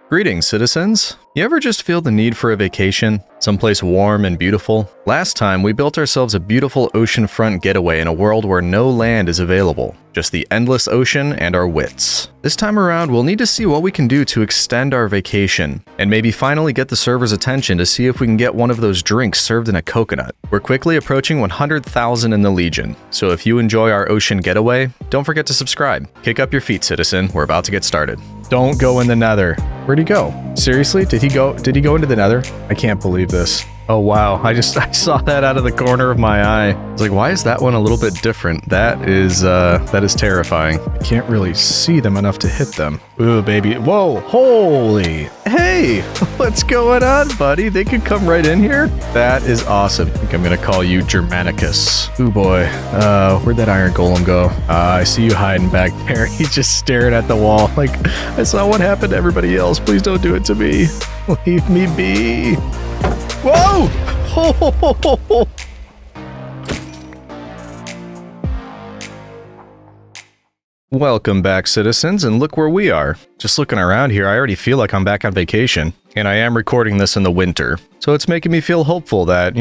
Greetings, citizens. You ever just feel the need for a vacation? Someplace warm and beautiful? Last time, we built ourselves a beautiful oceanfront getaway in a world where no land is available. Just the endless ocean and our wits. This time around, we'll need to see what we can do to extend our vacation, and maybe finally get the server's attention to see if we can get one of those drinks served in a coconut. We're quickly approaching 100,000 in the Legion, so if you enjoy our ocean getaway, don't forget to subscribe. Kick up your feet, citizen. We're about to get started. Don't go in the nether. Where'd he go? Seriously? Did he go into the nether? I can't believe this. Oh wow, I saw that out of the corner of my eye. I was like, why is that one a little bit different? That is terrifying. I can't really see them enough to hit them. Ooh, baby. Whoa, holy. Hey, what's going on, buddy? They could come right in here? That is awesome. I think I'm gonna call you Germanicus. Ooh boy, where'd that iron golem go? I see you hiding back there. He's just staring at the wall. Like, I saw what happened to everybody else. Please don't do it to me. Leave me be. Whoa! Ho, ho, ho, ho, ho. Welcome back, citizens, and look where we are. Just looking around here, I already feel like I'm back on vacation, and I am recording this in the winter. So it's making me feel hopeful that,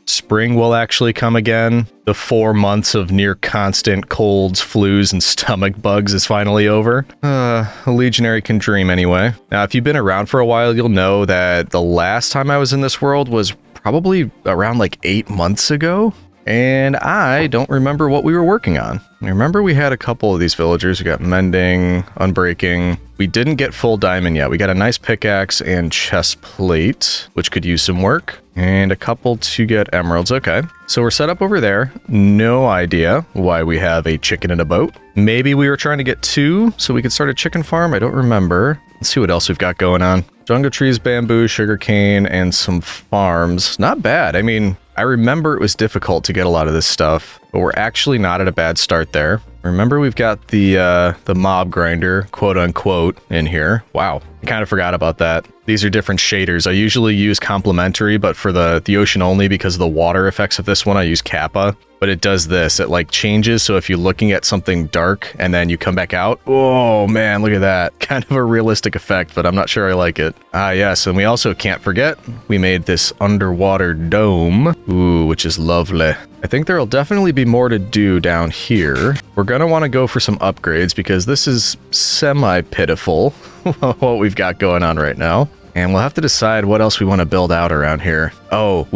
spring will actually come again. The 4 months of near constant colds, flus, and stomach bugs is finally over. A legionary can dream anyway. Now, if you've been around for a while, you'll know that the last time I was in this world was probably around like 8 months ago. And I don't remember what we were working on. I remember we had a couple of these villagers. We got mending, unbreaking. We didn't get full diamond yet. We got a nice pickaxe and chest plate, which could use some work. And a couple to get emeralds. Okay, so we're set up over there. No idea why we have a chicken in a boat. Maybe we were trying to get 2 so we could start a chicken farm. I don't remember. Let's see what else we've got going on. Jungle trees, bamboo, sugarcane, and some farms. Not bad. I mean, I remember it was difficult to get a lot of this stuff, but we're actually not at a bad start there. Remember, we've got the mob grinder, quote unquote, in here. Wow, I kind of forgot about that. These are different shaders. I usually use complementary, but for the ocean only, because of the water effects of this one, I use Kappa. But it does this, it like changes, so if you're looking at something dark and then you come back out, oh man, look at that. Kind of a realistic effect, but I'm not sure I like it. Ah yes, and we also can't forget, we made this underwater dome, ooh, which is lovely. I think there'll definitely be more to do down here. We're gonna want to go for some upgrades because this is semi-pitiful what we've got going on right now. And we'll have to decide what else we want to build out around here. Oh,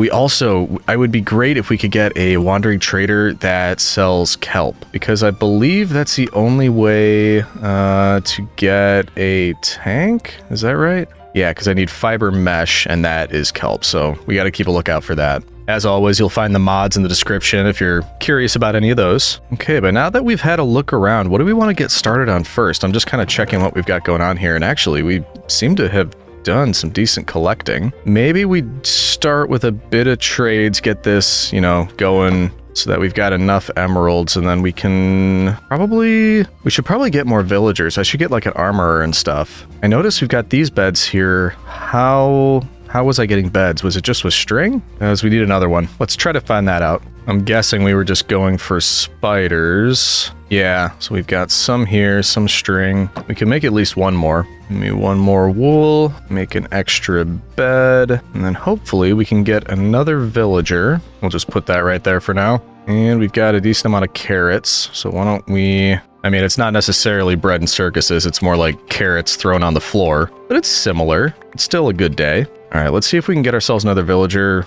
I would be great if we could get a wandering trader that sells kelp, because I believe that's the only way to get a tank. Is that right? Yeah, because I need fiber mesh, and that is kelp, so we got to keep a lookout for that. As always, you'll find the mods in the description if you're curious about any of those. Okay, but now that we've had a look around, what do we want to get started on first? I'm just kind of checking what we've got going on here, and actually, we seem to have done some decent collecting. Maybe we start with a bit of trades, get this, going so that we've got enough emeralds, and then we should probably get more villagers. I should get like an armorer and stuff. I noticed we've got these beds here. How was I getting beds? Was it just with string? As we need another one. Let's try to find that out. I'm guessing we were just going for spiders. Yeah, so we've got some here, some string. We can make at least one more. Give me one more wool, make an extra bed, and then hopefully we can get another villager. We'll just put that right there for now. And we've got a decent amount of carrots, so why don't we... I mean, it's not necessarily bread and circuses, it's more like carrots thrown on the floor, but it's similar. It's still a good day. All right, let's see if we can get ourselves another villager.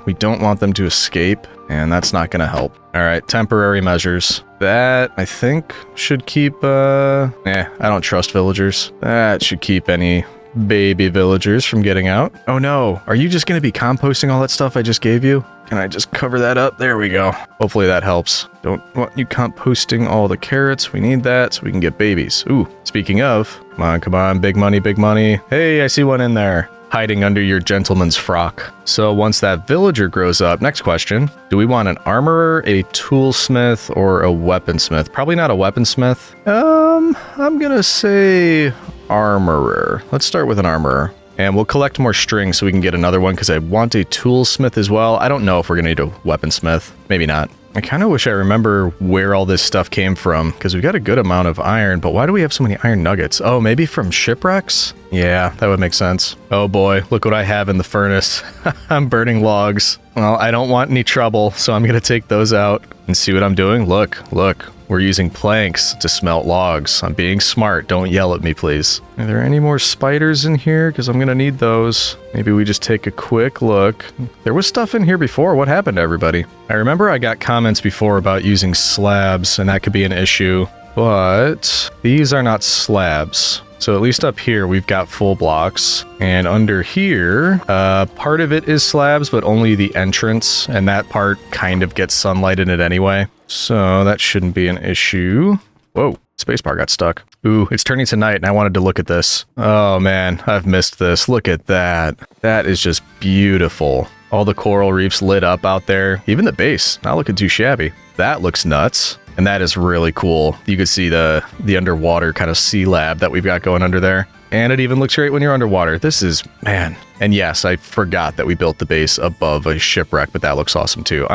We don't want them to escape, and that's not gonna help. All right, temporary measures. That, I think, should keep, I don't trust villagers. That should keep any baby villagers from getting out. Oh no, are you just gonna be composting all that stuff I just gave you? Can I just cover that up? There we go. Hopefully that helps. Don't want you composting all the carrots. We need that so we can get babies. Ooh, speaking of, come on, big money, big money. Hey, I see one in there, hiding under your gentleman's frock. So once that villager grows up, next question, do we want an armorer, a toolsmith, or a weaponsmith? Probably not a weaponsmith. I'm gonna say armorer. Let's start with an armorer. And we'll collect more string so we can get another one, because I want a toolsmith as well. I don't know if we're gonna need a weaponsmith. Maybe not. I kind of wish I remember where all this stuff came from, because we've got a good amount of iron, but why do we have so many iron nuggets? Oh, maybe from shipwrecks? Yeah, that would make sense. Oh boy, look what I have in the furnace. I'm burning logs. Well, I don't want any trouble, so I'm gonna take those out and see what I'm doing. Look, we're using planks to smelt logs. I'm being smart. Don't yell at me, please. Are there any more spiders in here? Because I'm gonna need those. Maybe we just take a quick look. There was stuff in here before. What happened to everybody? I remember I got comments before about using slabs, and that could be an issue. But these are not slabs. So at least up here, we've got full blocks. And under here, part of it is slabs, but only the entrance. And that part kind of gets sunlight in it anyway. So that shouldn't be an issue. Whoa, spacebar got stuck. Ooh, it's turning to night and I wanted to look at this. Oh man, I've missed this. Look at that. That is just beautiful. All the coral reefs lit up out there. Even the base, not looking too shabby. That looks nuts. And that is really cool. You can see the underwater kind of sea lab that we've got going under there. And it even looks great when you're underwater. This is, man. And yes, I forgot that we built the base above a shipwreck, but that looks awesome too.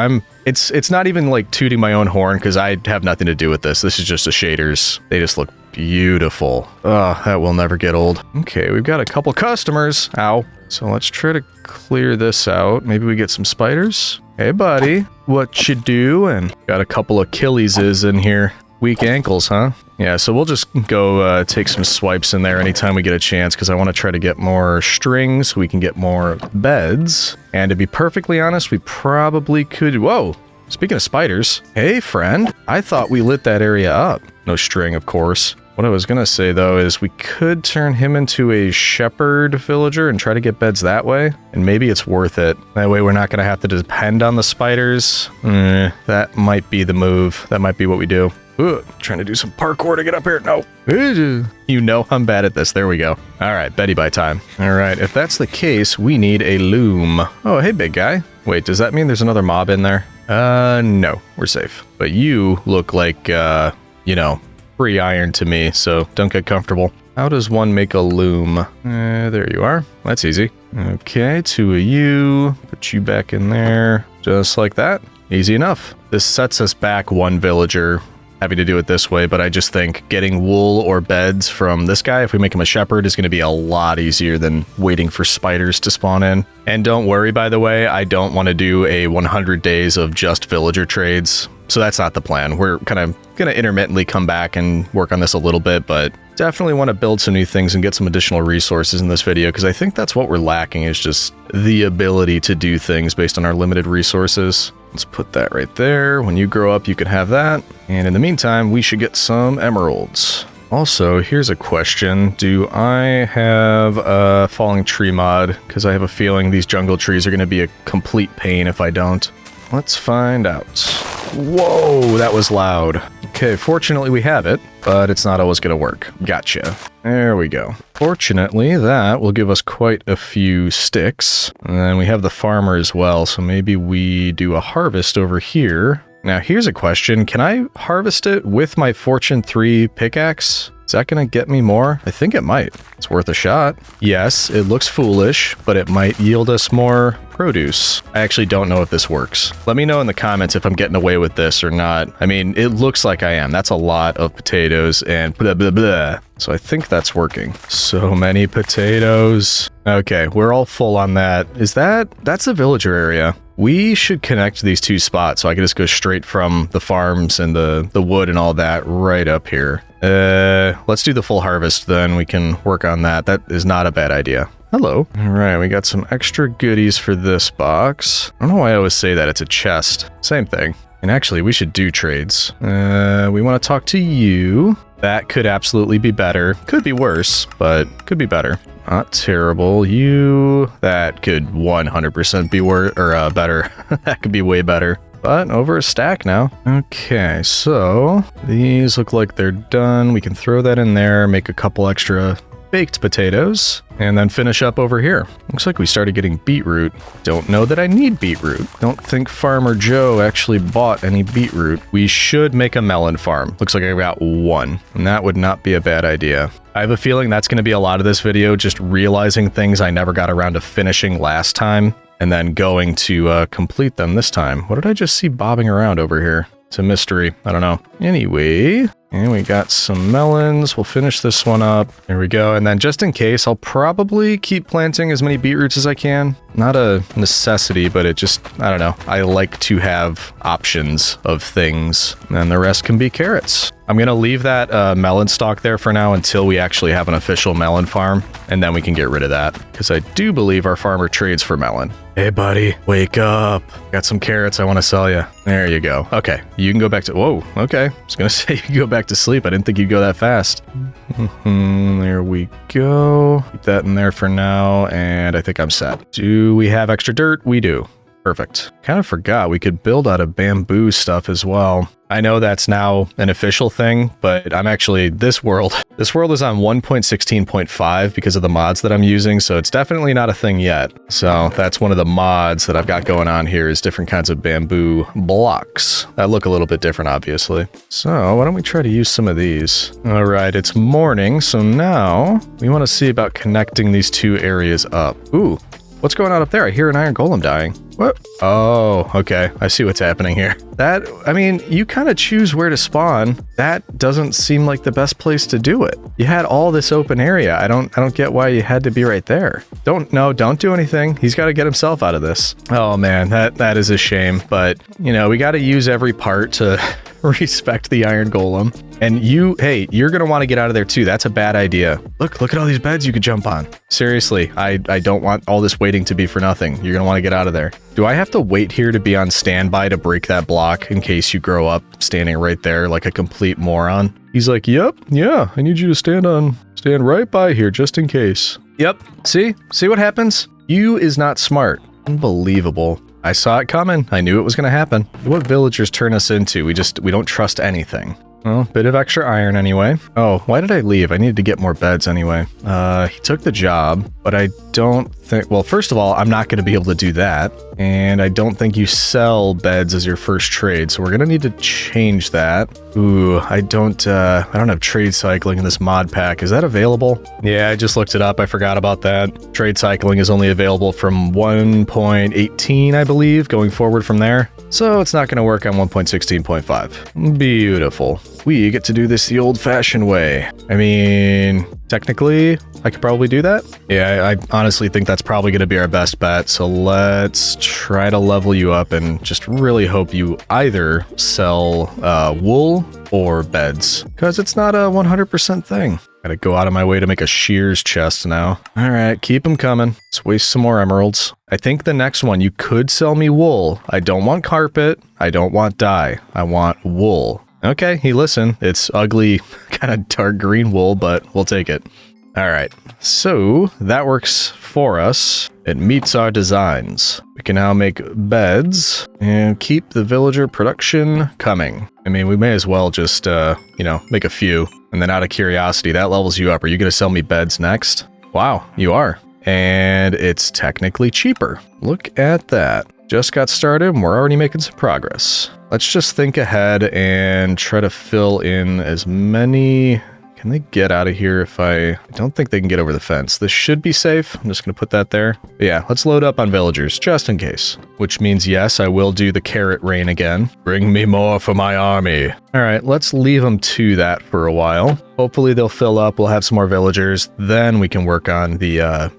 It's not even like tooting my own horn because I have nothing to do with this. This is just the shaders. They just look beautiful. Oh, that will never get old. Okay, we've got a couple customers. Ow. So let's try to clear this out. Maybe we get some spiders. Hey, buddy. What you doing? Got a couple of Achilleses in here. Weak ankles, huh? Yeah, so we'll just go take some swipes in there anytime we get a chance because I want to try to get more strings so we can get more beds. And to be perfectly honest, we probably could... Whoa! Speaking of spiders. Hey, friend. I thought we lit that area up. No string, of course. What I was going to say, though, is we could turn him into a shepherd villager and try to get beds that way. And maybe it's worth it. That way we're not going to have to depend on the spiders. That might be the move. That might be what we do. Ooh, trying to do some parkour to get up here. No. You know I'm bad at this. There we go. All right, Betty by time. All right, if that's the case, we need a loom. Oh, hey, big guy. Wait, does that mean there's another mob in there? No, we're safe. But you look like, you know, free iron to me, so don't get comfortable. How does one make a loom? There you are. That's easy. Okay, 2 of you. Put you back in there. Just like that. Easy enough. This sets us back 1 villager. Having to do it this way, but I just think getting wool or beds from this guy, if we make him a shepherd, is going to be a lot easier than waiting for spiders to spawn in. And don't worry, by the way, I don't want to do a 100 days of just villager trades. So that's not the plan. We're kind of going to intermittently come back and work on this a little bit, but definitely want to build some new things and get some additional resources in this video, because I think that's what we're lacking, is just the ability to do things based on our limited resources. Let's put that right there. When you grow up, you can have that. And in the meantime, we should get some emeralds. Also, here's a question. Do I have a falling tree mod? Because I have a feeling these jungle trees are going to be a complete pain if I don't. Let's find out. Whoa, that was loud. Okay, fortunately we have it, but it's not always going to work. Gotcha. There we go. Fortunately, that will give us quite a few sticks. And then we have the farmer as well, so maybe we do a harvest over here. Now, here's a question. Can I harvest it with my Fortune 3 pickaxe? Is that going to get me more? I think it might. It's worth a shot. Yes, it looks foolish, but it might yield us more produce. I actually don't know if this works. Let me know in the comments if I'm getting away with this or not. I mean, it looks like I am. That's a lot of potatoes and blah, blah, blah. So I think that's working. So many potatoes. Okay, we're all full on that. That's the villager area. We should connect these 2 spots so I can just go straight from the farms and the wood and all that right up here. Let's do the full harvest, then we can work on that. That is not a bad idea. Hello. All right, we got some extra goodies for this box. I don't know why I always say that. It's a chest. Same thing. And actually, we should do trades. We want to talk to you. That could absolutely be better. Could be worse, but could be better. Not terrible. You... That could 100% be worse, or better. That could be way better. But over a stack now. Okay, so these look like they're done. We can throw that in there, make a couple extra baked potatoes, and then finish up over here. Looks like we started getting beetroot. Don't know that I need beetroot. Don't think Farmer Joe actually bought any beetroot. We should make a melon farm. Looks like I got 1, and that would not be a bad idea. I have a feeling that's going to be a lot of this video, just realizing things I never got around to finishing last time, and then going to complete them this time. What did I just see bobbing around over here? It's a mystery. I don't know. Anyway, And we got some melons. We'll finish this one up. There we go. And then just in case, I'll probably keep planting as many beetroots as I can. Not a necessity, but it just, I don't know. I like to have options of things. And the rest can be carrots. I'm going to leave that melon stalk there for now until we actually have an official melon farm. And then we can get rid of that. Because I do believe our farmer trades for melon. Hey, buddy, wake up. Got some carrots I want to sell you. There you go. Okay, you can go back to... Whoa, okay. I was going to say you can go back to sleep. I didn't think you'd go that fast. There we go. Keep that in there for now, and I think I'm set. Do we have extra dirt? We do. Perfect. Kind of forgot we could build out of bamboo stuff as well. I know that's now an official thing, but I'm actually, this world is on 1.16.5 because of the mods that I'm using, so it's definitely not a thing yet. So that's one of the mods that I've got going on here is different kinds of bamboo blocks that look a little bit different, obviously. So why don't we try to use some of these? All right, it's morning, so now we want to see about connecting these two areas up. Ooh. What's going on up there? I hear an iron golem dying. What? Oh, okay. I see what's happening here. That, I mean, you kind of choose where to spawn. That doesn't seem like the best place to do it. You had all this open area. I don't get why you had to be right there. Don't do anything. He's got to get himself out of this. Oh man, that is a shame. But, you know, we got to use every part to respect the iron golem. And hey, you're going to want to get out of there too. That's a bad idea. Look at all these beds you could jump on. Seriously, I don't want all this waiting to be for nothing. You're going to want to get out of there. Do I have to wait here to be on standby to break that block in case you grow up standing right there like a complete moron? He's like, yep, yeah, I need you to stand right by here just in case. Yep, see what happens? You is not smart. Unbelievable. I saw it coming. I knew it was going to happen. What villagers turn us into? We don't trust anything. Well, bit of extra iron anyway. Oh, why did I leave? I needed to get more beds anyway. He took the job, but I don't think... Well, first of all, I'm not going to be able to do that. And I don't think you sell beds as your first trade, so we're going to need to change that. Ooh, I don't have trade cycling in this mod pack. Is that available? Yeah, I just looked it up. I forgot about that. Trade cycling is only available from 1.18, I believe, going forward from there. So it's not going to work on 1.16.5. Beautiful. We get to do this the old-fashioned way. I mean, technically, I could probably do that. Yeah, I honestly think that's probably going to be our best bet. So let's try to level you up and just really hope you either sell wool or beds, because it's not a 100% thing. Gotta go out of my way to make a shears chest now. All right, keep them coming. Let's waste some more emeralds. I think the next one, you could sell me wool. I don't want carpet. I don't want dye. I want wool. Okay, he listened. It's ugly, kind of dark green wool, but we'll take it. All right, so that works for us. It meets our designs. We can now make beds and keep the villager production coming. I mean, we may as well just, make a few. And then out of curiosity, that levels you up. Are you going to sell me beds next? Wow, you are. And it's technically cheaper. Look at that. Just got started and we're already making some progress. Let's just think ahead and try to fill in as many... Can they get out of here if I don't think they can get over the fence. This should be safe. I'm just going to put that there. But yeah, let's load up on villagers just in case. Which means, yes, I will do the carrot rain again. Bring me more for my army. All right, let's leave them to that for a while. Hopefully they'll fill up. We'll have some more villagers. Then we can work on the,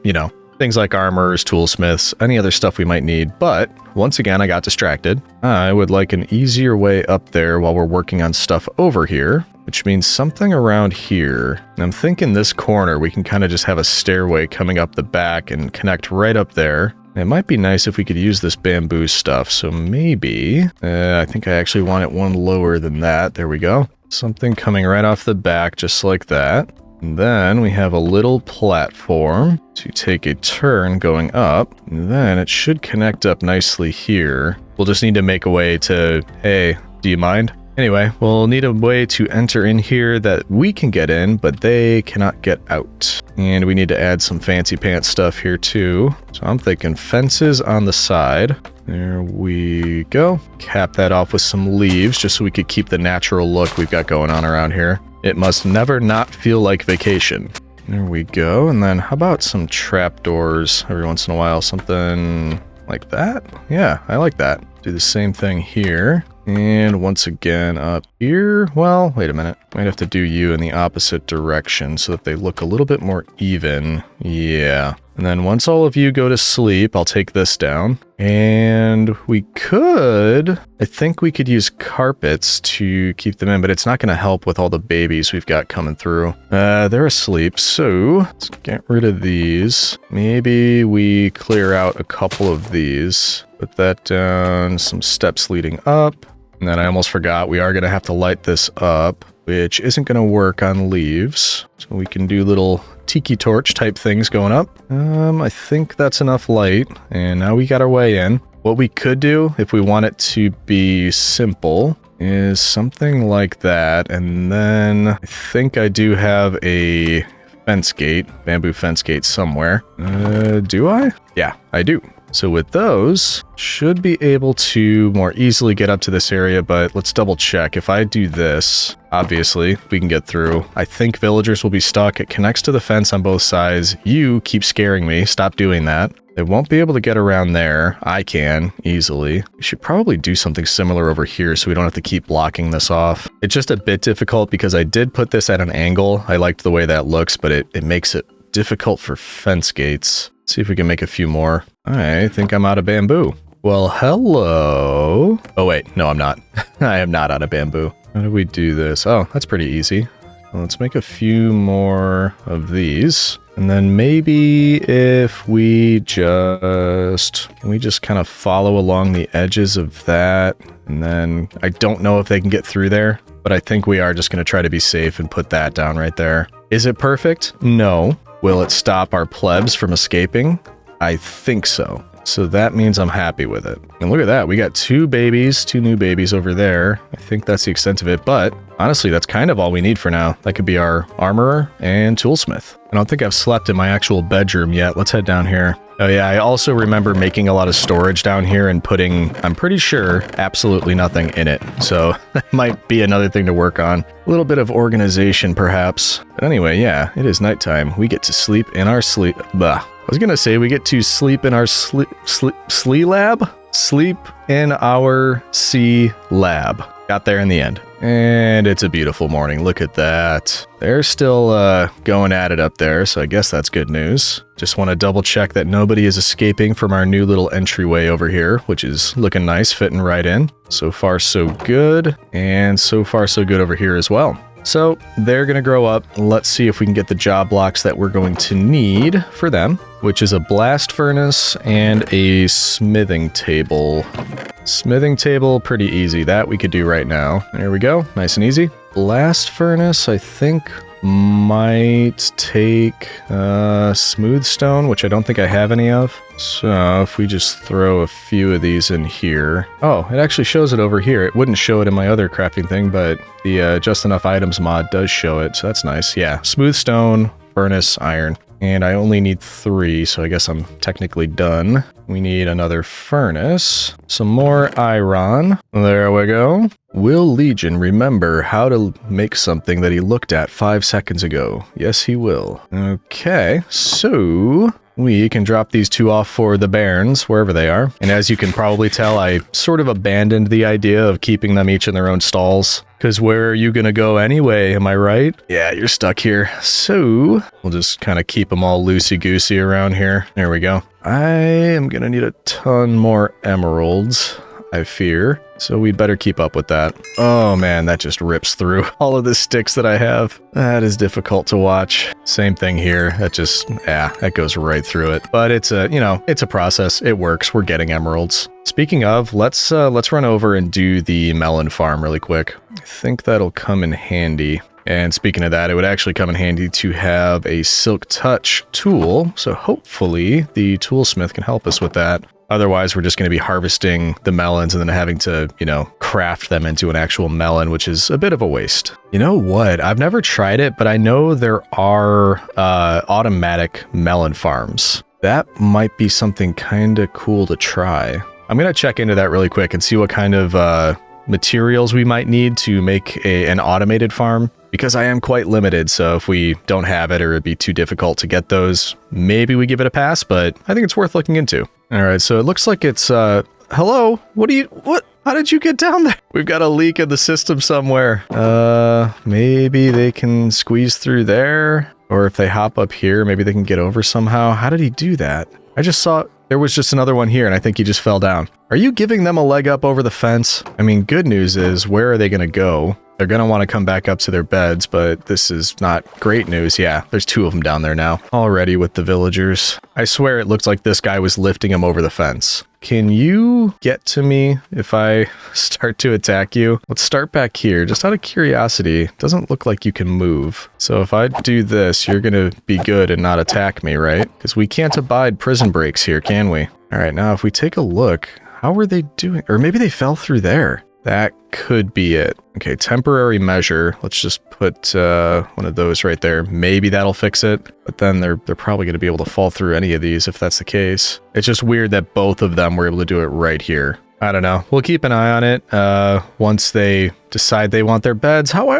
things like armors, toolsmiths, any other stuff we might need. But once again, I got distracted. I would like an easier way up there while we're working on stuff over here, which means something around here. And I'm thinking this corner, we can kind of just have a stairway coming up the back and connect right up there. It might be nice if we could use this bamboo stuff. So maybe, I think I actually want it one lower than that. There we go. Something coming right off the back, just like that. And then we have a little platform to take a turn going up. And then it should connect up nicely here. We'll just need to make a way to, hey, do you mind? Anyway, we'll need a way to enter in here that we can get in, but they cannot get out. And we need to add some fancy pants stuff here too. So I'm thinking fences on the side. There we go. Cap that off with some leaves just so we could keep the natural look we've got going on around here. It must never not feel like vacation. There we go. And then how about some trapdoors every once in a while? Something like that? Yeah, I like that. Do the same thing here. And once again up here. Well, wait a minute. Might have to do you in the opposite direction so that they look a little bit more even. Yeah. And then once all of you go to sleep, I'll take this down. And we could, I think we could use carpets to keep them in, but it's not going to help with all the babies we've got coming through. They're asleep, so let's get rid of these. Maybe we clear out a couple of these. Put that down, some steps leading up. And then I almost forgot, we are going to have to light this up, which isn't going to work on leaves. So we can do little tiki torch type things going up. I think that's enough light. And now we got our way in. What we could do, if we want it to be simple, is something like that. And then I think I do have a fence gate, bamboo fence gate somewhere. Do I? Yeah, I do. So with those, should be able to more easily get up to this area, but let's double check. If I do this, obviously, we can get through. I think villagers will be stuck. It connects to the fence on both sides. You keep scaring me. Stop doing that. They won't be able to get around there. I can, easily. We should probably do something similar over here so we don't have to keep blocking this off. It's just a bit difficult because I did put this at an angle. I liked the way that looks, but it makes it difficult for fence gates. Let's see if we can make a few more. I think I'm out of bamboo. Well, hello. Oh, wait. No, I'm not. I am not out of bamboo. How do we do this? Oh, that's pretty easy. Well, let's make a few more of these. And then maybe if we just... Can we just kind of follow along the edges of that? And then I don't know if they can get through there, but I think we are just going to try to be safe and put that down right there. Is it perfect? No. Will it stop our plebs from escaping? I think so. So that means I'm happy with it. And look at that. We got two new babies over there. I think that's the extent of it. But honestly, that's kind of all we need for now. That could be our armorer and toolsmith. I don't think I've slept in my actual bedroom yet. Let's head down here. Oh yeah, I also remember making a lot of storage down here and putting, I'm pretty sure, absolutely nothing in it. So that might be another thing to work on. A little bit of organization, perhaps. But anyway, yeah, it is nighttime. We get to sleep in our sleep. Bah. I was gonna say we get to sleep in our sleep lab? Sleep in our sea lab. Got there in the end. And it's a beautiful morning. Look at that. They're still going at it up there, so I guess that's good news. Just want to double check that nobody is escaping from our new little entryway over here, which is looking nice, fitting right in. So far, so good. And so far, so good over here as well. So they're going to grow up. Let's see if we can get the job blocks that we're going to need for them, which is a blast furnace and a smithing table. Smithing table, pretty easy. That we could do right now. There we go. Nice and easy. Blast furnace, I think, might take smooth stone, which I don't think I have any of. So if we just throw a few of these in here. Oh, it actually shows it over here. It wouldn't show it in my other crafting thing, but the Just Enough Items mod does show it. So that's nice. Yeah, smooth stone, furnace, iron. And I only need 3, so I guess I'm technically done. We need another furnace, some more iron. There we go. Will Legion remember how to make something that he looked at 5 seconds ago? Yes, he will. Okay, so we can drop these 2 off for the bairns, wherever they are. And as you can probably tell, I sort of abandoned the idea of keeping them each in their own stalls. Because where are you going to go anyway, am I right? Yeah, you're stuck here. So we'll just kind of keep them all loosey-goosey around here. There we go. I am going to need a ton more emeralds, I fear. So we'd better keep up with that. Oh man, that just rips through all of the sticks that I have. That is difficult to watch. Same thing here. That just, that goes right through it. But it's a, it's a process. It works. We're getting emeralds. Speaking of, let's run over and do the melon farm really quick. I think that'll come in handy. And speaking of that, it would actually come in handy to have a Silk Touch tool. So hopefully the toolsmith can help us with that. Otherwise, we're just going to be harvesting the melons and then having to, craft them into an actual melon, which is a bit of a waste. You know what? I've never tried it, but I know there are automatic melon farms. That might be something kind of cool to try. I'm going to check into that really quick and see what kind of materials we might need to make an automated farm, because I am quite limited. So if we don't have it or it'd be too difficult to get those, maybe we give it a pass, but I think it's worth looking into. All right, so it looks like it's hello? What? How did you get down there? We've got a leak in the system somewhere. Maybe they can squeeze through there. Or if they hop up here, maybe they can get over somehow. How did he do that? I just saw there was just another one here and I think he just fell down. Are you giving them a leg up over the fence? I mean, good news is, where are they going to go? They're going to want to come back up to their beds, but this is not great news. Yeah, there's 2 of them down there now. Already with the villagers. I swear it looked like this guy was lifting him over the fence. Can you get to me if I start to attack you? Let's start back here. Just out of curiosity, it doesn't look like you can move. So if I do this, you're going to be good and not attack me, right? Because we can't abide prison breaks here, can we? All right, now if we take a look, how are they doing? Or maybe they fell through there. That could be it. Okay, temporary measure. Let's just put one of those right there. Maybe that'll fix it. But then they're probably going to be able to fall through any of these if that's the case. It's just weird that both of them were able to do it right here. I don't know. We'll keep an eye on it. Once they decide they want their beds. Why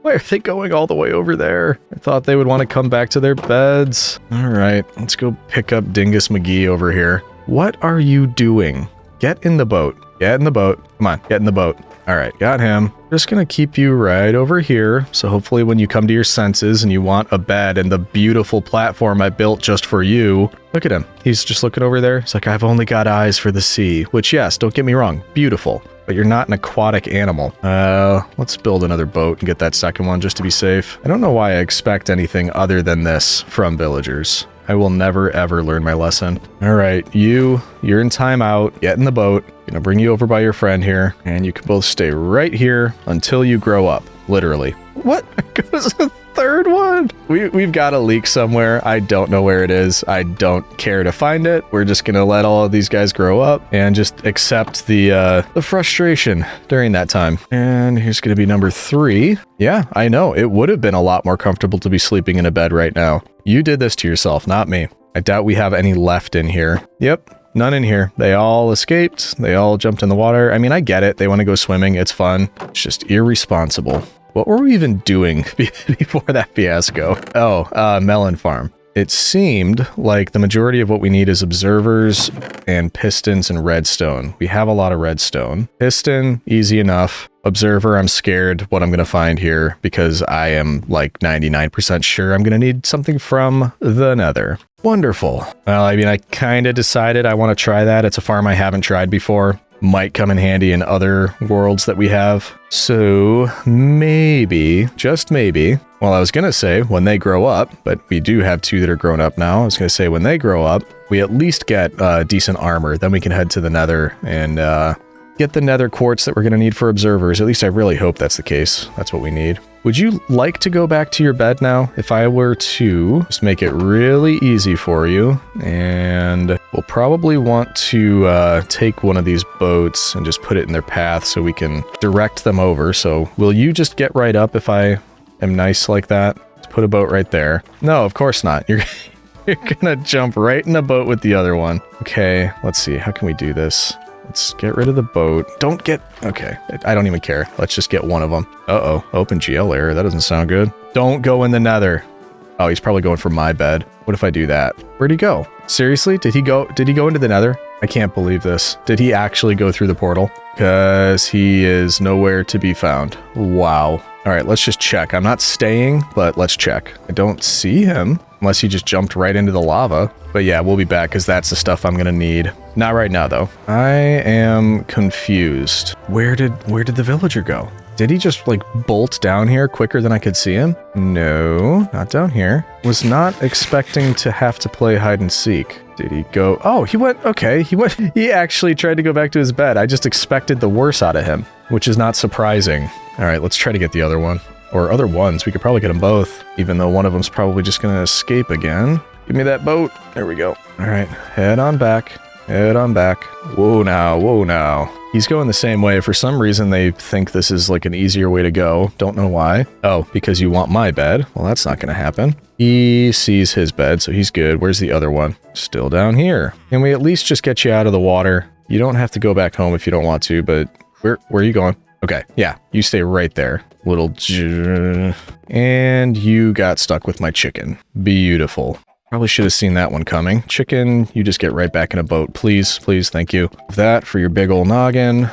are they going all the way over there? I thought they would want to come back to their beds. All right, let's go pick up Dingus McGee over here. What are you doing? Get in the boat. Get in the boat. Come on, get in the boat. All right, got him. Just gonna keep you right over here. So hopefully when you come to your senses and you want a bed and the beautiful platform I built just for you, look at him. He's just looking over there. It's like, I've only got eyes for the sea, which, yes, don't get me wrong, beautiful, but you're not an aquatic animal. Let's build another boat and get that second one just to be safe. I don't know why I expect anything other than this from villagers. I will never, ever learn my lesson. All right, you're in timeout. Get in the boat. Gonna bring you over by your friend here, and you can both stay right here until you grow up, literally. What? There goes the third one. We've got a leak somewhere. I don't know where it is. I don't care to find it. We're just gonna let all of these guys grow up and just accept the frustration during that time. And here's gonna be number 3. Yeah, I know. It would have been a lot more comfortable to be sleeping in a bed right now. You did this to yourself, not me. I doubt we have any left in here. Yep. None in here. They all escaped. They all jumped in the water. I mean, I get it. They want to go swimming. It's fun. It's just irresponsible. What were we even doing before that fiasco? Oh, melon farm. It seemed like the majority of what we need is observers and pistons and redstone. We have a lot of redstone. Piston, easy enough. Observer, I'm scared what I'm going to find here because I am like 99% sure I'm going to need something from the nether. Wonderful. Well, I mean, I kind of decided I want to try that. It's a farm I haven't tried before. Might come in handy in other worlds that we have. So maybe, just maybe, well, I was going to say when they grow up, but we do have 2 that are grown up now. I was going to say when they grow up, we at least get decent armor. Then we can head to the nether and get the nether quartz that we're going to need for observers. At least I really hope that's the case. That's what we need. Would you like to go back to your bed now? If I were to just make it really easy for you, and we'll probably want to take one of these boats and just put it in their path so we can direct them over. So will you just get right up if I am nice like that? Let's put a boat right there. No, of course not. You're gonna jump right in a boat with the other one. Okay, let's see. How can we do this? Let's get rid of the boat. Don't get... Okay, I don't even care. Let's just get one of them. Uh-oh, open GL error. That doesn't sound good. Don't go in the nether. Oh, he's probably going for my bed. What if I do that? Where'd he go? Seriously? Did he go into the nether? I can't believe this. Did he actually go through the portal? Because he is nowhere to be found. Wow. All right, let's just check. I'm not staying, but let's check. I don't see him unless he just jumped right into the lava. But yeah, we'll be back because that's the stuff I'm going to need. Not right now, though. I am confused. Where did the villager go? Did he just like bolt down here quicker than I could see him? No, not down here. Was not expecting to have to play hide and seek. Did he go? Oh, he went. Okay, he actually tried to go back to his bed. I just expected the worst out of him, which is not surprising. All right, let's try to get the other one. Or other ones. We could probably get them both, even though one of them's probably just going to escape again. Give me that boat. There we go. All right, head on back. Head on back. Whoa now, whoa now. He's going the same way. For some reason, they think this is like an easier way to go. Don't know why. Oh, because you want my bed. Well, that's not going to happen. He sees his bed, so he's good. Where's the other one? Still down here. Can we at least just get you out of the water? You don't have to go back home if you don't want to, but where are you going? Okay, yeah, you stay right there. And you got stuck with my chicken. Beautiful. Probably should have seen that one coming. Chicken, you just get right back in a boat. Please, please, thank you. That for your big old noggin.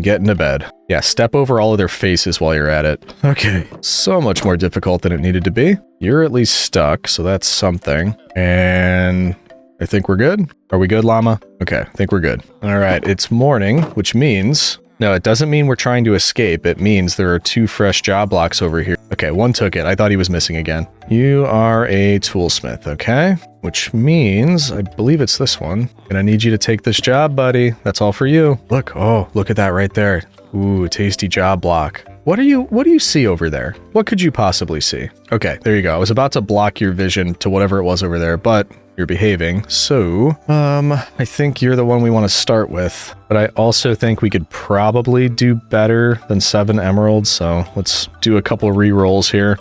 Get into bed. Yeah, step over all of their faces while you're at it. Okay, so much more difficult than it needed to be. You're at least stuck, so that's something. And I think we're good. Are we good, llama? Okay, I think we're good. All right, it's morning, which means... No, it doesn't mean we're trying to escape. It means there are 2 fresh job blocks over here. Okay, one took it. I thought he was missing again. You are a toolsmith, okay? Which means, I believe it's this one. And I need you to take this job, buddy. That's all for you. Look, oh, look at that right there. Ooh, tasty job block. What do you see over there? What could you possibly see? Okay, there you go. I was about to block your vision to whatever it was over there, but you're behaving. So, I think you're the one we want to start with. But I also think we could probably do better than 7 emeralds. So let's do a couple re-rolls here.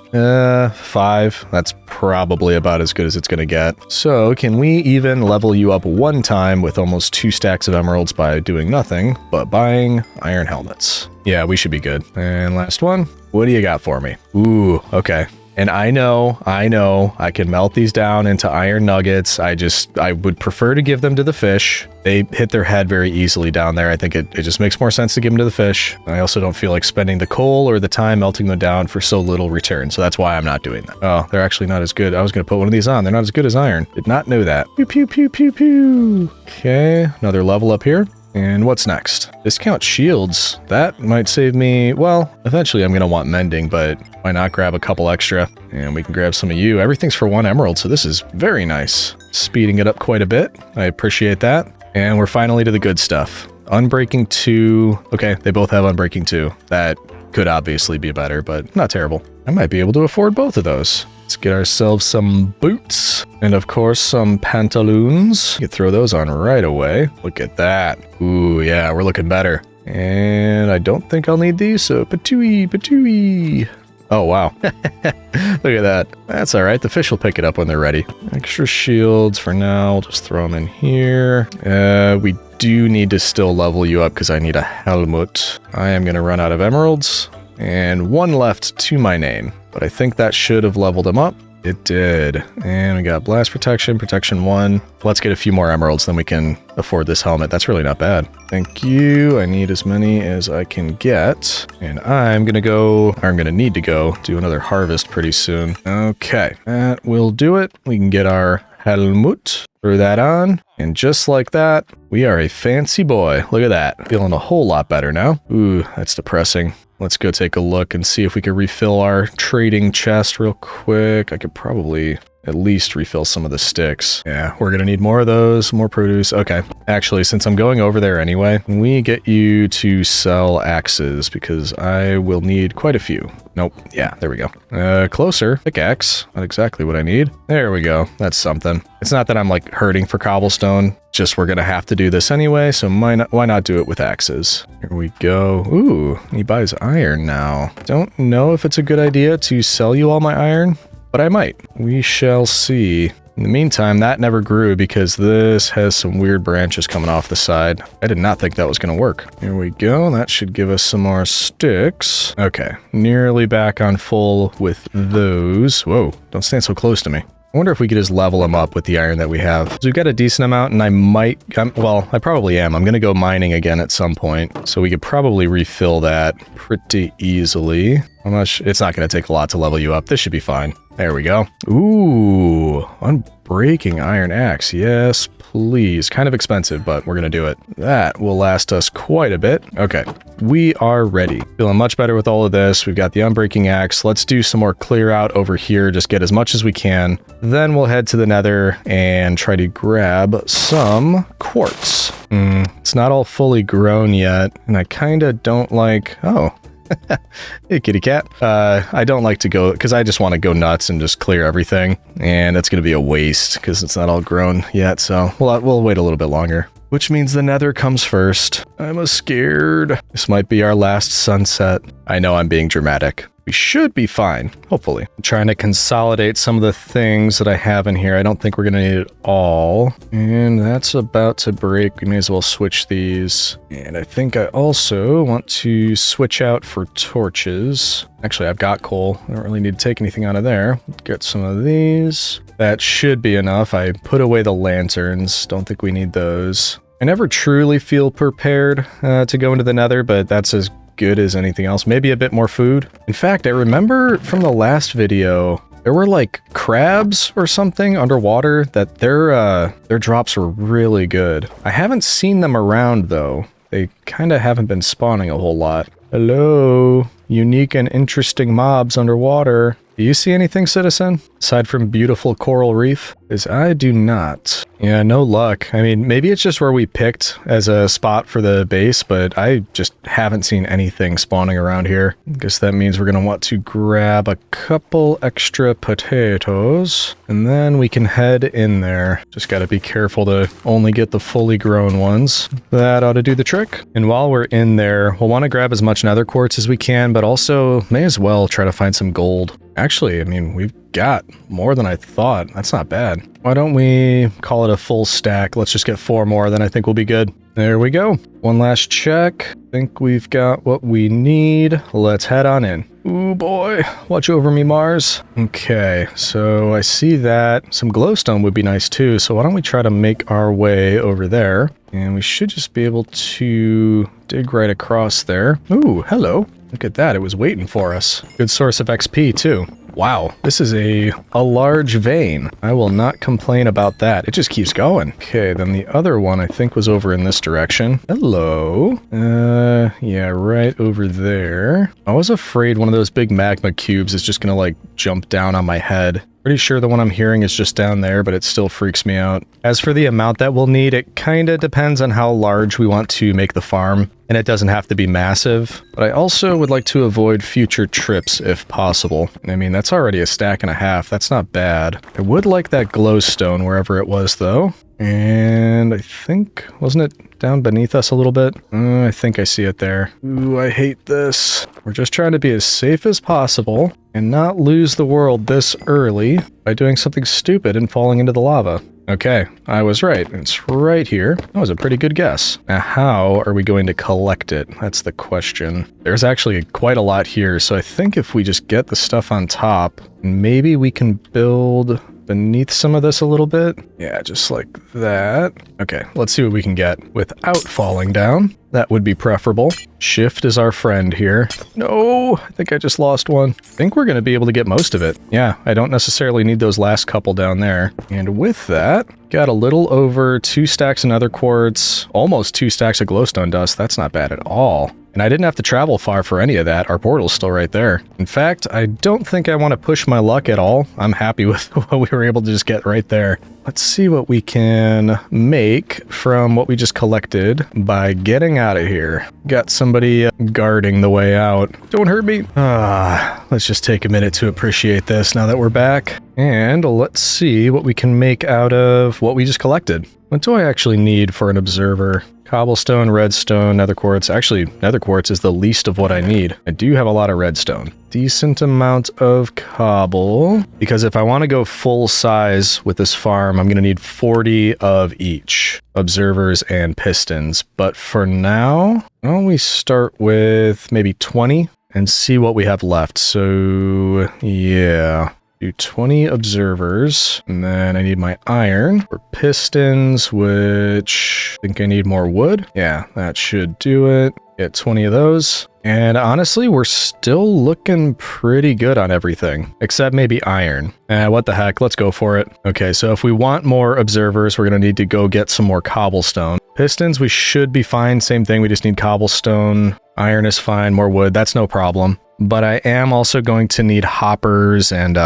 5. That's probably about as good as it's going to get. So can we even level you up 1 time with almost 2 stacks of emeralds by doing nothing but buying iron helmets? Yeah, we should be good. And last one. What do you got for me? Ooh, okay. And I know, I can melt these down into iron nuggets. I would prefer to give them to the fish. They hit their head very easily down there. I think it just makes more sense to give them to the fish. I also don't feel like spending the coal or the time melting them down for so little return. So that's why I'm not doing that. Oh, they're actually not as good. I was going to put one of these on. They're not as good as iron. Did not know that. Pew, pew, pew, pew, pew. Okay, another level up here. And what's next? Discount shields. That might save me... Well, eventually I'm going to want mending, but why not grab a couple extra? And we can grab some of you. Everything's for 1 emerald, so this is very nice. Speeding it up quite a bit. I appreciate that. And we're finally to the good stuff. Unbreaking 2. Okay, they both have Unbreaking 2. That could obviously be better, but not terrible. I might be able to afford both of those. Let's get ourselves some boots and of course some pantaloons. You can throw those on right away. Look at that. Ooh, yeah, we're looking better. And I don't think I'll need these, so patooey. Oh, wow. Look at that. That's all right. The fish will pick it up when they're ready. Extra shields for now. We'll just throw them in here. We do need to still level you up because I need a helmet. I am going to run out of emeralds and 1 left to my name. But I think that should have leveled him up. It did. And we got blast protection, protection 1. Let's get a few more emeralds, then we can afford this helmet. That's really not bad. Thank you. I need as many as I can get. And I'm going to need to go do another harvest pretty soon. Okay, that will do it. We can get our helmet. Throw that on. And just like that, we are a fancy boy. Look at that. Feeling a whole lot better now. Ooh, that's depressing. Let's go take a look and see if we can refill our trading chest real quick. I could probably at least refill some of the sticks. Yeah, we're gonna need more of those, more produce. Okay, actually, since I'm going over there anyway, we get you to sell axes because I will need quite a few. Nope, yeah, there we go. Closer, pickaxe, not exactly what I need. There we go, that's something. It's not that I'm like hurting for cobblestone, just we're gonna have to do this anyway, so why not do it with axes? Here we go. Ooh, he buys iron now. Don't know if it's a good idea to sell you all my iron, but I might. We shall see. In the meantime, that never grew because this has some weird branches coming off the side. I did not think that was going to work. Here we go. That should give us some more sticks. Okay, nearly back on full with those. Whoa, don't stand so close to me. I wonder if we could just level them up with the iron that we have. So we've got a decent amount, and I probably am. I'm going to go mining again at some point, so we could probably refill that pretty easily. How much? It's not going to take a lot to level you up. This should be fine. There we go. Ooh, unbreaking iron axe. Yes, please. Kind of expensive, but we're going to do it. That will last us quite a bit. Okay, we are ready. Feeling much better with all of this. We've got the unbreaking axe. Let's do some more clear out over here. Just get as much as we can. Then we'll head to the nether and try to grab some quartz. It's not all fully grown yet, and I kind of don't like... Oh. Hey, kitty cat. I don't like to go, because I just want to go nuts and just clear everything, and that's going to be a waste, because it's not all grown yet, so we'll wait a little bit longer. Which means the nether comes first. I'm scared. This might be our last sunset. I know I'm being dramatic. we should be fine, hopefully. I'm trying to consolidate some of the things that I have in here. I don't think we're going to need it all. And that's about to break. We may as well switch these. And I think I also want to switch out for torches. Actually, I've got coal. I don't really need to take anything out of there. Get some of these. That should be enough. I put away the lanterns. Don't think we need those. I never truly feel prepared to go into the Nether, but that's as good as anything else. Maybe a bit more food. In fact, I remember from the last video, there were like crabs or something underwater that their drops were really good. I haven't seen them around though. They kind of haven't been spawning a whole lot. Hello, unique and interesting mobs underwater. Do you see anything, citizen? Aside from beautiful coral reef? Because I do not. Yeah, no luck. I mean, maybe it's just where we picked as a spot for the base, but I just haven't seen anything spawning around here. I guess that means we're going to want to grab a couple extra potatoes, and then we can head in there. Just got to be careful to only get the fully grown ones. That ought to do the trick. And while we're in there, we'll want to grab as much nether quartz as we can, but also may as well try to find some gold. Actually, I mean, we've got more than I thought. That's not bad. Why don't we call it a full stack? Let's just get 4 more, then I think we'll be good. There we go. One last check. Think we've got what we need. Let's head on in. Ooh boy, watch over me, Mars. Okay, so I see that. Some glowstone would be nice too, so why don't we try to make our way over there? And we should just be able to dig right across there. Ooh, hello. Look at that, it was waiting for us. Good source of XP too. Wow, this is a large vein. I will not complain about that. It just keeps going. Okay, then the other one I think was over in this direction. Hello. Yeah, right over there. I was afraid one of those big magma cubes is just gonna like jump down on my head. Pretty sure the one I'm hearing is just down there, but it still freaks me out. As for the amount that we'll need, it kinda depends on how large we want to make the farm, and it doesn't have to be massive. But I also would like to avoid future trips if possible. I mean, that's already a stack and a half. That's not bad. I would like that glowstone wherever it was, though. And I think, wasn't it down beneath us a little bit? I think I see it there. Ooh, I hate this. We're just trying to be as safe as possible and not lose the world this early by doing something stupid and falling into the lava. Okay, I was right. It's right here. That was a pretty good guess. Now, how are we going to collect it? That's the question. There's actually quite a lot here, so I think if we just get the stuff on top, maybe we can build beneath some of this a little bit. Yeah, just like that. Okay, let's see what we can get without falling down. That would be preferable. Shift is our friend here. No, I think I just lost one. I think we're going to be able to get most of it. Yeah, I don't necessarily need those last couple down there. And with that, got a little over 2 stacks of nether quartz, almost 2 stacks of glowstone dust. That's not bad at all. And I didn't have to travel far for any of that. Our portal's still right there. In fact, I don't think I want to push my luck at all. I'm happy with what we were able to just get right there. Let's see what we can make from what we just collected by getting out of here. Got somebody guarding the way out. Don't hurt me. Let's just take a minute to appreciate this now that we're back. And let's see what we can make out of what we just collected. What do I actually need for an observer? Cobblestone, redstone, nether quartz. Actually, nether quartz is the least of what I need. I do have a lot of redstone. Decent amount of cobble. Because if I want to go full size with this farm, I'm going to need 40 of each. Observers and pistons. But for now, why don't we start with maybe 20 and see what we have left. So, yeah. Do 20 observers, and then I need my iron for pistons, which I think I need more wood. Yeah, that should do it. Get 20 of those. And honestly, we're still looking pretty good on everything, except maybe iron. What the heck, let's go for it. Okay, so if we want more observers, we're gonna need to go get some more cobblestone. Pistons, we should be fine. Same thing, we just need cobblestone. Iron is fine, more wood, that's no problem. But I am also going to need hoppers and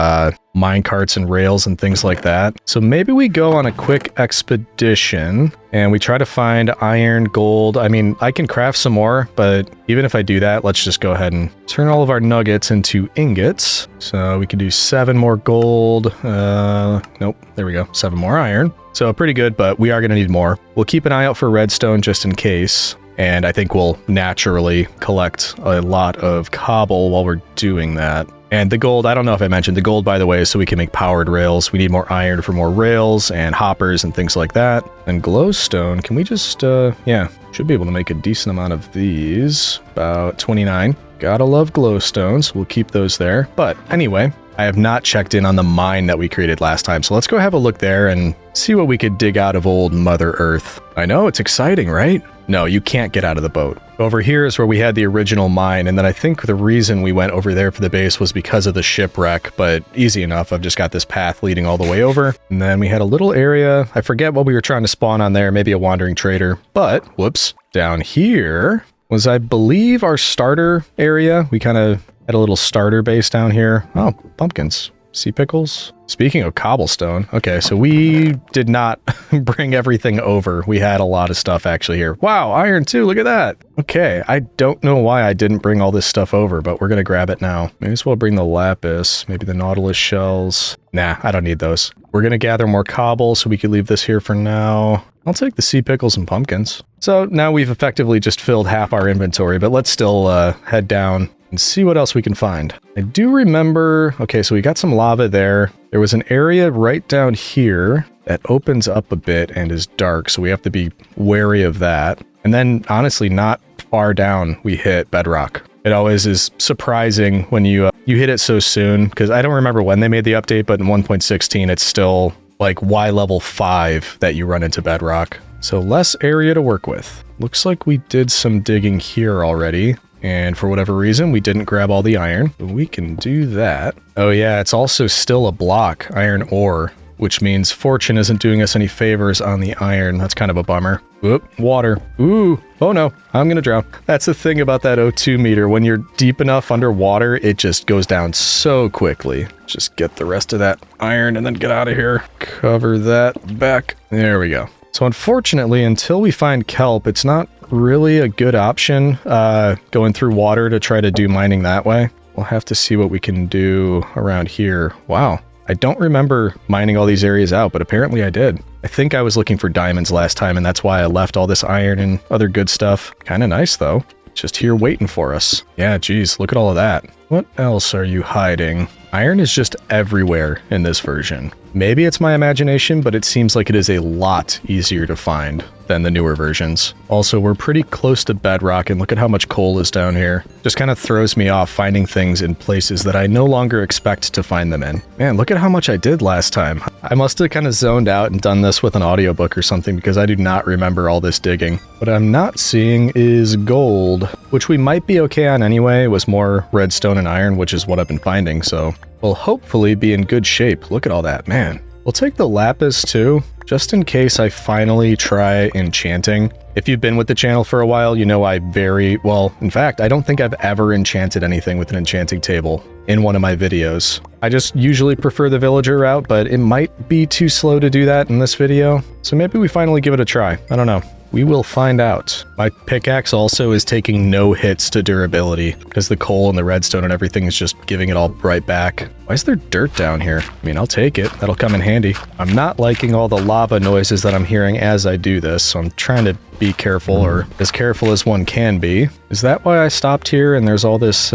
minecarts and rails and things like that. So maybe we go on a quick expedition and we try to find iron, gold. I mean, I can craft some more, but even if I do that, let's just go ahead and turn all of our nuggets into ingots. So we can do 7 more gold. Nope, there we go, 7 more iron. So pretty good, but we are going to need more. We'll keep an eye out for redstone just in case. And I think we'll naturally collect a lot of cobble while we're doing that. And the gold, I don't know if I mentioned, the gold, by the way, is so we can make powered rails. We need more iron for more rails and hoppers and things like that. And glowstone, can we just, yeah, should be able to make a decent amount of these. About 29. Gotta love glowstones. We'll keep those there. But anyway, I have not checked in on the mine that we created last time. So let's go have a look there and see what we could dig out of old Mother Earth. I know, it's exciting, right? No, you can't get out of the boat. Over here is where we had the original mine, and then I think the reason we went over there for the base was because of the shipwreck, but easy enough. I've just got this path leading all the way over. And then we had a little area. I forget what we were trying to spawn on there, maybe a wandering trader, but whoops. Down here was, I believe, our starter area. We kind of had a little starter base down here. Oh, pumpkins. Sea pickles. Speaking of cobblestone, okay, so we did not bring everything over. We had a lot of stuff actually here. Wow, iron too, look at that. Okay, I don't know why I didn't bring all this stuff over, but we're gonna grab it now. Maybe as well bring the lapis, maybe the nautilus shells. Nah, I don't need those. We're gonna gather more cobble, so we could leave this here for now. I'll take the sea pickles and pumpkins. So now we've effectively just filled half our inventory, but let's still head down and see what else we can find. I do remember, okay, so we got some lava there. There was an area right down here that opens up a bit and is dark, so we have to be wary of that. And then, honestly, not far down, we hit bedrock. It always is surprising when you hit it so soon, because I don't remember when they made the update, but in 1.16, it's still like Y level 5 that you run into bedrock. So less area to work with. Looks like we did some digging here already. And for whatever reason, we didn't grab all the iron, but we can do that. Oh yeah, it's also still a block, iron ore, which means fortune isn't doing us any favors on the iron. That's kind of a bummer. Whoop, water. Ooh, oh no, I'm gonna drown. That's the thing about that O2 meter. When you're deep enough underwater, it just goes down so quickly. Just get the rest of that iron and then get out of here. Cover that back. There we go. So unfortunately, until we find kelp, it's not really a good option going through water to try to do mining that way. We'll have to see what we can do around here. Wow, I don't remember mining all these areas out, but apparently I did. I think I was looking for diamonds last time, and that's why I left all this iron and other good stuff. Kind of nice, though. Just here waiting for us. Yeah, geez, look at all of that. What else are you hiding? Iron is just everywhere in this version. Maybe it's my imagination, but it seems like it is a lot easier to find than the newer versions. Also, we're pretty close to bedrock, and look at how much coal is down here. Just kind of throws me off finding things in places that I no longer expect to find them in. Man, look at how much I did last time. I must have kind of zoned out and done this with an audiobook or something, because I do not remember all this digging. What I'm not seeing is gold, which we might be okay on anyway. It was more redstone and iron, which is what I've been finding, so we'll hopefully be in good shape. Look at all that, man. We'll take the lapis too, just in case I finally try enchanting. If you've been with the channel for a while, you know I in fact, I don't think I've ever enchanted anything with an enchanting table in one of my videos. I just usually prefer the villager route, but it might be too slow to do that in this video. So maybe we finally give it a try. I don't know. We will find out. My pickaxe also is taking no hits to durability because the coal and the redstone and everything is just giving it all right back. Why is there dirt down here? I mean, I'll take it. That'll come in handy. I'm not liking all the lava noises that I'm hearing as I do this, so I'm trying to be careful, or as careful as one can be. Is that why I stopped here and there's all this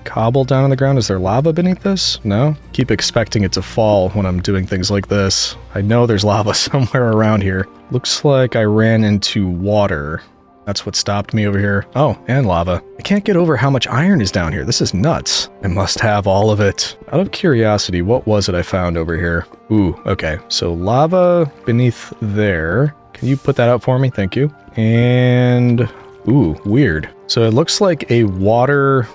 cobble down on the ground? Is there lava beneath this? No? Keep expecting it to fall when I'm doing things like this. I know there's lava somewhere around here. Looks like I ran into water. That's what stopped me over here. Oh, and lava. I can't get over how much iron is down here. This is nuts. I must have all of it. Out of curiosity, what was it I found over here? Ooh, okay. So lava beneath there. Can you put that out for me? Thank you. And, ooh, weird. So it looks like a water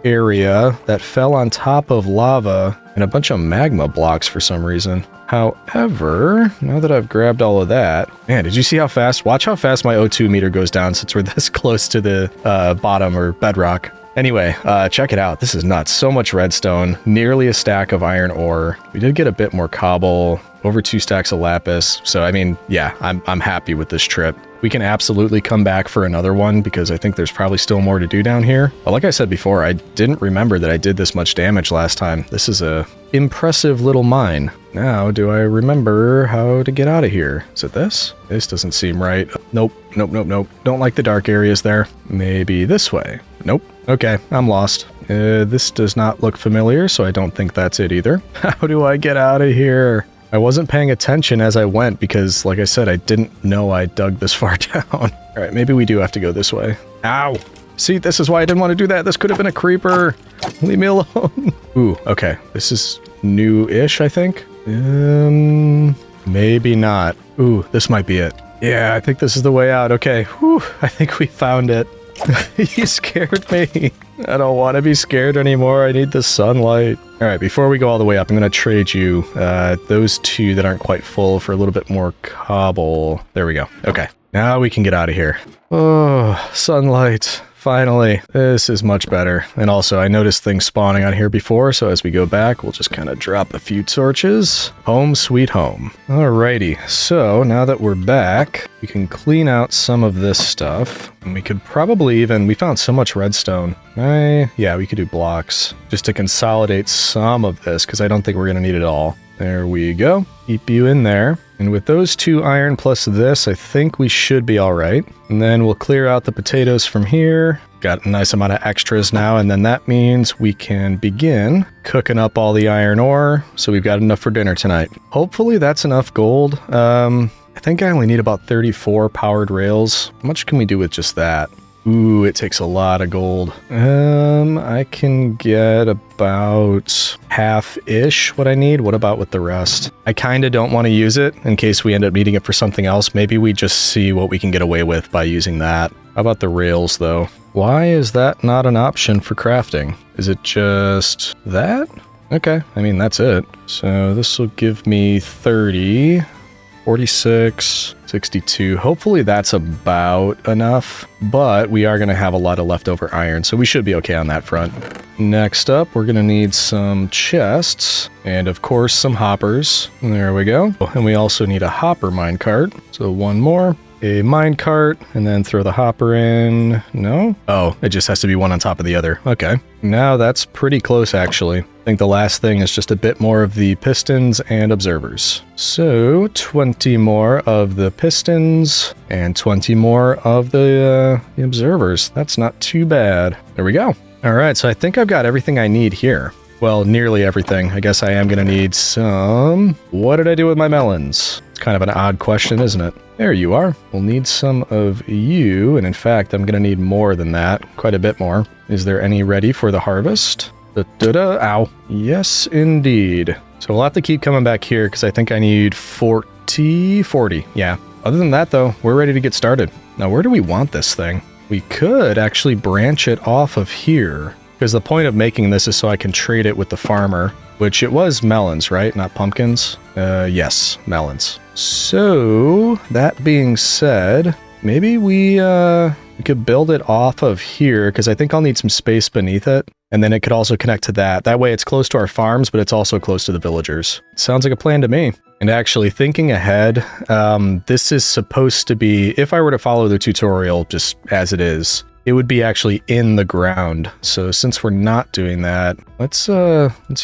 area that fell on top of lava and a bunch of magma blocks for some reason. However, now that I've grabbed all of that, man, did you see how fast? Watch how fast my O2 meter goes down since we're this close to the bottom or bedrock. Anyway, check it out. This is nuts. So much redstone, nearly a stack of iron ore. We did get a bit more cobble, over 2 stacks of lapis. So, I mean, yeah, I'm happy with this trip. We can absolutely come back for another one because I think there's probably still more to do down here. But like I said before, I didn't remember that I did this much damage last time. This is a impressive little mine. Now, do I remember how to get out of here? Is it this? This doesn't seem right. Nope, nope, nope, nope. Don't like the dark areas there. Maybe this way. Nope. Okay, I'm lost. This does not look familiar, so I don't think that's it either. How do I get out of here? I wasn't paying attention as I went because, like I said, I didn't know I dug this far down. All right, maybe we do have to go this way. Ow! See, this is why I didn't want to do that. This could have been a creeper. Leave me alone. Ooh, okay. This is new-ish, I think. Maybe not. Ooh, this might be it. Yeah, I think this is the way out. Okay, whew, I think we found it. You scared me. I don't want to be scared anymore. I need the sunlight. All right, before we go all the way up, I'm going to trade you those two that aren't quite full for a little bit more cobble. There we go. Okay, now we can get out of here. Oh, sunlight. Finally, this is much better. And also, I noticed things spawning on here before, so as we go back, we'll just kind of drop a few torches. Home sweet home. Alrighty, so now that we're back, we can clean out some of this stuff. And we could probably even... We found so much redstone. Yeah, we could do blocks just to consolidate some of this, because I don't think we're going to need it all. There we go. Keep you in there. And with those 2 iron plus this, I think we should be all right. And then we'll clear out the potatoes from here. Got a nice amount of extras now, and then that means we can begin cooking up all the iron ore. So we've got enough for dinner tonight. Hopefully that's enough gold. I think I only need about 34 powered rails. How much can we do with just that? Ooh, it takes a lot of gold. I can get about half-ish what I need. What about with the rest? I kind of don't want to use it in case we end up needing it for something else. Maybe we just see what we can get away with by using that. How about the rails, though? Why is that not an option for crafting? Is it just that? Okay, I mean, that's it. So this will give me 30... 46, 62. Hopefully that's about enough, but we are going to have a lot of leftover iron, so we should be okay on that front. Next up, we're going to need some chests and, of course, some hoppers. There we go. And we also need a hopper minecart. So one more. A minecart, and then throw the hopper in. No? Oh, it just has to be one on top of the other. Okay. Now that's pretty close, actually. I think the last thing is just a bit more of the pistons and observers. So, 20 more of the pistons and 20 more of the observers. That's not too bad. There we go. All right, so I think I've got everything I need here. Well, nearly everything. I guess I am going to need some... What did I do with my melons? It's kind of an odd question, isn't it? There you are. We'll need some of you, and in fact, I'm going to need more than that. Quite a bit more. Is there any ready for the harvest? Ow. Yes, indeed. So we'll have to keep coming back here, because I think I need 40. Yeah. Other than that, though, we're ready to get started. Now, where do we want this thing? We could actually branch it off of here, because the point of making this is so I can trade it with the farmer, which it was melons, right? Not pumpkins? Yes, melons. So, that being said, maybe we could build it off of here, because I think I'll need some space beneath it, and then it could also connect to that. That way it's close to our farms, but it's also close to the villagers. Sounds like a plan to me. And actually, thinking ahead, this is supposed to be, if I were to follow the tutorial just as it is, it would be actually in the ground. So since we're not doing that, let's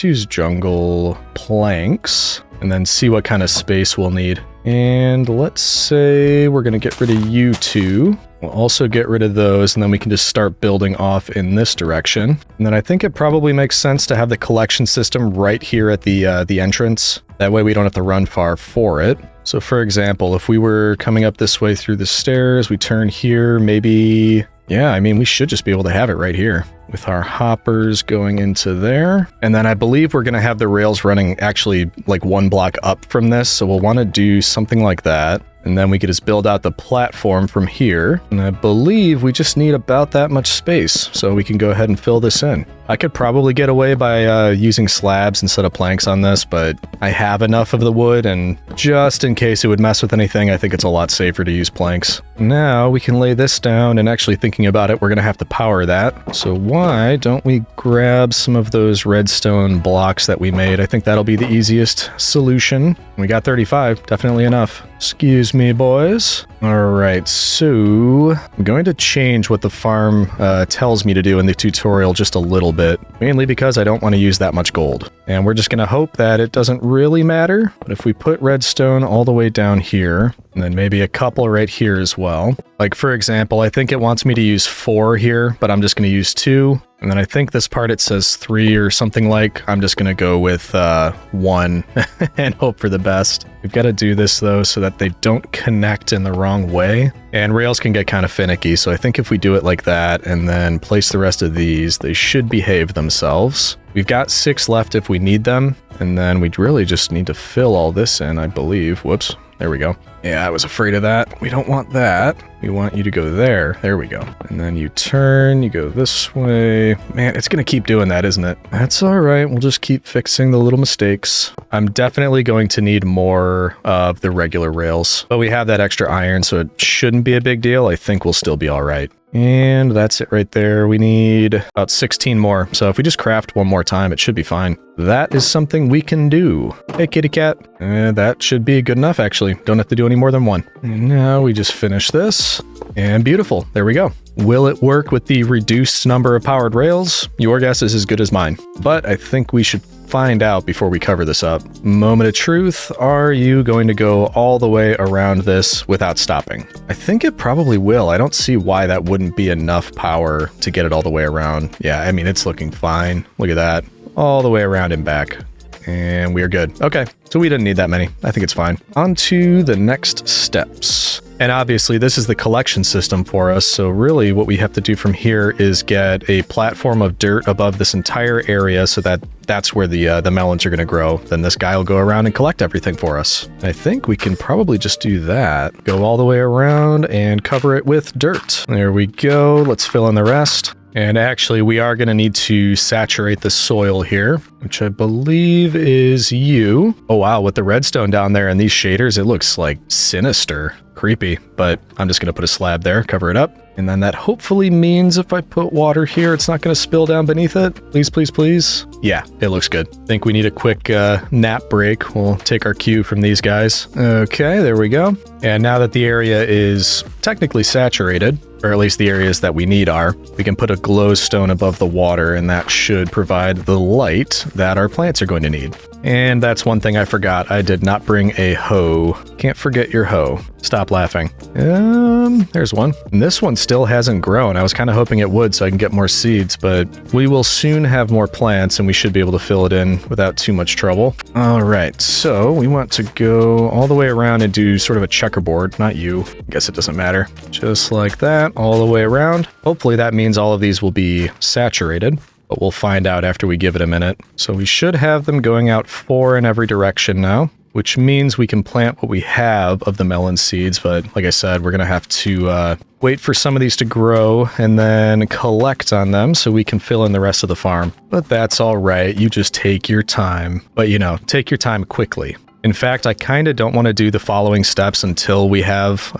use jungle planks and then see what kind of space we'll need. And let's say we're going to get rid of you two. We'll also get rid of those, and then we can just start building off in this direction. And then I think it probably makes sense to have the collection system right here at the entrance. That way we don't have to run far for it. So for example, if we were coming up this way through the stairs, we turn here, maybe... Yeah, I mean, we should just be able to have it right here with our hoppers going into there. And then I believe we're going to have the rails running actually like one block up from this. So we'll want to do something like that. And then we could just build out the platform from here. And I believe we just need about that much space. So we can go ahead and fill this in. I could probably get away by using slabs instead of planks on this, but I have enough of the wood, and just in case it would mess with anything, I think it's a lot safer to use planks. Now we can lay this down, and actually thinking about it, we're going to have to power that. So why don't we grab some of those redstone blocks that we made? I think that'll be the easiest solution. We got 35, definitely enough. Excuse me, boys. All right, so I'm going to change what the farm tells me to do in the tutorial just a little bit, mainly because I don't want to use that much gold. And we're just going to hope that it doesn't really matter. But if we put redstone all the way down here, and then maybe a couple right here as well. Like, for example, I think it wants me to use 4 here, but I'm just going to use 2. And then I think this part it says 3 or something like. I'm just going to go with 1 and hope for the best. We've got to do this, though, so that they don't connect in the wrong way. And rails can get kind of finicky, so I think if we do it like that and then place the rest of these, they should behave themselves. We've got 6 left if we need them, and then we'd really just need to fill all this in, I believe. Whoops. There we go. Yeah, I was afraid of that. We don't want that. We want you to go there. There we go. And then you turn, you go this way. Man, it's going to keep doing that, isn't it? That's all right. We'll just keep fixing the little mistakes. I'm definitely going to need more of the regular rails, but we have that extra iron, so it shouldn't be a big deal. I think we'll still be all right. And that's it right there. We need about 16 more. So if we just craft one more time, it should be fine. That is something we can do. Hey, kitty cat. That should be good enough, actually. Don't have to do any more than 1. And now we just finish this. And beautiful. There we go. Will it work with the reduced number of powered rails? Your guess is as good as mine. But I think we should find out before we cover this up. Moment of truth, are you going to go all the way around this without stopping? I think it probably will. I don't see why that wouldn't be enough power to get it all the way around. Yeah, I mean, it's looking fine. Look at that. All the way around and back. And we are good. Okay, so we didn't need that many. I think it's fine. On to the next steps. And obviously this is the collection system for us, so really what we have to do from here is get a platform of dirt above this entire area so that that's where the melons are going to grow. Then this guy will go around and collect everything for us. I think we can probably just do that. Go all the way around and cover it with dirt. There we go. Let's fill in the rest. And actually, we are going to need to saturate the soil here, which I believe is you. Oh, wow. With the redstone down there and these shaders, it looks like sinister. Creepy. But I'm just going to put a slab there, cover it up. And then that hopefully means if I put water here, it's not going to spill down beneath it. Please, please, please. Yeah, it looks good. I think we need a quick nap break. We'll take our cue from these guys. Okay, there we go. And now that the area is technically saturated, or at least the areas that we need are, we can put a glowstone above the water, and that should provide the light that our plants are going to need. And that's one thing I forgot. I did not bring a hoe. Can't forget your hoe. Stop laughing. There's one. And this one still hasn't grown. I was kind of hoping it would so I can get more seeds, but we will soon have more plants and we should be able to fill it in without too much trouble. All right, so we want to go all the way around and do sort of a checkerboard. Not you. I guess it doesn't matter. Just like that, all the way around. Hopefully that means all of these will be saturated. But we'll find out after we give it a minute. So we should have them going out 4 in every direction now, which means we can plant what we have of the melon seeds. But like I said, we're going to have to wait for some of these to grow and then collect on them so we can fill in the rest of the farm. But that's all right. You just take your time. But, you know, take your time quickly. In fact, I kind of don't want to do the following steps until we have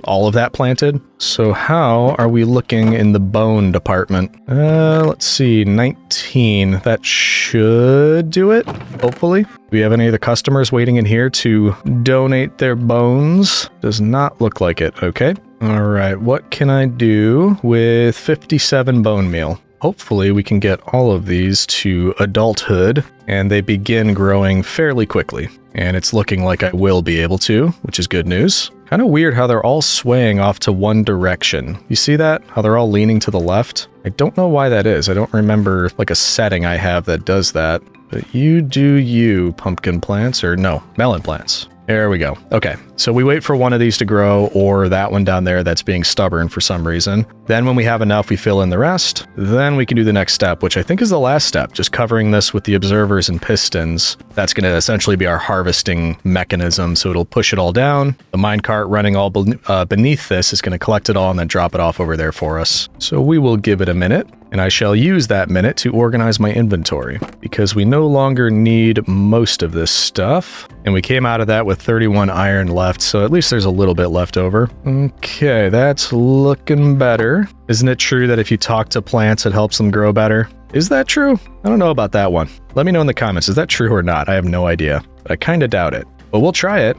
all of that planted. So how are we looking in the bone department? Let's see, 19. That should do it, hopefully. Do we have any of the customers waiting in here to donate their bones? Does not look like it. Okay. All right, what can I do with 57 bone meal? Hopefully we can get all of these to adulthood and they begin growing fairly quickly. And it's looking like I will be able to, which is good news. Kind of weird how they're all swaying off to one direction. You see that? How they're all leaning to the left? I don't know why that is. I don't remember like a setting I have that does that. But you do you, pumpkin plants, or no, melon plants. There we go. Okay, so we wait for one of these to grow or that one down there that's being stubborn for some reason. Then when we have enough, we fill in the rest. Then we can do the next step, which I think is the last step, just covering this with the observers and pistons. That's going to essentially be our harvesting mechanism, so it'll push it all down. The minecart running all beneath this is going to collect it all and then drop it off over there for us. So we will give it a minute. And I shall use that minute to organize my inventory because we no longer need most of this stuff. And we came out of that with 31 iron left, so at least there's a little bit left over. Okay, that's looking better. Isn't it true that if you talk to plants, it helps them grow better? Is that true? I don't know about that one. Let me know in the comments. Is that true or not? I have no idea, but I kind of doubt it. But we'll try it.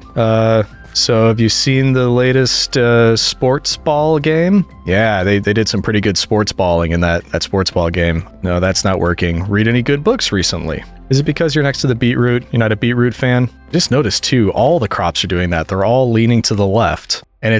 So have you seen the latest sports ball game? Yeah, they did some pretty good sports balling in that sports ball game. No, that's not working. Read any good books recently? Is it because you're next to the beetroot? You're not a beetroot fan? Just notice too, all the crops are doing that. They're all leaning to the left. And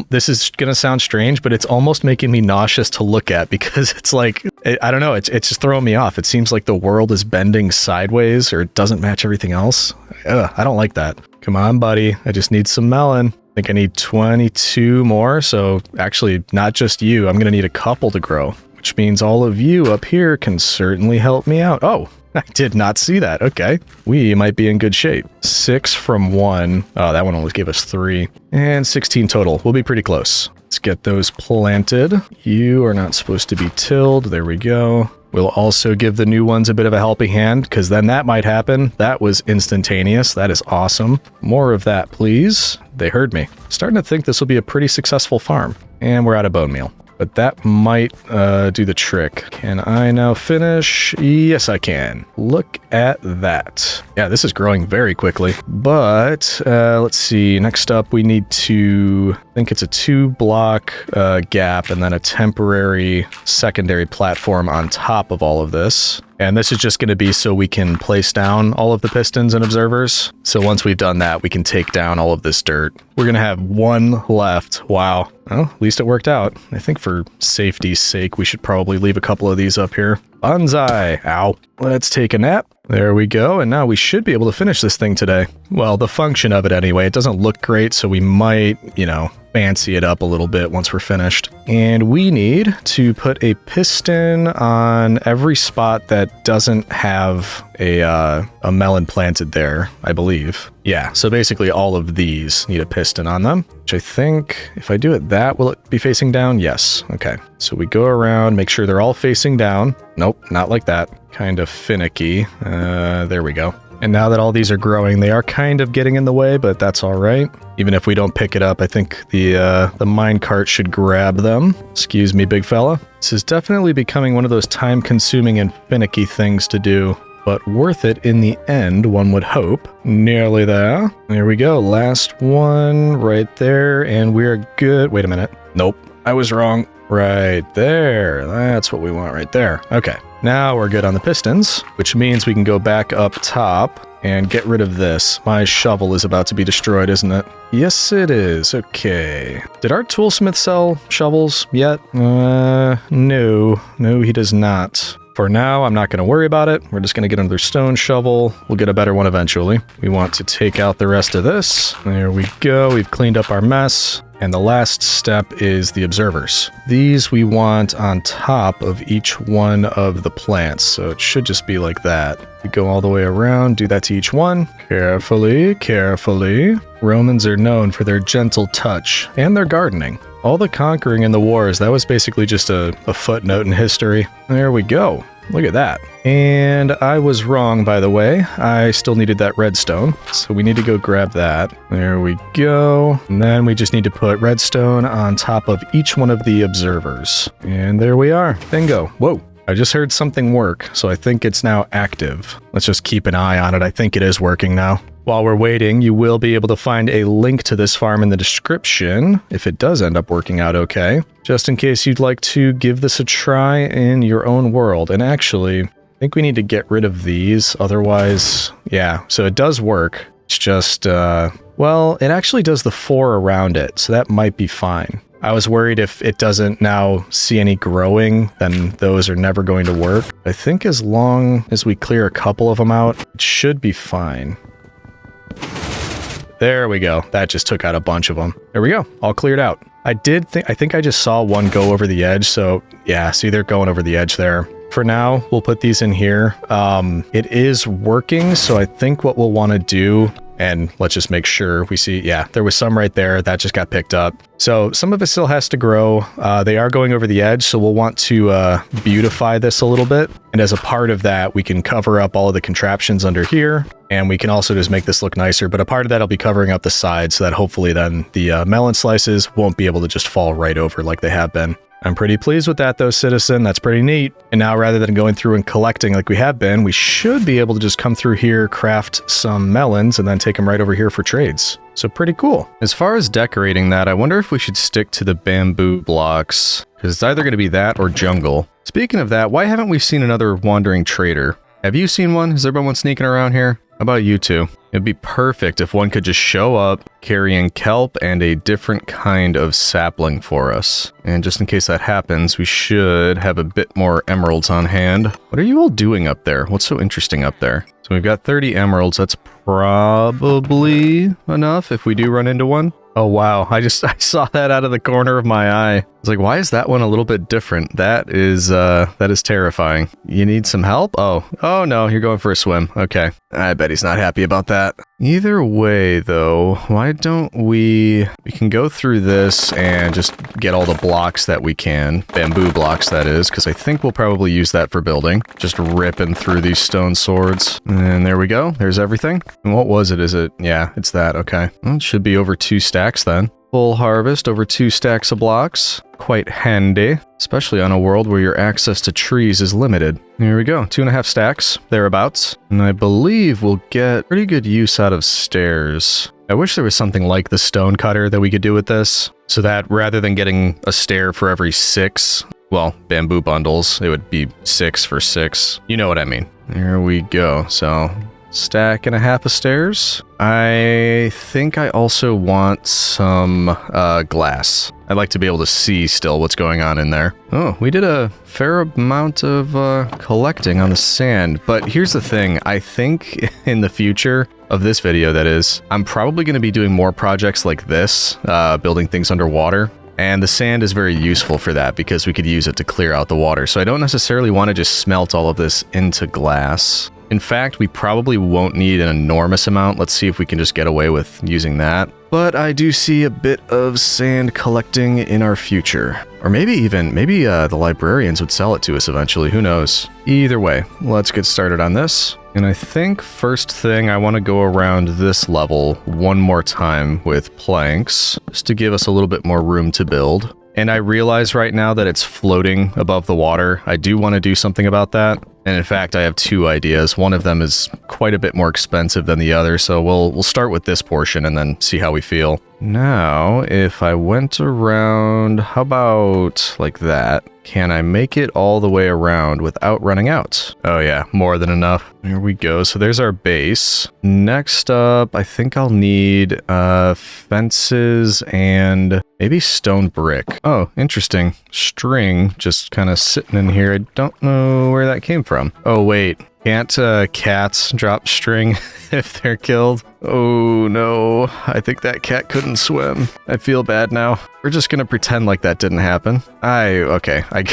this is going to sound strange, but it's almost making me nauseous to look at because it's like, I don't know, it's just throwing me off. It seems like the world is bending sideways or it doesn't match everything else. I don't like that. Come on, buddy. I just need some melon. I think I need 22 more. So actually, not just you. I'm going to need a couple to grow, which means all of you up here can certainly help me out. Oh, I did not see that. Okay. We might be in good shape. 6 from 1. Oh, that one only gave us 3. And 16 total. We'll be pretty close. Let's get those planted. You are not supposed to be tilled. There we go. We'll also give the new ones a bit of a helping hand, because then that might happen. That was instantaneous. That is awesome. More of that, please. They heard me. Starting to think this will be a pretty successful farm. And we're out of bone meal. But that might do the trick. Can I now finish? Yes, I can. Look at that. Yeah, this is growing very quickly. But let's see. Next up, we need to, I think it's a 2-block gap and then a temporary secondary platform on top of all of this. And this is just going to be so we can place down all of the pistons and observers. So once we've done that, we can take down all of this dirt. We're going to have 1 left. Wow. Well, at least it worked out. I think for safety's sake, we should probably leave a couple of these up here. Banzai. Ow. Let's take a nap. There we go. And now we should be able to finish this thing today. Well, the function of it anyway. It doesn't look great, so we might, fancy it up a little bit once we're finished. And we need to put a piston on every spot that doesn't have a melon planted there, I believe. Yeah, so basically all of these need a piston on them, which I think if I do it that, will it be facing down? Yes. Okay. So we go around, make sure they're all facing down. Nope, not like that. Kind of finicky. There we go. And now that all these are growing, they are kind of getting in the way, but that's all right. Even if we don't pick it up, I think the minecart should grab them. Excuse me, big fella. This is definitely becoming one of those time-consuming and finicky things to do, but worth it in the end, one would hope. Nearly there. There we go. Last one right there, and we're good. Wait a minute. Nope, I was wrong. Right there. That's what we want right there. Okay. Now we're good on the pistons, which means we can go back up top and get rid of this. My shovel is about to be destroyed, isn't it? Yes, it is. Okay. Did our toolsmith sell shovels yet? No. No, he does not. For now, I'm not going to worry about it. We're just going to get another stone shovel. We'll get a better one eventually. We want to take out the rest of this. There we go. We've cleaned up our mess. And the last step is the observers. These we want on top of each one of the plants. So it should just be like that. We go all the way around, do that to each one. Carefully, carefully. Romans are known for their gentle touch and their gardening. All the conquering in the wars, that was basically just a footnote in history. There we go. Look at that. And I was wrong, by the way. I still needed that redstone, so we need to go grab that. There we go. And then we just need to put redstone on top of each one of the observers. And there we are. Bingo. Whoa. I just heard something work, so I think it's now active. Let's just keep an eye on it. I think it is working now. While we're waiting, you will be able to find a link to this farm in the description if it does end up working out okay, just in case you'd like to give this a try in your own world. And actually, I think we need to get rid of these, otherwise, yeah, so it does work. It's just, well, it actually does the 4 around it, so that might be fine. I was worried if it doesn't now see any growing, then those are never going to work. I think as long as we clear a couple of them out, it should be fine. There we go. That just took out a bunch of them. There we go. All cleared out. I think I just saw one go over the edge. So yeah, see, they're going over the edge there. For now, we'll put these in here. It is working. So I think what we'll want to do, and let's just make sure we see, yeah, there was some right there that just got picked up. So some of it still has to grow. They are going over the edge, so we'll want to beautify this a little bit. And as a part of that, we can cover up all of the contraptions under here. And we can also just make this look nicer. But a part of that, I'll be covering up the sides so that hopefully then the melon slices won't be able to just fall right over like they have been. I'm pretty pleased with that though, citizen. That's pretty neat. And now rather than going through and collecting like we have been, we should be able to just come through here, craft some melons, and then take them right over here for trades. So pretty cool. As far as decorating that, I wonder if we should stick to the bamboo blocks, because it's either going to be that or jungle. Speaking of that, why haven't we seen another wandering trader? Have you seen one? Is there one sneaking around here? How about you two? It'd be perfect if one could just show up carrying kelp and a different kind of sapling for us. And just in case that happens, we should have a bit more emeralds on hand. What are you all doing up there? What's so interesting up there? So we've got 30 emeralds. That's probably enough if we do run into one. Oh wow, I saw that out of the corner of my eye. I was like, why is that one a little bit different? That is terrifying. You need some help? Oh no, you're going for a swim. Okay. I bet he's not happy about that. Either way though, why don't we can go through this and just get all the blocks that we can. Bamboo blocks, that is, because I think we'll probably use that for building. Just ripping through these stone swords. And there we go. There's everything. And what was it? Is it? Yeah, it's that. Okay. Well, it should be over 2 stacks then. Full harvest over 2 stacks of blocks. Quite handy, especially on a world where your access to trees is limited. Here we go, 2.5 stacks, thereabouts. And I believe we'll get pretty good use out of stairs. I wish there was something like the stone cutter that we could do with this, so that rather than getting a stair for every 6, well, bamboo bundles, it would be 6 for 6. You know what I mean. There we go, so 1.5 stacks of stairs. I think I also want some glass. I'd like to be able to see still what's going on in there. Oh, we did a fair amount of collecting on the sand, but here's the thing. I think in the future of this video, that is, I'm probably going to be doing more projects like this, building things underwater. And the sand is very useful for that because we could use it to clear out the water. So I don't necessarily want to just smelt all of this into glass. In fact, we probably won't need an enormous amount. Let's see if we can just get away with using that. But I do see a bit of sand collecting in our future. Or maybe the librarians would sell it to us eventually. Who knows? Either way, let's get started on this. And I think first thing I want to go around this level one more time with planks, just to give us a little bit more room to build. And I realize right now that it's floating above the water. I do want to do something about that. And in fact, I have 2 ideas. One of them is quite a bit more expensive than the other, so we'll start with this portion and then see how we feel. Now, if I went around, how about like that? Can I make it all the way around without running out? Oh yeah, more than enough. Here we go. So there's our base. Next up, I think I'll need fences and maybe stone brick. Oh, interesting. String just kind of sitting in here. I don't know where that came from. Oh wait, can't cats drop string if they're killed? Oh no, I think that cat couldn't swim. I feel bad now. We're just gonna pretend like that didn't happen. Okay, I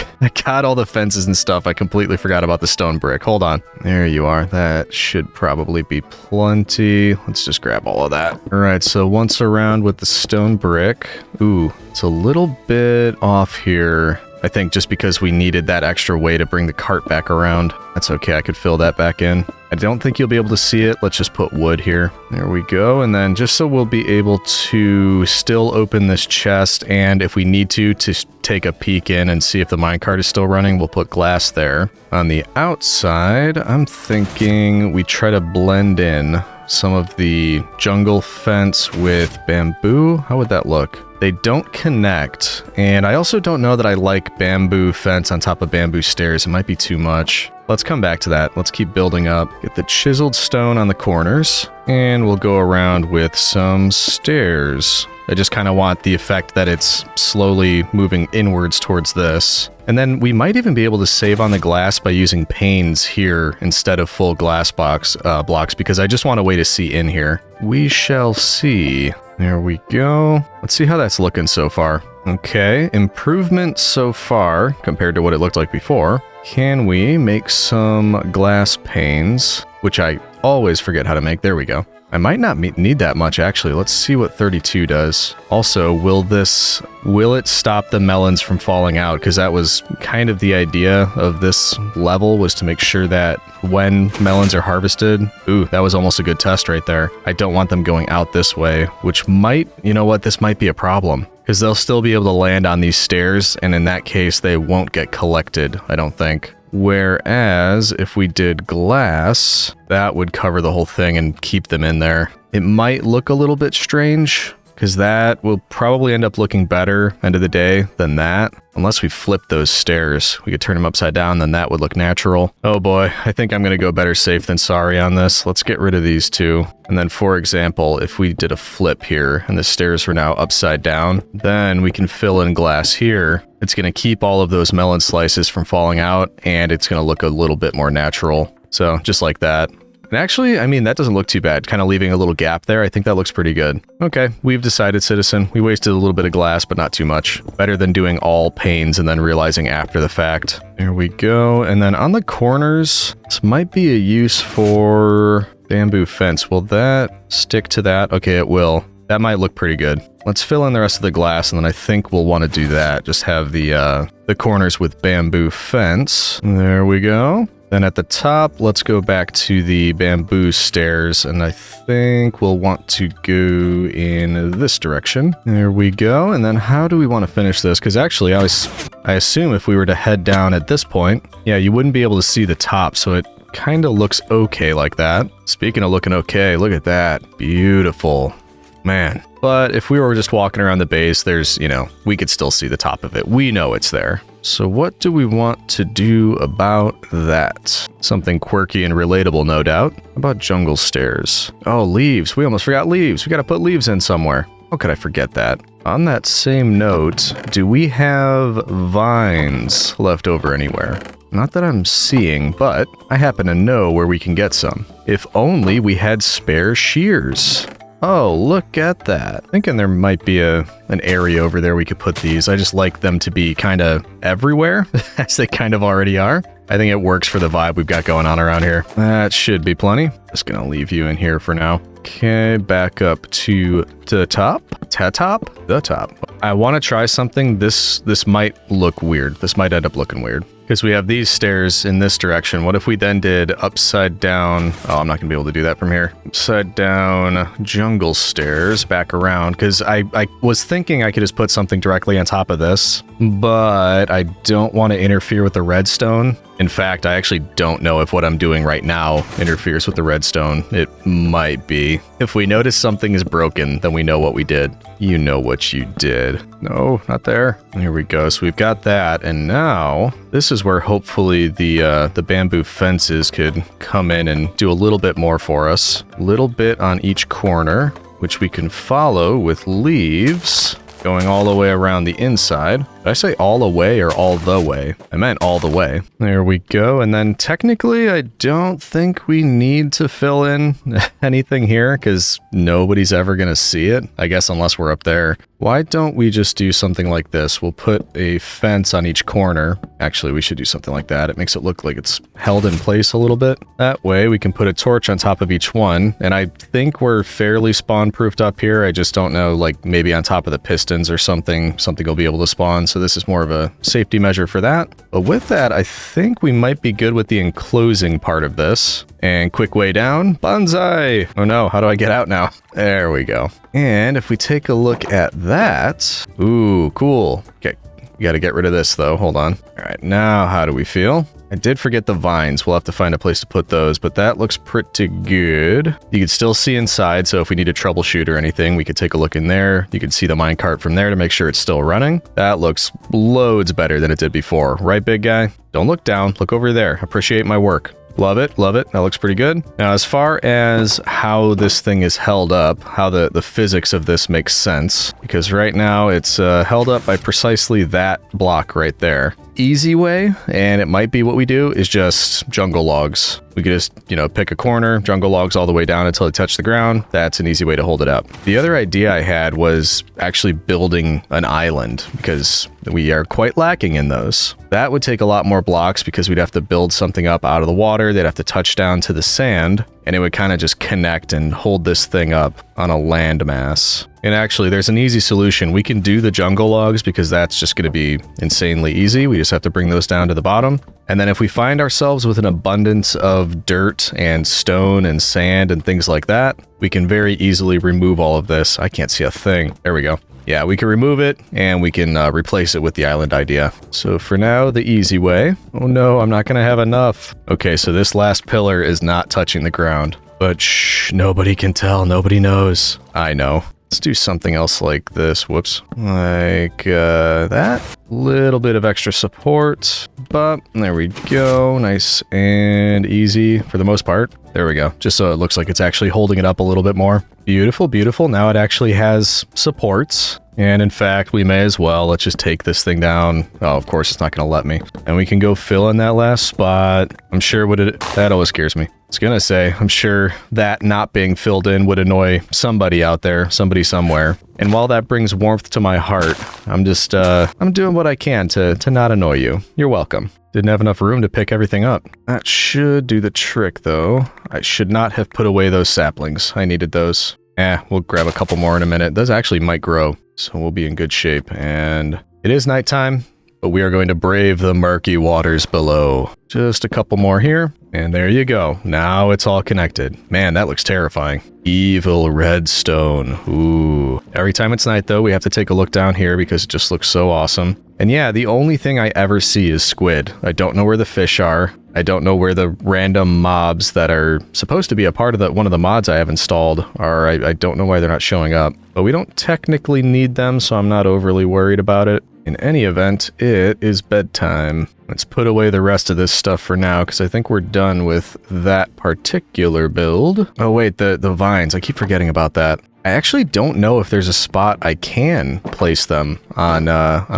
got all the fences and stuff. I completely forgot about the stone brick. Hold on. There you are. That should probably be plenty. Let's just grab all of that. All right, so once around with the stone brick. Ooh, it's a little bit off here. I think just because we needed that extra way to bring the cart back around. That's okay, I could fill that back in. I don't think you'll be able to see it. Let's just put wood here. There we go. And then just so we'll be able to still open this chest, and if we need to take a peek in and see if the minecart is still running, we'll put glass there. On the outside, I'm thinking we try to blend in some of the jungle fence with bamboo. How would that look? They don't connect, and I also don't know that I like bamboo fence on top of bamboo stairs. It might be too much. Let's come back to that. Let's keep building up. Get the chiseled stone on the corners, and we'll go around with some stairs. I just kind of want the effect that it's slowly moving inwards towards this. And then we might even be able to save on the glass by using panes here instead of full glass blocks, because I just want a way to see in here. We shall see. There we go. Let's see how that's looking so far. Okay, improvement so far compared to what it looked like before. Can we make some glass panes, which I always forget how to make. There we go. I might not need that much, actually. Let's see what 32 does. Also, will it stop the melons from falling out? Because that was kind of the idea of this level, was to make sure that when melons are harvested... Ooh, that was almost a good test right there. I don't want them going out this way, which might... You know what? This might be a problem. because they'll still be able to land on these stairs, and in that case, they won't get collected, I don't think. Whereas if we did glass, that would cover the whole thing and keep them in there. It might look a little bit strange, because that will probably end up looking better end of the day than that. Unless we flip those stairs, we could turn them upside down, then that would look natural. Oh boy, I think I'm gonna go better safe than sorry on this. Let's get rid of these two. And then for example, if we did a flip here and the stairs were now upside down, then we can fill in glass here. It's gonna keep all of those melon slices from falling out, and it's gonna look a little bit more natural. So just like that. And actually, I mean, that doesn't look too bad. Kind of leaving a little gap there. I think that looks pretty good. Okay, we've decided, citizen. We wasted a little bit of glass, but not too much. Better than doing all panes and then realizing after the fact. There we go. And then on the corners, this might be a use for bamboo fence. Will that stick to that? Okay, it will. That might look pretty good. Let's fill in the rest of the glass, and then I think we'll want to do that. Just have the corners with bamboo fence. There we go. Then at the top, let's go back to the bamboo stairs, and I think we'll want to go in this direction. There we go. And then how do we want to finish this? Because actually, I assume if we were to head down at this point, yeah, you wouldn't be able to see the top, so it kind of looks okay like that. Speaking of looking okay, look at that. Beautiful. Man. But if we were just walking around the base, there's, you know, we could still see the top of it. We know it's there. So what do we want to do about that? Something quirky and relatable, no doubt. How about jungle stairs? Oh, leaves. We almost forgot leaves. We got to put leaves in somewhere. How could I forget that? On that same note, do we have vines left over anywhere? Not that I'm seeing, but I happen to know where we can get some. If only we had spare shears. Oh, look at that. Thinking there might be an area over there we could put these. I just like them to be kind of everywhere, as they kind of already are. I think it works for the vibe we've got going on around here. That should be plenty. Just gonna leave you in here for now. Okay, back up to the top. The top. I want to try something. This might look weird. This might end up looking weird. Because we have these stairs in this direction. What if we then did upside down? Oh, I'm not going to be able to do that from here. Upside down jungle stairs back around. Because I was thinking I could just put something directly on top of this. But I don't want to interfere with the redstone. In fact, I actually don't know if what I'm doing right now interferes with the redstone. It might be. If we notice something is broken, then we know what we did. You know what you did. No, not there. Here we go. So we've got that. And now this is where hopefully the bamboo fences could come in and do a little bit more for us. A little bit on each corner, which we can follow with leaves. Going all the way around the inside. Did I say all the way or all the way? I meant all the way. There we go. And then technically, I don't think we need to fill in anything here because nobody's ever going to see it. I guess unless we're up there. Why don't we just do something like this? We'll put a fence on each corner. Actually, we should do something like that. It makes it look like it's held in place a little bit. That way we can put a torch on top of each one. And I think we're fairly spawn proofed up here. I just don't know, like maybe on top of the pistons or something will be able to spawn. So this is more of a safety measure for that. But with that, I think we might be good with the enclosing part of this. And quick way down, bonsai. Oh no, how do I get out now? There we go. And if we take a look at that, ooh, cool. Okay, we got to get rid of this though. Hold on. All right, now how do we feel? I did forget the vines. We'll have to find a place to put those, but that looks pretty good. You can still see inside, so if we need to troubleshoot or anything, we could take a look in there. You can see the minecart from there to make sure it's still running. That looks loads better than it did before. Right, big guy? Don't look down. Look over there. Appreciate my work. Love it, love it. That looks pretty good. Now, as far as how this thing is held up, how the physics of this makes sense, because right now it's held up by precisely that block right there. Easy way, and it might be what we do, is just jungle logs. We could just, you know, pick a corner, jungle logs all the way down until they touch the ground. That's an easy way to hold it up. The other idea I had was actually building an island, because we are quite lacking in those. That would take a lot more blocks because we'd have to build something up out of the water. They'd have to touch down to the sand, and it would kind of just connect and hold this thing up on a landmass. And actually, there's an easy solution. We can do the jungle logs because that's just going to be insanely easy. We just have to bring those down to the bottom. And then if we find ourselves with an abundance of dirt and stone and sand and things like that, we can very easily remove all of this. I can't see a thing. There we go. Yeah, we can remove it and we can replace it with the island idea. So for now, the easy way. Oh no, I'm not gonna have enough. Okay, so this last pillar is not touching the ground. But shh, nobody can tell, nobody knows. I know. Let's do something else like this. Whoops. Like that. Little bit of extra support. But there we go. Nice and easy for the most part. There we go. Just so it looks like it's actually holding it up a little bit more. Beautiful, beautiful. Now it actually has supports. And in fact, we may as well. Let's just take this thing down. Oh, of course, it's not going to let me. And we can go fill in that last spot. I'm sure that always scares me. I was going to say, I'm sure that not being filled in would annoy somebody out there, somebody somewhere. And while that brings warmth to my heart, I'm just, I'm doing what I can to not annoy you. You're welcome. Didn't have enough room to pick everything up. That should do the trick, though. I should not have put away those saplings. I needed those. We'll grab a couple more in a minute. Those actually might grow, so we'll be in good shape. And it is nighttime, but we are going to brave the murky waters below. Just a couple more here, and there you go. Now it's all connected. Man, that looks terrifying. Evil redstone. Ooh. Every time it's night, though, we have to take a look down here because it just looks so awesome. And yeah, the only thing I ever see is squid. I don't know where the fish are. I don't know where the random mobs that are supposed to be a part of one of the mods I have installed are. I don't know why they're not showing up. But we don't technically need them, so I'm not overly worried about it. In any event, it is bedtime. Let's put away the rest of this stuff for now, because I think we're done with that particular build. Oh wait, the vines. I keep forgetting about that. I actually don't know if there's a spot I can place them on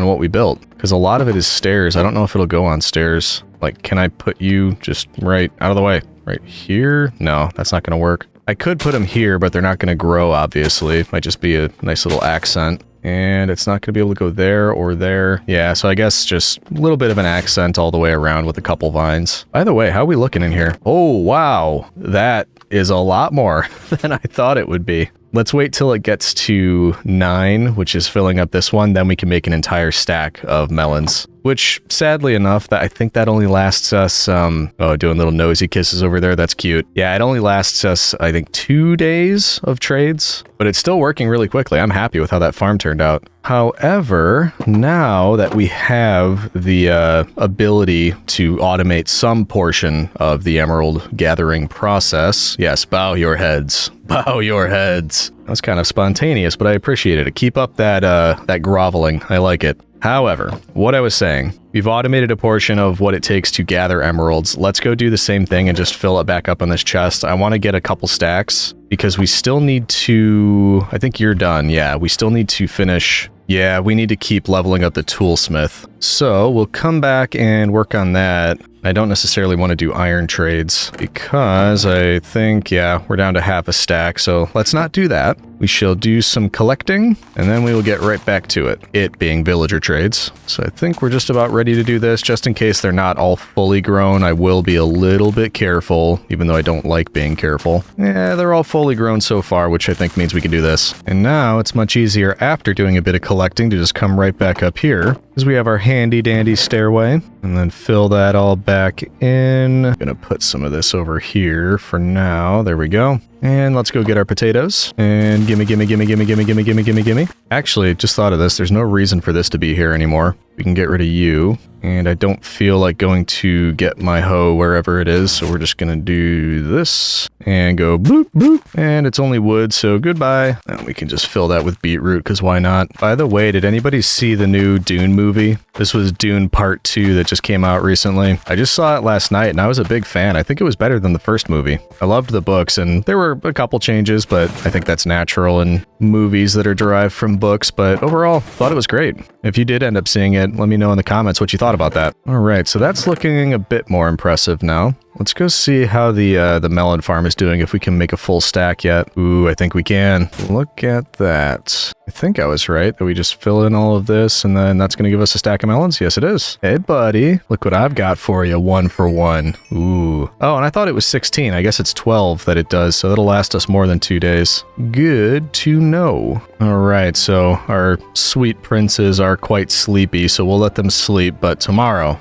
what we built, because a lot of it is stairs. I don't know if it'll go on stairs. Like, can I put you just right out of the way? Right here? No, that's not going to work. I could put them here, but they're not going to grow, obviously. It might just be a nice little accent. And it's not going to be able to go there or there. Yeah, so I guess just a little bit of an accent all the way around with a couple vines. By the way, how are we looking in here? Oh, wow. That is a lot more than I thought it would be. Let's wait till it gets to 9, which is filling up this one. Then we can make an entire stack of melons. Which, sadly enough, I think that only lasts us, oh, doing little nosy kisses over there. That's cute. Yeah, it only lasts us, I think, 2 days of trades. But it's still working really quickly. I'm happy with how that farm turned out. However, now that we have the ability to automate some portion of the emerald gathering process, yes, bow your heads. Bow your heads. That was kind of spontaneous, but I appreciated it. Keep up that groveling. I like it. However, what I was saying, we've automated a portion of what it takes to gather emeralds. Let's go do the same thing and just fill it back up on this chest. I want to get a couple stacks because we still need to... I think you're done. Yeah, we still need to finish... Yeah, we need to keep leveling up the toolsmith. So we'll come back and work on that. I don't necessarily want to do iron trades because I think, yeah, we're down to half a stack. So let's not do that. We shall do some collecting and then we will get right back to it. It being villager trades. So I think we're just about ready to do this just in case they're not all fully grown. I will be a little bit careful, even though I don't like being careful. Yeah, they're all fully grown so far, which I think means we can do this. And now it's much easier after doing a bit of collecting to just come right back up here because we have our handy dandy stairway and then fill that all back in. I'm gonna put some of this over here for now. There we go. And let's go get our potatoes. And gimme, gimme, gimme, gimme, gimme, gimme, gimme, gimme, gimme. Actually, just thought of this. There's no reason for this to be here anymore. We can get rid of you. And I don't feel like going to get my hoe wherever it is. So we're just going to do this and go bloop, bloop. And it's only wood, so goodbye. And we can just fill that with beetroot, because why not? By the way, did anybody see the new Dune movie? This was Dune Part 2 that just came out recently. I just saw it last night and I was a big fan. I think it was better than the first movie. I loved the books and there were a couple changes, but I think that's natural in movies that are derived from books. But overall, thought it was great. If you did end up seeing it, let me know in the comments what you thought about that. All right, so that's looking a bit more impressive now. Let's go see how the melon farm is doing, if we can make a full stack yet. Ooh, I think we can. Look at that. I think I was right, that we just fill in all of this, and then that's going to give us a stack of melons? Yes, it is. Hey, buddy. Look what I've got for you. 1 for 1. Ooh. Oh, and I thought it was 16. I guess it's 12 that it does, so it'll last us more than 2 days. Good to know. All right, so our sweet princes are quite sleepy, so we'll let them sleep, but tomorrow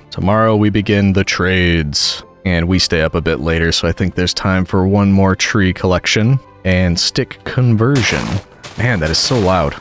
we begin the trades. And we stay up a bit later, so I think there's time for one more tree collection and stick conversion. Man, that is so loud.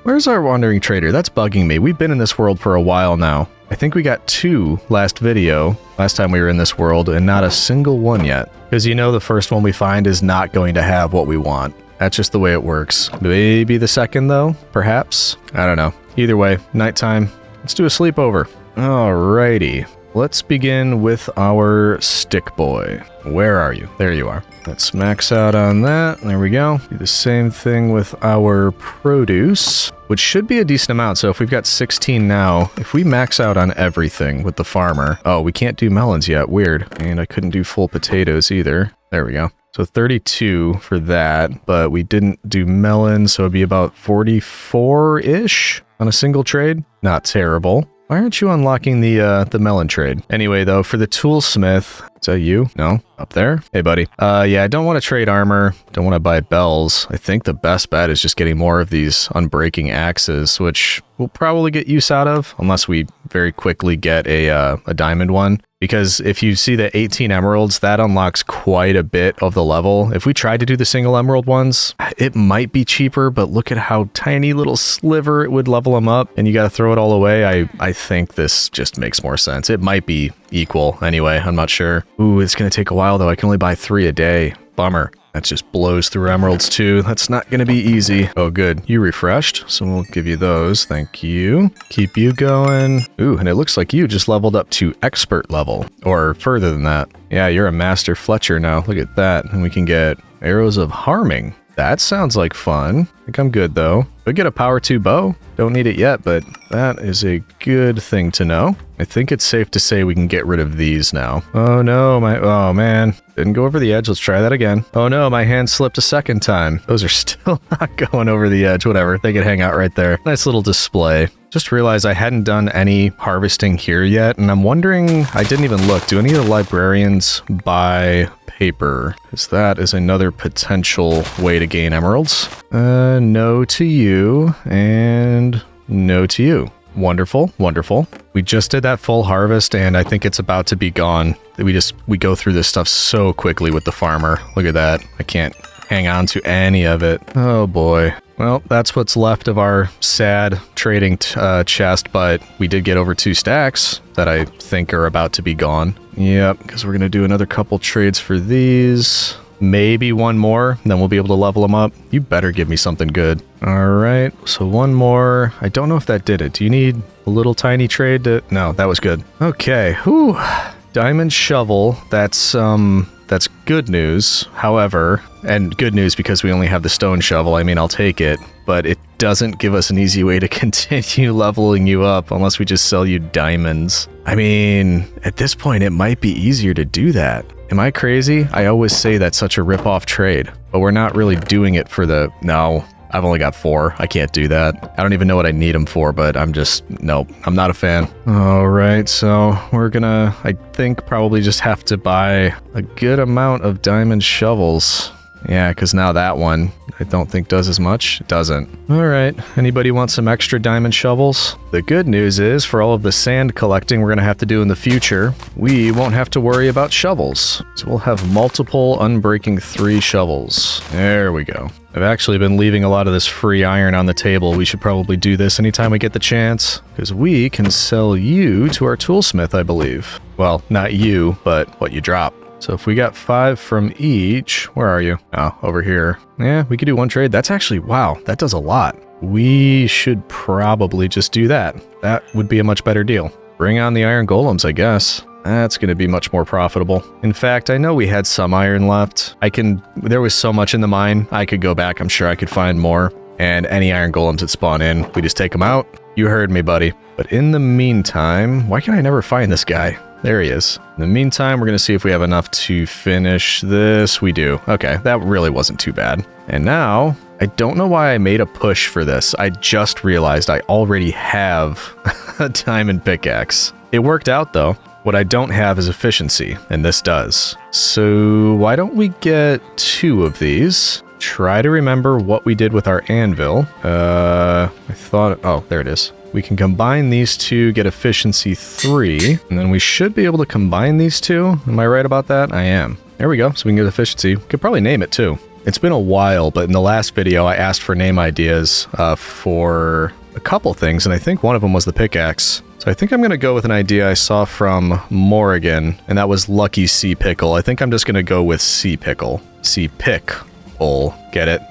Where's our wandering trader? That's bugging me. We've been in this world for a while now. I think we got 2 last time we were in this world, and not a single one yet. Because you know the first one we find is not going to have what we want. That's just the way it works. Maybe the second though? Perhaps? I don't know. Either way, nighttime. Let's do a sleepover. Alrighty. Let's begin with our stick boy. Where are you? There you are. Let's max out on that. There we go. Do the same thing with our produce, which should be a decent amount. So if we've got 16 now, if we max out on everything with the farmer. Oh, we can't do melons yet. Weird. And I couldn't do full potatoes either. There we go. So 32 for that, but we didn't do melons, so it'd be about 44-ish on a single trade. Not terrible. Why aren't you unlocking the melon trade? Anyway, though, for the toolsmith, is that you? No? Up there? Hey, buddy. Yeah, I don't want to trade armor. Don't want to buy bells. I think the best bet is just getting more of these unbreaking axes, which we'll probably get use out of, unless we very quickly get a diamond one. Because if you see the 18 emeralds, that unlocks quite a bit of the level. If we tried to do the single emerald ones, it might be cheaper, but look at how tiny little sliver it would level them up, and you got to throw it all away. I think this just makes more sense. It might be equal anyway. I'm not sure. Ooh, it's going to take a while, though. I can only buy 3 a day. Bummer. That just blows through emeralds too. That's not going to be easy. Oh, good. You refreshed, so we'll give you those. Thank you. Keep you going. Ooh, and it looks like you just leveled up to expert level, or further than that. Yeah, you're a master fletcher now. Look at that. And we can get arrows of harming. That sounds like fun. I think I'm good, though. We get a power 2 bow. Don't need it yet, but that is a good thing to know. I think it's safe to say we can get rid of these now. Oh no, oh man. Didn't go over the edge. Let's try that again. Oh no, my hand slipped a second time. Those are still not going over the edge. Whatever. They can hang out right there. Nice little display. Just realized I hadn't done any harvesting here yet, and I'm wondering, I didn't even look, do any of the librarians buy paper? Because that is another potential way to gain emeralds. No to you, and no to you. Wonderful, wonderful. We just did that full harvest, and I think it's about to be gone. We go through this stuff so quickly with the farmer. Look at that. I can't hang on to any of it. Oh boy. Well, that's what's left of our sad trading chest, but we did get over 2 stacks that I think are about to be gone. Yep, because we're going to do another couple trades for these. Maybe one more, then we'll be able to level them up. You better give me something good. All right, so one more. I don't know if that did it. Do you need a little tiny trade to... No, that was good. Okay, whew. Diamond shovel, that's good news. However, and good news because we only have the stone shovel. I mean, I'll take it, but it doesn't give us an easy way to continue leveling you up unless we just sell you diamonds. I mean, at this point, it might be easier to do that. Am I crazy? I always say that's such a rip-off trade, but we're not really doing it for the... No, I've only got 4. I can't do that. I don't even know what I need them for, but nope, I'm not a fan. All right, so we're gonna, I think, probably just have to buy a good amount of diamond shovels. Yeah, because now that one, I don't think does as much. It doesn't. All right, anybody want some extra diamond shovels? The good news is, for all of the sand collecting we're going to have to do in the future, we won't have to worry about shovels. So we'll have multiple unbreaking 3 shovels. There we go. I've actually been leaving a lot of this free iron on the table. We should probably do this anytime we get the chance, because we can sell you to our toolsmith, I believe. Well, not you, but what you drop. So if we got 5 from each, where are you? Oh, over here. Yeah, we could do one trade. That's actually, wow, that does a lot. We should probably just do that. That would be a much better deal. Bring on the iron golems, I guess. That's going to be much more profitable. In fact, I know we had some iron left. There was so much in the mine, I could go back. I'm sure I could find more. And any iron golems that spawn in, we just take them out. You heard me, buddy. But in the meantime, why can I never find this guy? There he is. In the meantime, we're going to see if we have enough to finish this. We do. Okay, that really wasn't too bad. And now, I don't know why I made a push for this. I just realized I already have a diamond pickaxe. It worked out, though. What I don't have is efficiency, and this does. So why don't we get 2 of these? Try to remember what we did with our anvil. I thought... Oh, there it is. We can combine these 2, get efficiency 3, and then we should be able to combine these 2. Am I right about that? I am. There we go. So we can get efficiency. Could probably name it too. It's been a while, but in the last video I asked for name ideas for a couple things, and I think one of them was the pickaxe. So I think I'm going to go with an idea I saw from Morrigan, and that was Lucky Sea Pickle. I think I'm just going to go with Sea Pickle. Sea Pickle. Get it?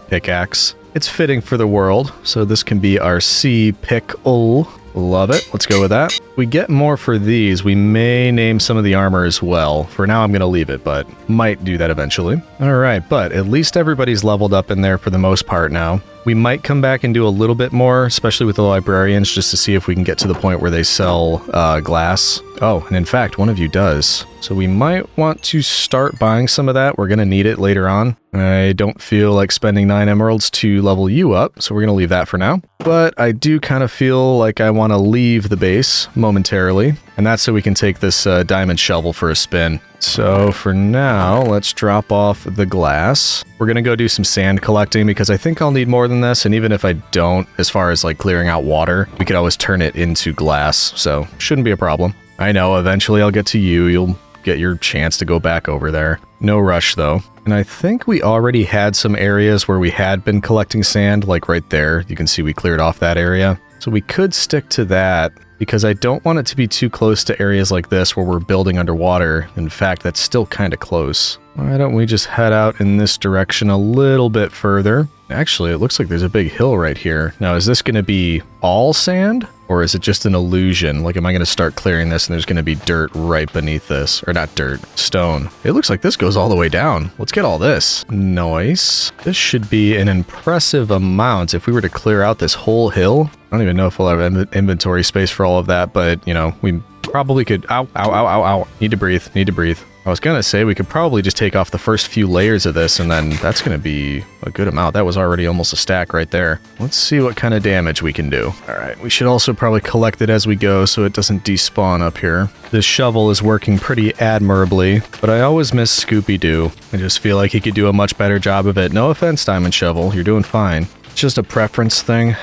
Pickaxe. It's fitting for the world, so this can be our Sea Pickle. Love it. Let's go with that. If we get more for these, we may name some of the armor as well. For now, I'm going to leave it, but might do that eventually. All right, but at least everybody's leveled up in there for the most part now. We might come back and do a little bit more, especially with the librarians, just to see if we can get to the point where they sell glass. Oh, and in fact, one of you does. So we might want to start buying some of that. We're going to need it later on. I don't feel like spending 9 emeralds to level you up, so we're going to leave that for now. But I do kind of feel like I want to leave the base momentarily, and that's so we can take this diamond shovel for a spin. So for now, let's drop off the glass. We're going to go do some sand collecting because I think I'll need more than this. And even if I don't, as far as like clearing out water, we could always turn it into glass. So shouldn't be a problem. I know eventually I'll get to you. You'll get your chance to go back over there. No rush though. And I think we already had some areas where we had been collecting sand, like right there. You can see we cleared off that area. So we could stick to that, because I don't want it to be too close to areas like this where we're building underwater. In fact, that's still kind of close. Why don't we just head out in this direction a little bit further? Actually, it looks like there's a big hill right here. Now, is this going to be all sand? Or is it just an illusion? Like, am I going to start clearing this and there's going to be dirt right beneath this? Or not dirt, stone. It looks like this goes all the way down. Let's get all this. Nice. This should be an impressive amount if we were to clear out this whole hill. I don't even know if we'll have inventory space for all of that, but, you know, we probably could... Ow, ow, ow, ow, ow. Need to breathe, need to breathe. I was gonna say we could probably just take off the first few layers of this, and then that's gonna be a good amount. That was already almost a stack right there. Let's see what kind of damage we can do. All right, we should also probably collect it as we go so it doesn't despawn up here. This shovel is working pretty admirably, but I always miss Scooby-Doo. I just feel like he could do a much better job of it. No offense, Diamond Shovel, you're doing fine. It's just a preference thing.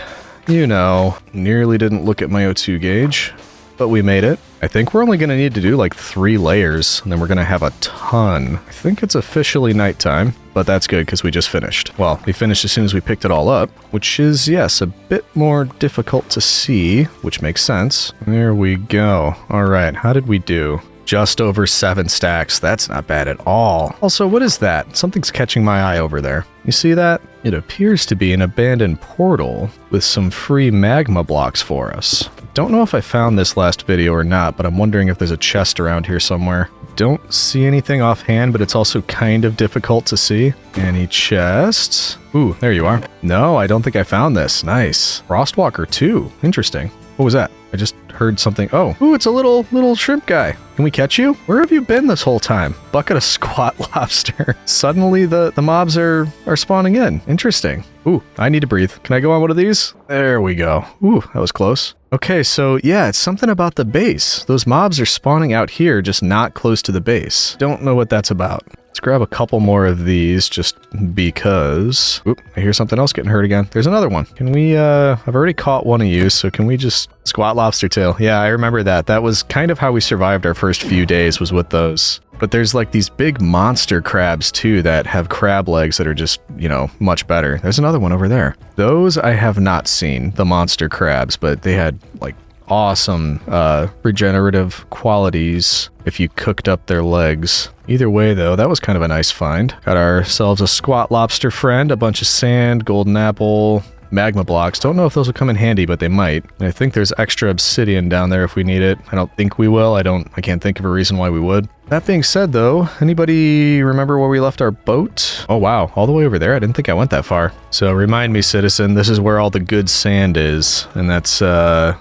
You know, nearly didn't look at my O2 gauge, but we made it. I think we're only going to need to do like 3 layers, and then we're going to have a ton. I think it's officially nighttime, but that's good because we just finished. Well, we finished as soon as we picked it all up, which is, yes, a bit more difficult to see, which makes sense. There we go. All right, how did we do? Just over 7 stacks. That's not bad at all. Also, what is that? Something's catching my eye over there. You see that? It appears to be an abandoned portal with some free magma blocks for us. Don't know if I found this last video or not, but I'm wondering if there's a chest around here somewhere. Don't see anything offhand, but it's also kind of difficult to see. Any chests? Ooh, there you are. No, I don't think I found this. Nice. Frostwalker 2. Interesting. What was that? I just heard something. Oh, ooh, it's a little shrimp guy. Can we catch you? Where have you been this whole time? Bucket of squat lobster. Suddenly the mobs are spawning in. Interesting. Ooh, I need to breathe. Can I go on one of these? There we go. Ooh, that was close. Okay, so yeah, it's something about the base. Those mobs are spawning out here, just not close to the base. Don't know what that's about. Let's grab a couple more of these just because... Oop, I hear something else getting hurt again. There's another one. Can we, I've already caught one of you, so can we just... Squat lobster tail. Yeah, I remember that. That was kind of how we survived our first few days, was with those. But there's like these big monster crabs too that have crab legs that are just, you know, much better. There's another one over there. Those I have not seen, the monster crabs, but they had like awesome regenerative qualities if you cooked up their legs. Either way though, that was kind of a nice find. Got ourselves a squat lobster friend, a bunch of sand, golden apple, magma blocks. Don't know if those will come in handy, but they might. And I think there's extra obsidian down there if we need it. I don't think we will. I can't think of a reason why we would. That being said though, anybody remember where we left our boat? Oh wow, all the way over there? I didn't think I went that far. So remind me, citizen, this is where all the good sand is, and that's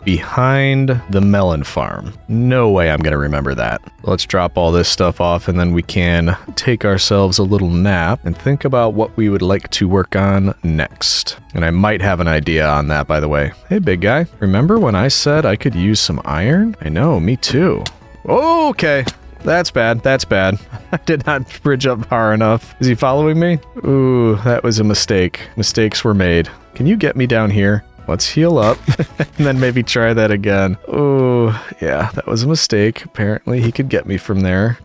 behind the melon farm. No way I'm gonna remember that. Let's drop all this stuff off and then we can take ourselves a little nap and think about what we would like to work on next. And I might have an idea on that, by the way. Hey big guy, remember when I said I could use some iron? I know, me too. Okay. That's bad. That's bad. I did not bridge up far enough. Is he following me? Ooh, that was a mistake. Mistakes were made. Can you get me down here? let's heal up and then maybe try that again. Oh, yeah, that was a mistake. Apparently he could get me from there.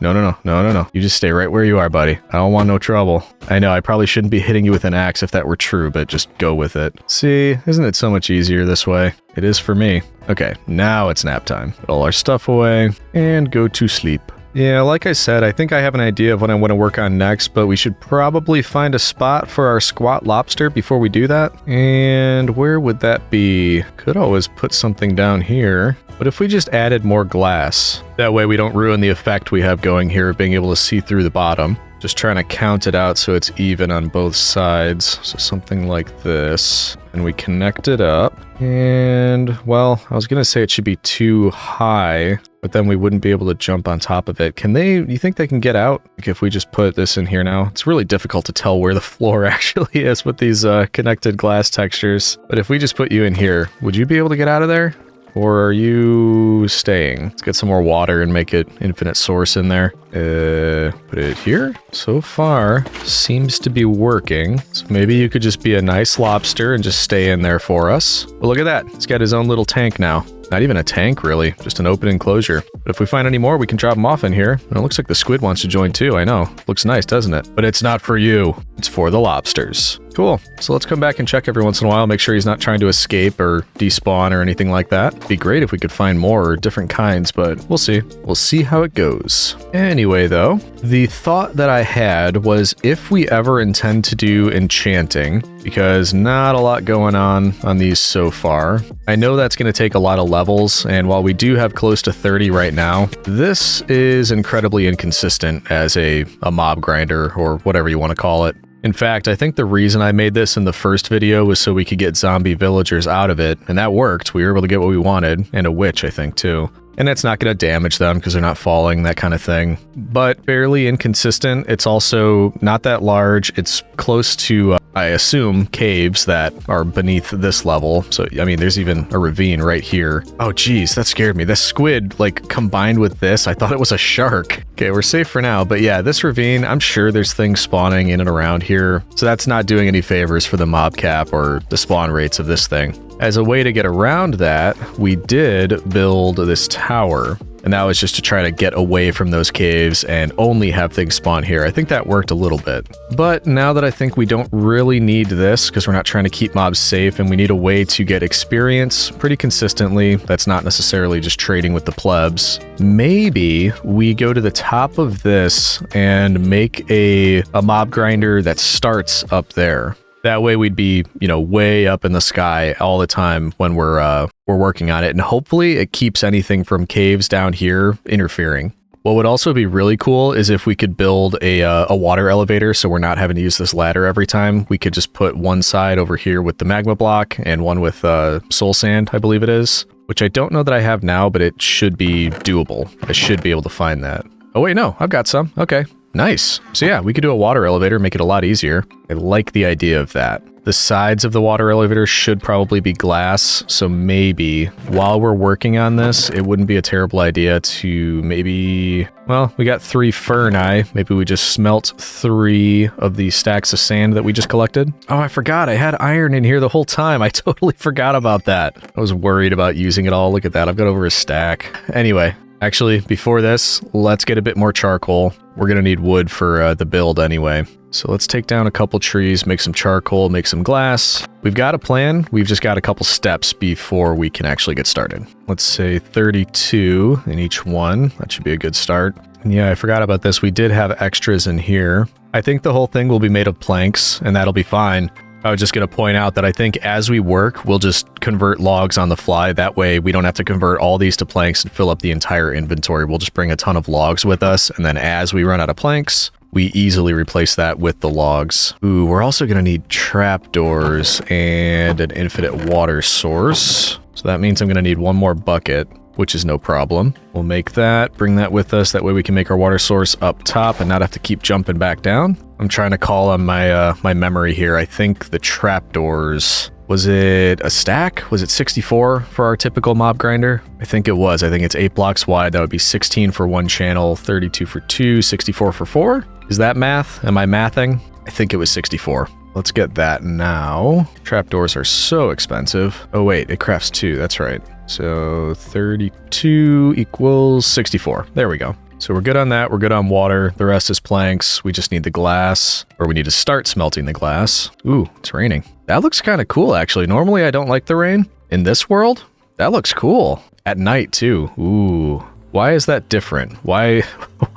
No. You just stay right where you are, buddy. I don't want no trouble. I know I probably shouldn't be hitting you with an axe if that were true, but just go with it. See, isn't it so much easier this way? It is for me. Okay, now it's nap time. Put all our stuff away and go to sleep. Yeah, like I said, I think I have an idea of what I want to work on next, but we should probably find a spot for our squat lobster before we do that. And where would that be? Could always put something down here. But if we just added more glass, that way we don't ruin the effect we have going here of being able to see through the bottom. Just trying to count it out so it's even on both sides. So something like this. And we connect it up. And, well, I was going to say it should be too high, but then we wouldn't be able to jump on top of it. You think they can get out? Like if we just put this in here now? It's really difficult to tell where the floor actually is with these connected glass textures. But if we just put you in here, would you be able to get out of there? Or are you staying? Let's get some more water and make it infinite source in there. Put it here. So far, seems to be working. So maybe you could just be a nice lobster and just stay in there for us. Well, look at that. He's got his own little tank now. Not even a tank, really. Just an open enclosure. But if we find any more, we can drop them off in here. And it looks like the squid wants to join too, I know. Looks nice, doesn't it? But it's not for you. It's for the lobsters. Cool. So let's come back and check every once in a while, make sure he's not trying to escape or despawn or anything like that. It'd be great if we could find more or different kinds, but we'll see. We'll see how it goes. Anyway, though, the thought that I had was if we ever intend to do enchanting, because not a lot going on these so far. I know that's going to take a lot of levels, and while we do have close to 30 right now, this is incredibly inconsistent as a mob grinder or whatever you want to call it. In fact, I think the reason I made this in the first video was so we could get zombie villagers out of it, and that worked. We were able to get what we wanted, and a witch, I think, too. And it's not going to damage them because they're not falling, that kind of thing. But fairly inconsistent. It's also not that large. It's close to, I assume, caves that are beneath this level. So, I mean, there's even a ravine right here. Oh, geez, that scared me. This squid, like, combined with this, I thought it was a shark. Okay, we're safe for now. But yeah, this ravine, I'm sure there's things spawning in and around here. So that's not doing any favors for the mob cap or the spawn rates of this thing. As a way to get around that, we did build this tower, and that was just to try to get away from those caves and only have things spawn here. I think that worked a little bit. But now that I think we don't really need this because we're not trying to keep mobs safe and we need a way to get experience pretty consistently, that's not necessarily just trading with the plebs, maybe we go to the top of this and make a mob grinder that starts up there. That way we'd be, way up in the sky all the time when we're working on it. And hopefully it keeps anything from caves down here interfering. What would also be really cool is if we could build a water elevator so we're not having to use this ladder every time. We could just put one side over here with the magma block and one with soul sand, I believe it is. Which I don't know that I have now, but it should be doable. I should be able to find that. Oh wait, no, I've got some. Okay. Nice. So yeah, we could do a water elevator, make it a lot easier. I like the idea of that. The sides of the water elevator should probably be glass, so maybe while we're working on this, it wouldn't be a terrible idea to maybe... Well, we got 3 ferni. Maybe we just smelt 3 of the stacks of sand that we just collected. Oh, I forgot. I had iron in here the whole time. I totally forgot about that. I was worried about using it all. Look at that. I've got over a stack. Anyway. Actually, before this, let's get a bit more charcoal. We're going to need wood for the build anyway. So let's take down a couple trees, make some charcoal, make some glass. We've got a plan. We've just got a couple steps before we can actually get started. Let's say 32 in each one. That should be a good start. And yeah, I forgot about this. We did have extras in here. I think the whole thing will be made of planks, and that'll be fine. I was just going to point out that I think as we work, we'll just convert logs on the fly. That way we don't have to convert all these to planks and fill up the entire inventory. We'll just bring a ton of logs with us. And then as we run out of planks, we easily replace that with the logs. Ooh, we're also going to need trapdoors and an infinite water source. So that means I'm going to need one more bucket, which is no problem. We'll make that, bring that with us. That way we can make our water source up top and not have to keep jumping back down. I'm trying to call on my memory here. I think the trapdoors, was it a stack? Was it 64 for our typical mob grinder? I think it was. I think it's 8 blocks wide. That would be 16 for 1 channel, 32 for 2, 64 for 4. Is that math? Am I mathing? I think it was 64. let's get that now. Trapdoors are so expensive. Oh wait, it crafts 2, that's right. So 32 equals 64. There we go. So we're good on that, we're good on water. The rest is planks. We just need the glass, or we need to start smelting the glass. Ooh, it's raining. That looks kind of cool, actually. Normally I don't like the rain. In this world, that looks cool. At night too. Ooh. Why is that different? Why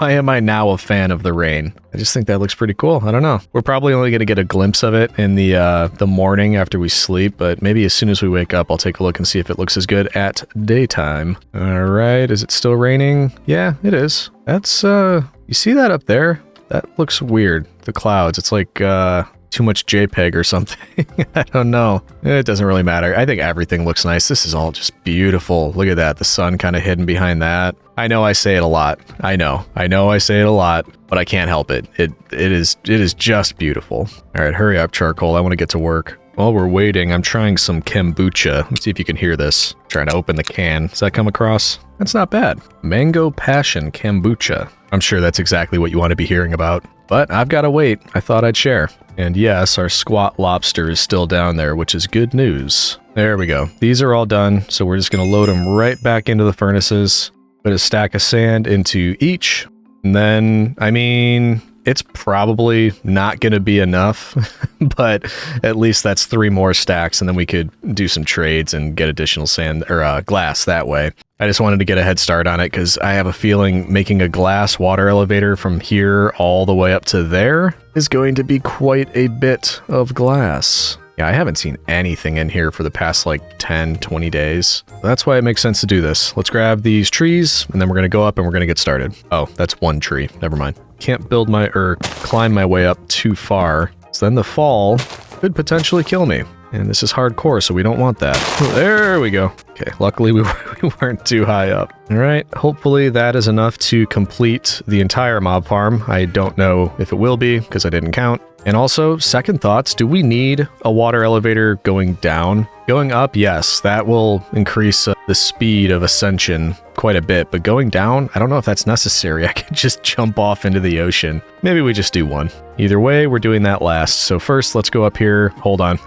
am I now a fan of the rain? I just think that looks pretty cool. I don't know. We're probably only going to get a glimpse of it in the morning after we sleep, but maybe as soon as we wake up, I'll take a look and see if it looks as good at daytime. All right, is it still raining? Yeah, it is. That's, you see that up there? That looks weird. The clouds, it's like, too much JPEG or something. I don't know. It doesn't really matter. I think everything looks nice. This is all just beautiful. Look at that. The sun kind of hidden behind that. I know I say it a lot. I know I say it a lot, but I can't help it. It is just beautiful. All right, hurry up, charcoal. I want to get to work. While we're waiting, I'm trying some kombucha. Let's see if you can hear this. Trying to open the can. Does that come across? That's not bad. Mango Passion Kombucha. I'm sure that's exactly what you want to be hearing about. But I've got to wait. I thought I'd share. And yes, our squat lobster is still down there, which is good news. There we go. These are all done, so we're just going to load them right back into the furnaces. Put a stack of sand into each. And then, I mean, it's probably not going to be enough, but at least that's 3 more stacks, and then we could do some trades and get additional sand or glass that way. I just wanted to get a head start on it because I have a feeling making a glass water elevator from here all the way up to there is going to be quite a bit of glass. Yeah, I haven't seen anything in here for the past like 10, 20 days. That's why it makes sense to do this. Let's grab these trees and then we're going to go up and we're going to get started. Oh, that's 1 tree. Never mind. Can't build my or climb my way up too far. So then the fall could potentially kill me. And this is hardcore, so we don't want that. There we go. Okay, luckily we weren't too high up. All right, hopefully that is enough to complete the entire mob farm. I don't know if it will be because I didn't count. And also, second thoughts, do we need a water elevator going down? Going up, yes, that will increase the speed of ascension quite a bit, but going down, I don't know if that's necessary. I could just jump off into the ocean. Maybe we just do one. Either way, we're doing that last. So first, let's go up here. Hold on.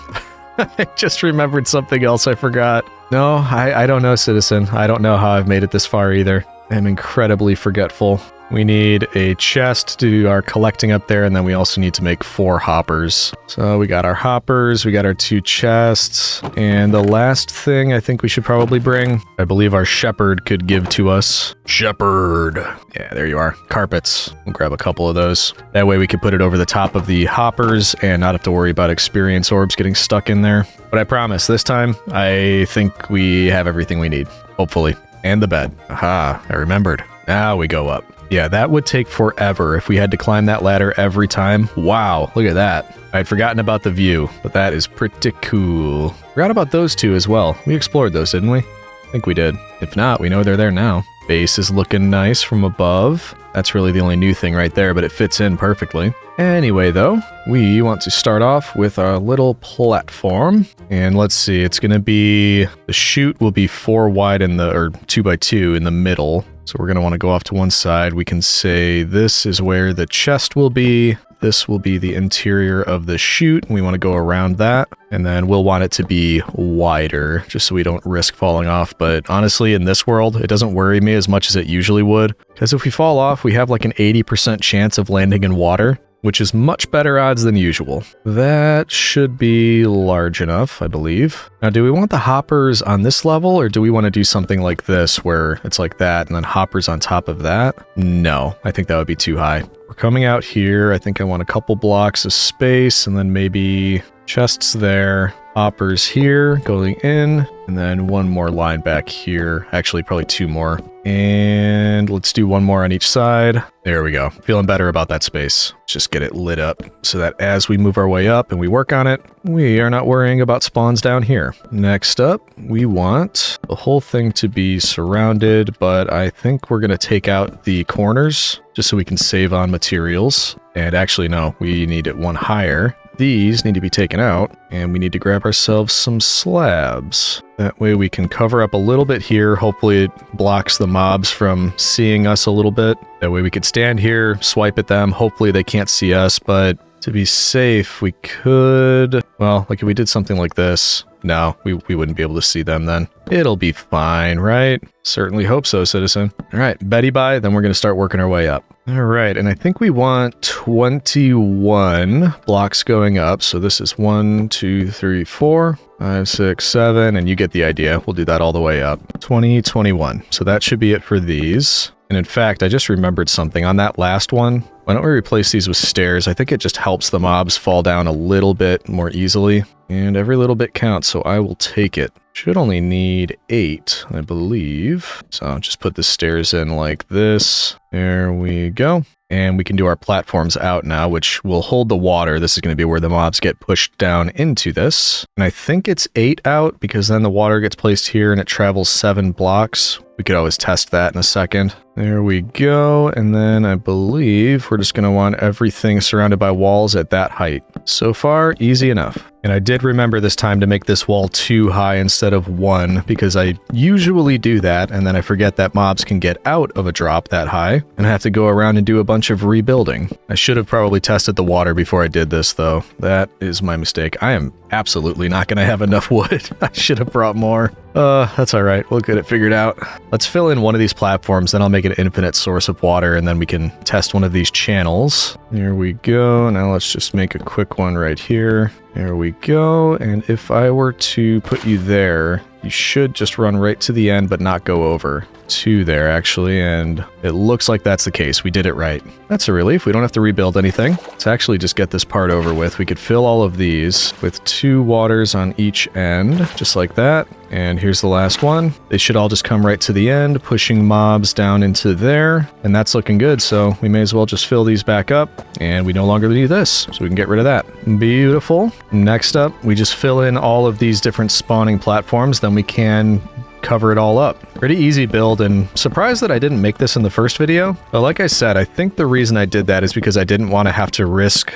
I just remembered something else I forgot. No, I don't know, citizen. I don't know how I've made it this far either. I'm incredibly forgetful. We need a chest to do our collecting up there, and then we also need to make 4 hoppers. So we got our hoppers, we got our 2 chests, and the last thing I think we should probably bring, I believe our shepherd could give to us. Shepherd! Yeah, there you are. Carpets. We'll grab a couple of those. That way we can put it over the top of the hoppers and not have to worry about experience orbs getting stuck in there. But I promise, this time, I think we have everything we need. Hopefully. And the bed. Aha, I remembered. Now we go up. Yeah, that would take forever if we had to climb that ladder every time. Wow, look at that. I'd forgotten about the view, but that is pretty cool. Forgot about those 2 as well. We explored those, didn't we? I think we did. If not, we know they're there now. Base is looking nice from above. That's really the only new thing right there, but it fits in perfectly. Anyway, though, we want to start off with our little platform. And let's see, it's going to be... The chute will be 4 wide in the... or 2 by 2 in the middle. So we're going to want to go off to one side. We can say this is where the chest will be. This will be the interior of the chute. We want to go around that. And then we'll want it to be wider, just so we don't risk falling off. But honestly, in this world, it doesn't worry me as much as it usually would. Because if we fall off, we have like an 80% chance of landing in water, which is much better odds than usual. That should be large enough, I believe. Now, do we want the hoppers on this level, or do we want to do something like this, where it's like that, and then hoppers on top of that? No, I think that would be too high. We're coming out here. I think I want a couple blocks of space, and then maybe chests there, hoppers here, going in, and then 1 more line back here. Actually, probably 2 more. And let's do 1 more on each side. There we go. Feeling better about that space. Just get it lit up so that as we move our way up and we work on it, we are not worrying about spawns down here. Next up, we want the whole thing to be surrounded, but I think we're going to take out the corners just so we can save on materials. And actually, no, we need it 1 higher. These need to be taken out, and we need to grab ourselves some slabs. That way we can cover up a little bit here. Hopefully it blocks the mobs from seeing us a little bit. That way we could stand here, swipe at them. Hopefully they can't see us, but To be safe, we could... Well, like if we did something like this... No, we wouldn't be able to see them then. It'll be fine, right? Certainly hope so, citizen. All right, Betty bye, then we're going to start working our way up. All right, and I think we want 21 blocks going up. So this is 1, 2, 3, 4, 5, 6, 7, and you get the idea. We'll do that all the way up. 20, 21. So that should be it for these. And in fact, I just remembered something on that last one. Why don't we replace these with stairs? I think it just helps the mobs fall down a little bit more easily. And every little bit counts, so I will take it. Should only need 8, I believe. So I'll just put the stairs in like this. There we go. And we can do our platforms out now, which will hold the water. This is going to be where the mobs get pushed down into this. And I think it's 8 out because then the water gets placed here and it travels 7 blocks. We could always test that in a second. There we go. And then I believe we're just going to want everything surrounded by walls at that height. So far, easy enough. And I did remember this time to make this wall 2 high instead of 1 because I usually do that and then I forget that mobs can get out of a drop that high and I have to go around and do a bunch of rebuilding. I should have probably tested the water before I did this though. That is my mistake. I am absolutely not going to have enough wood. I should have brought more. That's all right. We'll get it figured out. Let's fill in one of these platforms, then I'll make an infinite source of water, and then we can test one of these channels. There we go. Now let's just make a quick one right here. There we go. And if I were to put you there, you should just run right to the end, but not go over. 2 there, actually, and it looks like that's the case. We did it right. That's a relief. We don't have to rebuild anything. Let's actually just get this part over with. We could fill all of these with 2 waters on each end, just like that. And here's the last one. They should all just come right to the end, pushing mobs down into there, and that's looking good, so we may as well just fill these back up, and we no longer need this, so we can get rid of that. Beautiful. Next up, we just fill in all of these different spawning platforms, then we can cover it all up. Pretty easy build, and surprised that I didn't make this in the first video. But like I said, I think the reason I did that is because I didn't want to have to risk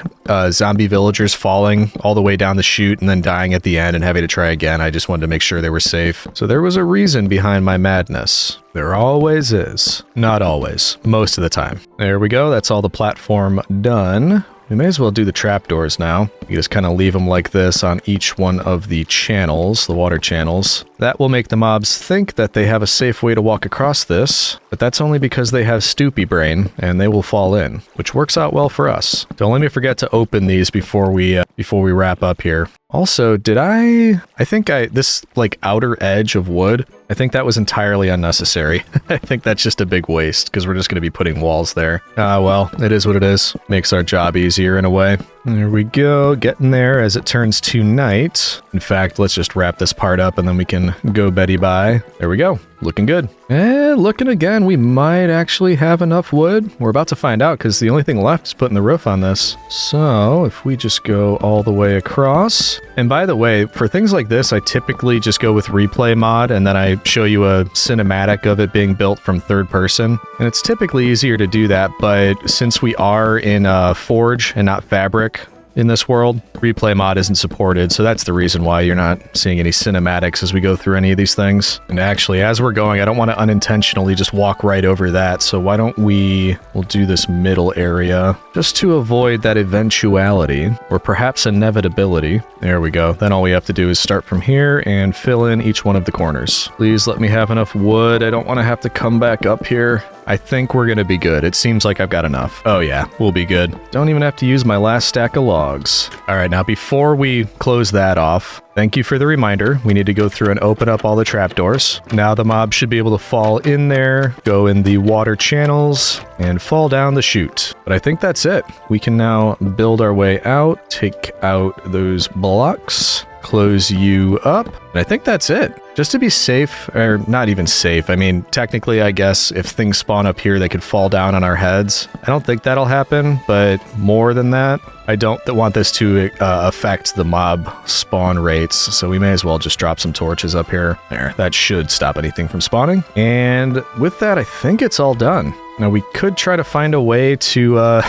zombie villagers falling all the way down the chute and then dying at the end and having to try again. I just wanted to make sure they were safe. So there was a reason behind my madness. There always is. Not always. Most of the time. There we go. That's all the platform done. We may as well do the trapdoors now. You just kind of leave them like this on each one of the channels, the water channels. That will make the mobs think that they have a safe way to walk across this, but that's only because they have Stoopy Brain, and they will fall in, which works out well for us. Don't let me forget to open these before we wrap up here. Also, this like outer edge of wood, I think that was entirely unnecessary. I think that's just a big waste because we're just going to be putting walls there. Well, it is what it is. Makes our job easier in a way. There we go, getting there as it turns to night. In fact, let's just wrap this part up and then we can go Betty bye. There we go, looking good. And looking again, we might actually have enough wood. We're about to find out because the only thing left is putting the roof on this. So if we just go all the way across. And by the way, for things like this, I typically just go with replay mod and then I show you a cinematic of it being built from third person. And it's typically easier to do that, but since we are in Forge and not Fabric, in this world, replay mod isn't supported, so that's the reason why you're not seeing any cinematics as we go through any of these things. And actually, as we're going, I don't want to unintentionally just walk right over that, so why don't we'll do this middle area, just to avoid that eventuality, or perhaps inevitability. There we go. Then all we have to do is start from here and fill in each one of the corners. Please let me have enough wood. I don't want to have to come back up here. I think we're going to be good. It seems like I've got enough. Oh yeah, we'll be good. Don't even have to use my last stack of logs. All right, now before we close that off, thank you for the reminder. We need to go through and open up all the trapdoors. Now the mob should be able to fall in there, go in the water channels, and fall down the chute. But I think that's it. We can now build our way out, take out those blocks, close you up, and I think that's it. Just to be safe, or not even safe, I mean, technically, I guess, if things spawn up here, they could fall down on our heads. I don't think that'll happen, but more than that, I don't want this to affect the mob spawn rates, so we may as well just drop some torches up here. There, that should stop anything from spawning. And with that, I think it's all done. Now, we could try to find a way to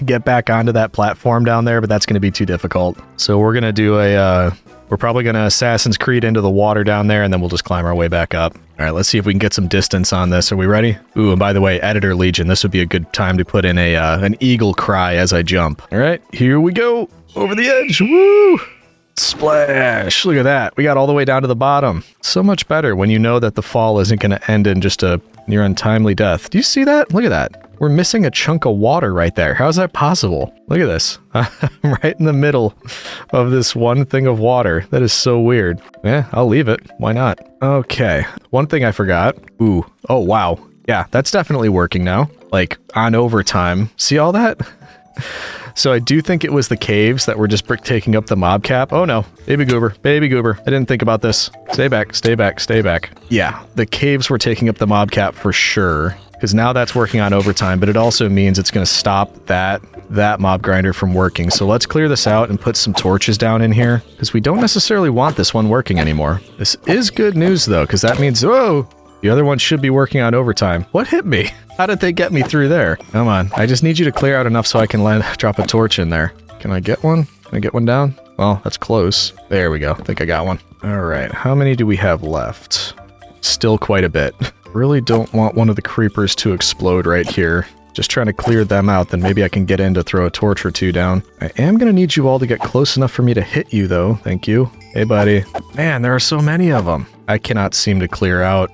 get back onto that platform down there, but that's going to be too difficult. So we're going to do a We're probably going to Assassin's Creed into the water down there, and then we'll just climb our way back up. All right, let's see if we can get some distance on this. Are we ready? Ooh, and by the way, Editor Legion, this would be a good time to put in an eagle cry as I jump. All right, here we go. Over the edge. Woo! Splash! Look at that. We got all the way down to the bottom. So much better when you know that the fall isn't going to end in just a near untimely death. Do you see that? Look at that. We're missing a chunk of water right there. How is that possible? Look at this. I'm right in the middle of this one thing of water. That is so weird. Yeah, I'll leave it. Why not? Okay. One thing I forgot. Ooh. Oh, wow. Yeah, that's definitely working now. Like, on overtime. See all that? So I do think it was the caves that were just taking up the mob cap. Oh no, baby goober, baby goober. I didn't think about this. Stay back, stay back, stay back. Yeah, the caves were taking up the mob cap for sure, because now that's working on overtime, but it also means it's going to stop that mob grinder from working. So let's clear this out and put some torches down in here, because we don't necessarily want this one working anymore. This is good news though, because that means, whoa, the other one should be working on overtime. What hit me? How did they get me through there? Come on. I just need you to clear out enough so I can drop a torch in there. Can I get one? Can I get one down? Well, that's close. There we go. I think I got one. All right. How many do we have left? Still quite a bit. Really don't want one of the creepers to explode right here. Just trying to clear them out, then maybe I can get in to throw a torch or two down. I am going to need you all to get close enough for me to hit you, though. Thank you. Hey, buddy. Man, there are so many of them. I cannot seem to clear out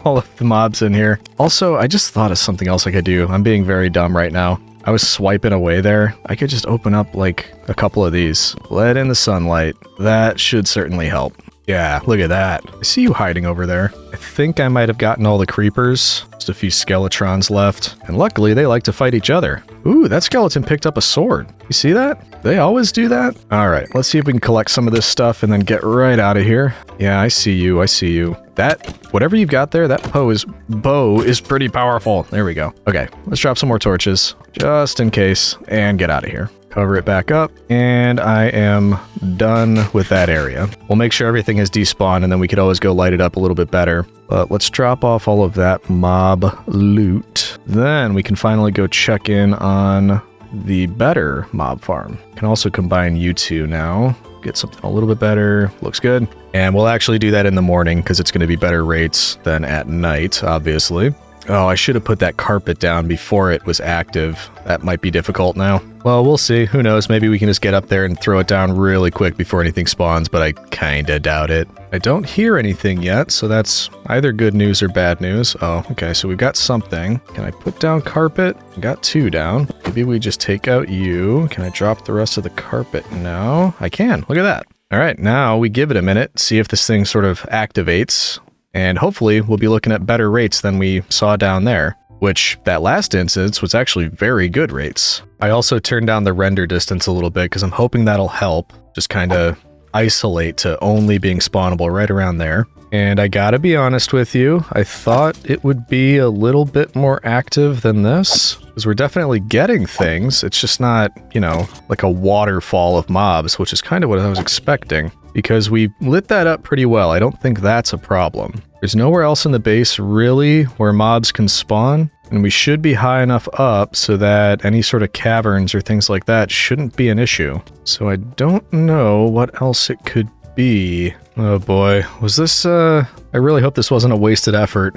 all of the mobs in here. Also, I just thought of something else I could do. I'm being very dumb right now. I was swiping away there. I could just open up like a couple of these. Let in the sunlight. That should certainly help. Yeah, look at that. I see you hiding over there. I think I might have gotten all the creepers. Just a few skeletrons left. And luckily, they like to fight each other. Ooh, that skeleton picked up a sword. You see that? They always do that? All right, let's see if we can collect some of this stuff and then get right out of here. Yeah, I see you. I see you. That, whatever you've got there, that bow is pretty powerful. There we go. Okay, let's drop some more torches just in case and get out of here. Cover it back up, and I am done with that area. We'll make sure everything is despawned, and then we could always go light it up a little bit better. But let's drop off all of that mob loot. Then we can finally go check in on the better mob farm. Can also combine you two now. Get something a little bit better. Looks good. And we'll actually do that in the morning, because it's going to be better rates than at night, obviously. Oh, I should have put that carpet down before it was active. That might be difficult now. Well, we'll see. Who knows? Maybe we can just get up there and throw it down really quick before anything spawns, but I kinda doubt it. I don't hear anything yet, so that's either good news or bad news. Oh, okay, so we've got something. Can I put down carpet? Got two down. Maybe we just take out you. Can I drop the rest of the carpet now? I can. Look at that. All right, now we give it a minute, see if this thing sort of activates. And hopefully we'll be looking at better rates than we saw down there, which that last instance was actually very good rates. I also turned down the render distance a little bit because I'm hoping that'll help just kind of isolate to only being spawnable right around there. And I gotta be honest with you, I thought it would be a little bit more active than this, because we're definitely getting things. It's just not, you know, like a waterfall of mobs, which is kind of what I was expecting, because we lit that up pretty well. I don't think that's a problem. There's nowhere else in the base really where mobs can spawn, and we should be high enough up so that any sort of caverns or things like that shouldn't be an issue. So I don't know what else it could be. Oh boy, was this, I really hope this wasn't a wasted effort.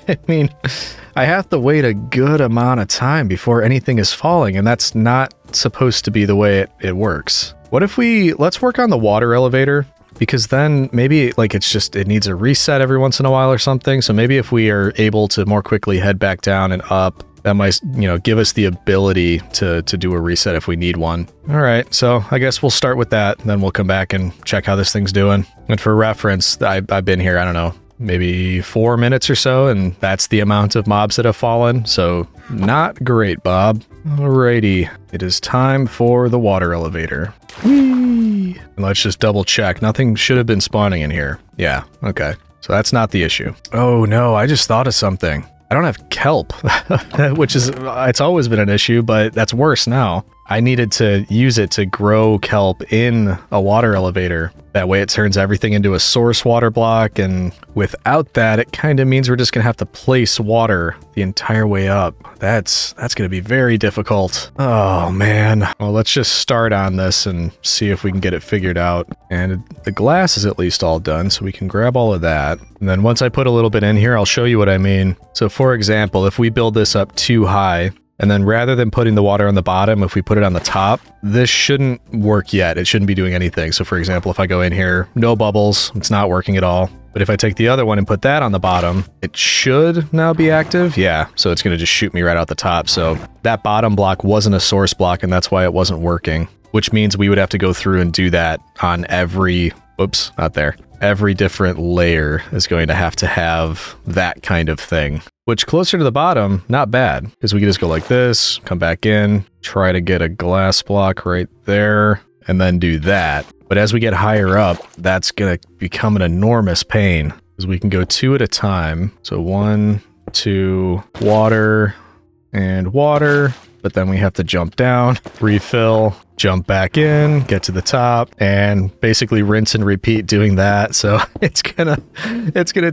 I mean, I have to wait a good amount of time before anything is falling, and that's not supposed to be the way it works. What if let's work on the water elevator, because then maybe like it needs a reset every once in a while or something. So maybe if we are able to more quickly head back down and up, that might, you know, give us the ability to do a reset if we need one. All right, so I guess we'll start with that, and then we'll come back and check how this thing's doing. And for reference, I've been here, I don't know, maybe 4 minutes or so, and that's the amount of mobs that have fallen, so not great, Bob. Alrighty, it is time for the water elevator. Whee! And let's just double check. Nothing should have been spawning in here. Yeah, okay. So that's not the issue. Oh no, I just thought of something. I don't have kelp, which is, it's always been an issue, but that's worse now. I needed to use it to grow kelp in a water elevator. That way it turns everything into a source water block, and without that, it kind of means we're just gonna have to place water the entire way up. That's gonna be very difficult. Oh man. Well, let's just start on this and see if we can get it figured out. And the glass is at least all done, so we can grab all of that. And then once I put a little bit in here, I'll show you what I mean. So for example, if we build this up too high, and then rather than putting the water on the bottom, if we put it on the top, this shouldn't work yet. It shouldn't be doing anything. So for example, if I go in here, no bubbles, it's not working at all. But if I take the other one and put that on the bottom, it should now be active. Yeah, so it's gonna just shoot me right out the top. So that bottom block wasn't a source block, and that's why it wasn't working, which means we would have to go through and do that on every, oops, not there. Every different layer is going to have that kind of thing. Which closer to the bottom, not bad, because we can just go like this, come back in, try to get a glass block right there, and then do that. But as we get higher up, that's gonna become an enormous pain, because we can go 2 at a time. So 1, 2, water, and water, but then we have to jump down, refill, jump back in, get to the top, and basically rinse and repeat doing that. So it's gonna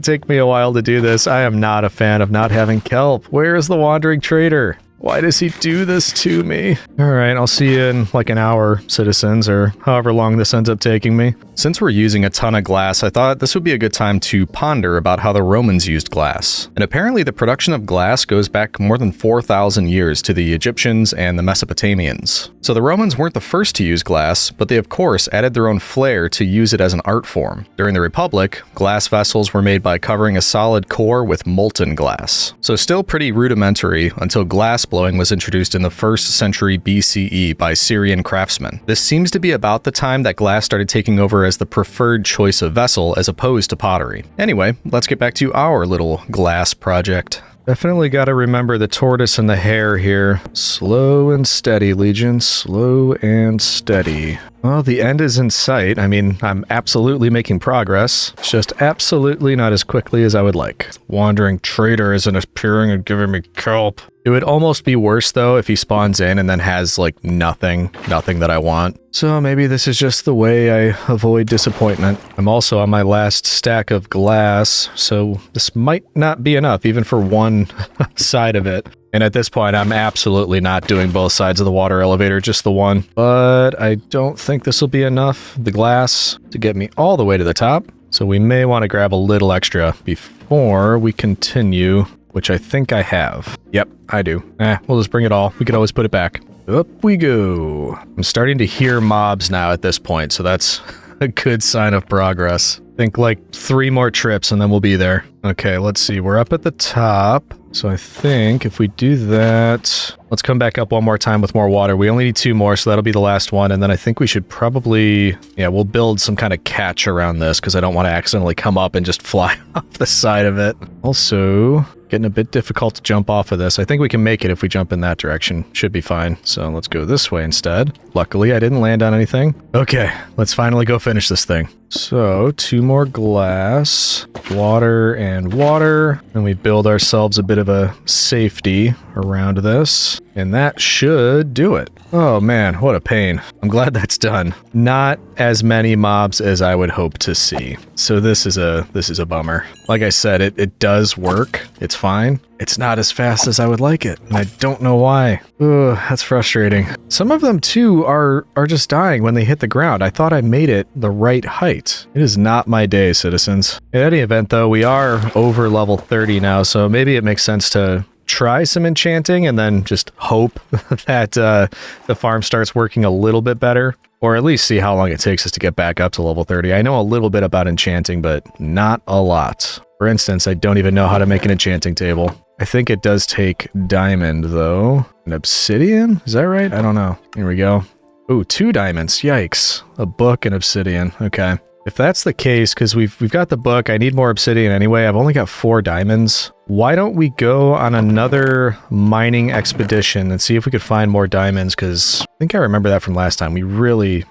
take me a while to do this. I am not a fan of not having kelp. Where is the wandering trader? Why does he do this to me? All right, I'll see you in like an hour, citizens, or however long this ends up taking me. Since we're using a ton of glass, I thought this would be a good time to ponder about how the Romans used glass. And apparently the production of glass goes back more than 4,000 years to the Egyptians and the Mesopotamians. So the Romans weren't the first to use glass, but they of course added their own flair to use it as an art form. During the Republic, glass vessels were made by covering a solid core with molten glass. So still pretty rudimentary until glass blowing was introduced in the 1st century BCE by Syrian craftsmen. This seems to be about the time that glass started taking over as the preferred choice of vessel as opposed to pottery. Anyway, let's get back to our little glass project. Definitely got to remember the tortoise and the hare here. Slow and steady, Legion. Slow and steady. Well, the end is in sight. I mean, I'm absolutely making progress. It's just absolutely not as quickly as I would like. Wandering trader isn't appearing and giving me kelp. It would almost be worse, though, if he spawns in and then has, like, nothing that I want. So maybe this is just the way I avoid disappointment. I'm also on my last stack of glass, so this might not be enough, even for one side of it. And at this point, I'm absolutely not doing both sides of the water elevator, just the one. But I don't think this will be enough, the glass, to get me all the way to the top. So we may want to grab a little extra before we continue, which I think I have. Yep, I do. We'll just bring it all. We could always put it back. Up we go. I'm starting to hear mobs now at this point, so that's a good sign of progress. I think like 3 more trips and then we'll be there. Okay, let's see. We're up at the top. So I think if we do that, let's come back up one more time with more water. We only need 2 more, so that'll be the last one. And then I think we should probably, yeah, we'll build some kind of catch around this because I don't want to accidentally come up and just fly off the side of it. Also, getting a bit difficult to jump off of this. I think we can make it if we jump in that direction. Should be fine. So let's go this way instead. Luckily, I didn't land on anything. Okay, let's finally go finish this thing. So 2 more glass, water, and water. And we build ourselves a bit of a safety around this. And that should do it. Oh man, what a pain. I'm glad that's done. Not as many mobs as I would hope to see. So this is a bummer. Like I said, it does work. It's fine. It's not as fast as I would like it, and I don't know why. Ugh, that's frustrating. Some of them too are just dying when they hit the ground. I thought I made it the right height. It is not my day, citizens. In any event though, we are over level 30 now, so maybe it makes sense to try some enchanting and then just hope that the farm starts working a little bit better, or at least see how long it takes us to get back up to level 30. I know a little bit about enchanting, but not a lot. For instance, I don't even know how to make an enchanting table. I think it does take diamond though. An obsidian? Is that right? I don't know. Here we go. Ooh, 2 diamonds. Yikes. A book and obsidian. Okay. If that's the case, because we've got the book, I need more obsidian anyway. I've only got 4 diamonds. Why don't we go on another mining expedition and see if we could find more diamonds, because think I remember that from last time. We really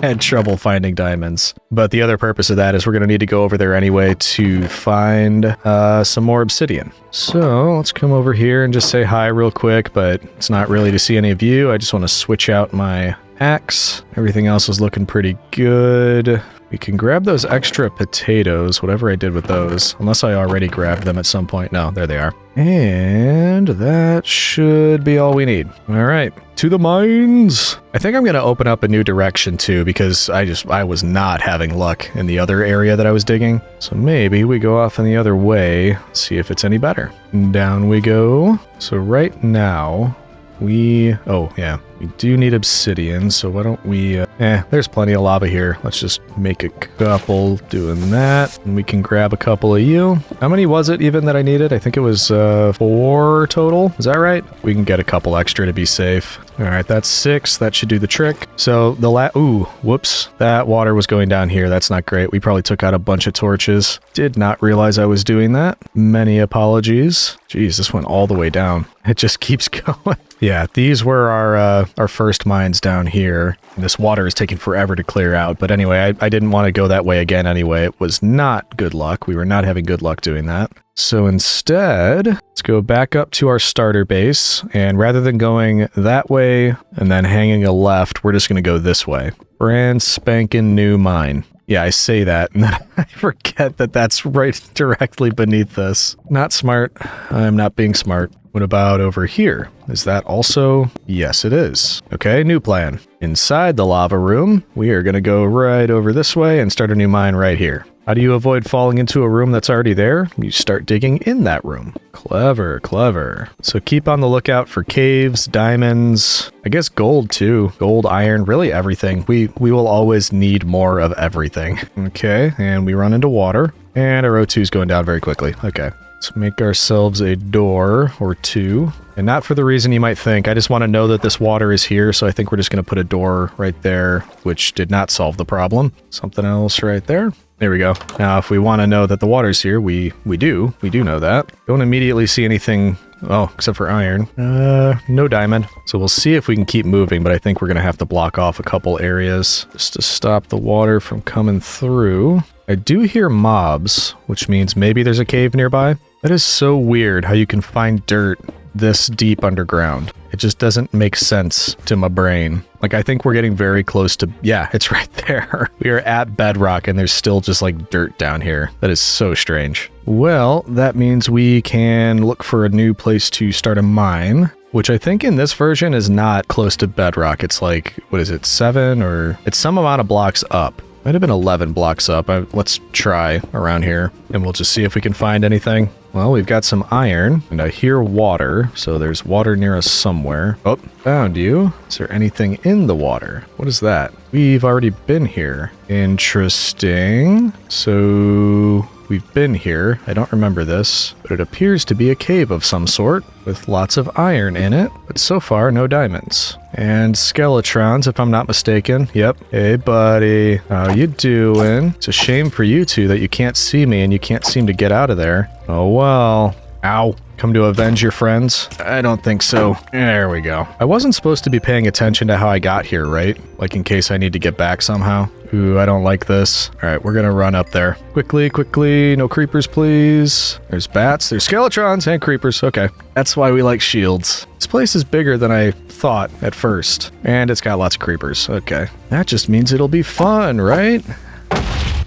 had trouble finding diamonds. But the other purpose of that is we're going to need to go over there anyway to find some more obsidian. So let's come over here and just say hi real quick, but it's not really to see any of you. I just want to switch out my axe. Everything else is looking pretty good. We can grab those extra potatoes, whatever I did with those, unless I already grabbed them at some point. No, there they are. And that should be all we need. All right, to the mines. I think I'm going to open up a new direction too, because I was not having luck in the other area that I was digging. So maybe we go off in the other way, see if it's any better. Down we go. So right now, oh yeah, we do need obsidian, so why don't we, there's plenty of lava here. Let's just make a couple doing that, and we can grab a couple of you. How many was it even that I needed? I think it was 4 total. Is that right? We can get a couple extra to be safe. All right, that's 6. That should do the trick. So ooh, whoops. That water was going down here. That's not great. We probably took out a bunch of torches. Did not realize I was doing that. Many apologies. Jeez, this went all the way down. It just keeps going. Yeah, these were our first mines down here. This water is taking forever to clear out. But anyway, I didn't want to go that way again anyway. It was not good luck. We were not having good luck doing that. So instead, let's go back up to our starter base. And rather than going that way and then hanging a left, we're just going to go this way. Brand spanking new mine. Yeah, I say that, and then I forget that that's right directly beneath this. Not smart. I'm not being smart. What about over here? Is that also? Yes, it is. Okay, new plan. Inside the lava room, we are going to go right over this way and start a new mine right here. How do you avoid falling into a room that's already there? You start digging in that room. Clever, clever. So keep on the lookout for caves, diamonds, I guess gold too. Gold, iron, really everything. We will always need more of everything. Okay, and we run into water. And our O2 is going down very quickly. Okay, let's make ourselves a door or 2. And not for the reason you might think. I just want to know that this water is here, so I think we're just going to put a door right there, which did not solve the problem. Something else right there. There we go. Now, if we want to know that the water's here, we do know that. Don't immediately see anything, except for iron. No diamond. So we'll see if we can keep moving, but I think we're going to have to block off a couple areas just to stop the water from coming through. I do hear mobs, which means maybe there's a cave nearby. That is so weird how you can find dirt this deep underground. It just doesn't make sense to my brain. Like, I think we're getting very close to, yeah, it's right there. We are at bedrock and there's still just like dirt down here. That is so strange. Well, that means we can look for a new place to start a mine, which I think in this version is not close to bedrock. It's like, what is it, 7 or it's some amount of blocks up. Might have been 11 blocks up. Let's try around here and we'll just see if we can find anything. Well, we've got some iron and I hear water. So there's water near us somewhere. Oh, found you. Is there anything in the water? What is that? We've already been here. Interesting. So we've been here. I don't remember this, but it appears to be a cave of some sort with lots of iron in it, but so far no diamonds. And skeletrons, if I'm not mistaken. Yep. Hey, buddy. How you doing? It's a shame for you two that you can't see me and you can't seem to get out of there. Oh, well. Ow. Come to avenge your friends? I don't think so. There we go. I wasn't supposed to be paying attention to how I got here, right? Like in case I need to get back somehow. Ooh, I don't like this. All right, we're gonna run up there. Quickly, quickly. No creepers, please. There's bats, there's skeletrons, and creepers. Okay, that's why we like shields. This place is bigger than I thought at first. And it's got lots of creepers. Okay. That just means it'll be fun, right?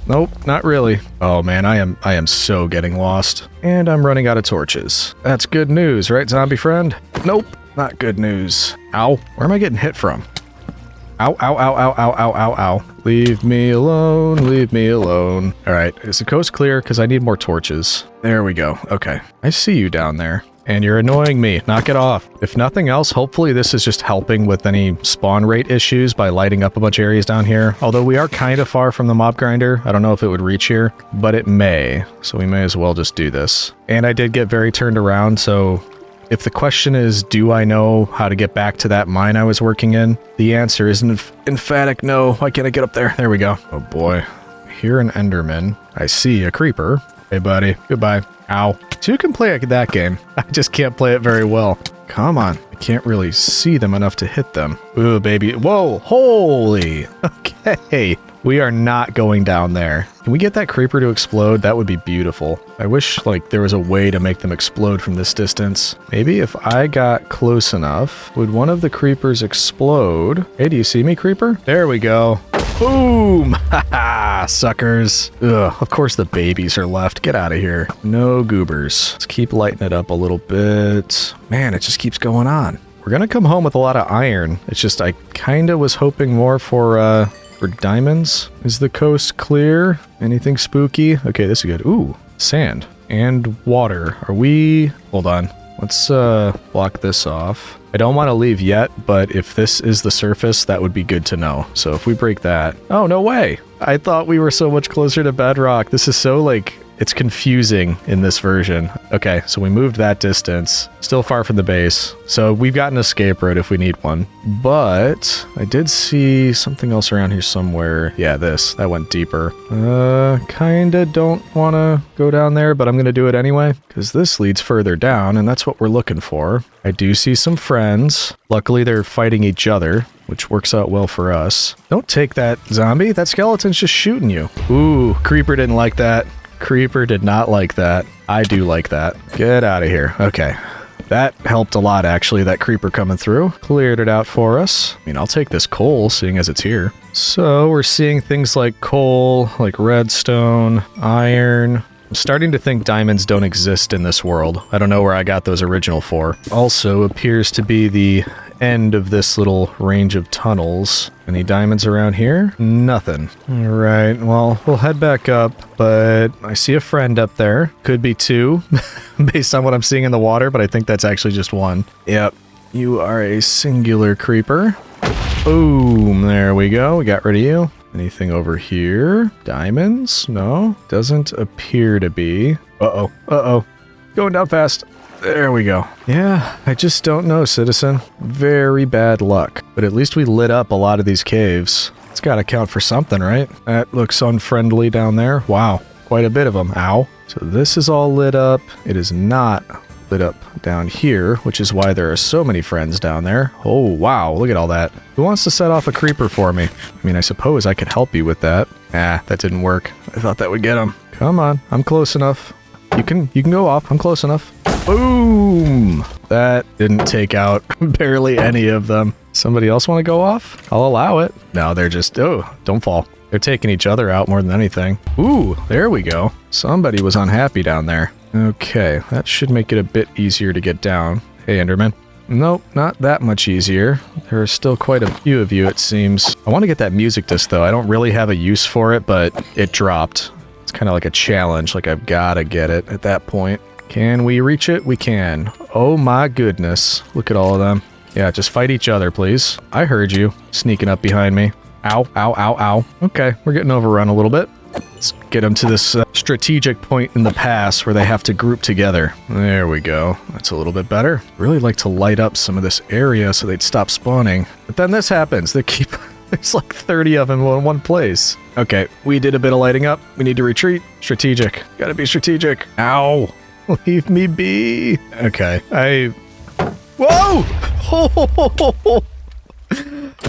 Nope, not really. Oh man, I am so getting lost. And I'm running out of torches. That's good news, right, zombie friend? Nope, not good news. Ow, where am I getting hit from? Ow, ow, ow, ow, ow, ow, ow, ow. Leave me alone, leave me alone. All right, is the coast clear? Because I need more torches. There we go, okay. I see you down there. And you're annoying me. Knock it off. If nothing else, hopefully this is just helping with any spawn rate issues by lighting up a bunch of areas down here. Although we are kind of far from the mob grinder. I don't know if it would reach here, but it may. So we may as well just do this. And I did get very turned around, so if the question is, do I know how to get back to that mine I was working in? The answer is an emphatic no. Why can't I get up there? There we go. Oh boy. Here an Enderman. I see a creeper. Hey buddy, goodbye. Ow. 2 can play that game. I just can't play it very well. Come on. I can't really see them enough to hit them. Ooh, baby. Whoa, holy. Okay. We are not going down there. Can we get that creeper to explode? That would be beautiful. I wish, like, there was a way to make them explode from this distance. Maybe if I got close enough, would one of the creepers explode? Hey, do you see me, creeper? There we go. Boom! Haha, suckers. Ugh, of course the babies are left. Get out of here. No goobers. Let's keep lighting it up a little bit. Man, it just keeps going on. We're gonna come home with a lot of iron. It's just I kinda was hoping more for diamonds. Is the coast clear? Anything spooky? Okay, this is good. Ooh, sand and water. Are we... Hold on. Let's block this off. I don't want to leave yet, but if this is the surface, that would be good to know. So if we break that... Oh, no way! I thought we were so much closer to bedrock. This is so, like... It's confusing in this version. Okay, so we moved that distance. Still far from the base. So we've got an escape road if we need one. But I did see something else around here somewhere. Yeah, this. That went deeper. Kinda don't want to go down there, but I'm going to do it anyway. Because this leads further down, and that's what we're looking for. I do see some friends. Luckily, they're fighting each other, which works out well for us. Don't take that, zombie. That skeleton's just shooting you. Ooh, creeper didn't like that. Creeper did not like that. I do like that. Get out of here. Okay. That helped a lot, actually, that creeper coming through. Cleared it out for us. I mean, I'll take this coal, seeing as it's here. So, we're seeing things like coal, like redstone, iron. I'm starting to think diamonds don't exist in this world. I don't know where I got those original for. Also appears to be the end of this little range of tunnels. Any diamonds around here? Nothing. Alright, well, we'll head back up, but I see a friend up there. Could be two, based on what I'm seeing in the water, but I think that's actually just one. Yep, you are a singular creeper. Boom, there we go. We got rid of you. Anything over here? Diamonds? No, doesn't appear to be. Uh-oh, uh-oh. Going down fast. There we go. Yeah, I just don't know, citizen. Very bad luck. But at least we lit up a lot of these caves. It's gotta count for something, right? That looks unfriendly down there. Wow, quite a bit of them. Ow. So this is all lit up. It is not lit up down here, which is why there are so many friends down there. Oh, wow, look at all that. Who wants to set off a creeper for me? I mean, I suppose I could help you with that. Ah, that didn't work. I thought that would get him. Come on, I'm close enough. You can go off. I'm close enough. Boom! That didn't take out barely any of them. Somebody else want to go off? I'll allow it. No, they're just... Oh, don't fall. They're taking each other out more than anything. Ooh, there we go. Somebody was unhappy down there. Okay, that should make it a bit easier to get down. Hey, Enderman. Nope, not that much easier. There are still quite a few of you, it seems. I want to get that music disc, though. I don't really have a use for it, but it dropped. It's kind of like a challenge, like I've got to get it at that point. Can we reach it? We can. Oh my goodness. Look at all of them. Yeah, just fight each other, please. I heard you sneaking up behind me. Ow, ow, ow, ow. Okay, we're getting overrun a little bit. Let's get them to this strategic point in the pass where they have to group together. There we go. That's a little bit better. Really like to light up some of this area so they'd stop spawning. But then this happens. They keep... There's like 30 of them in one place. Okay, we did a bit of lighting up. We need to retreat. Strategic. Gotta be strategic. Ow. Leave me be. Okay, Whoa!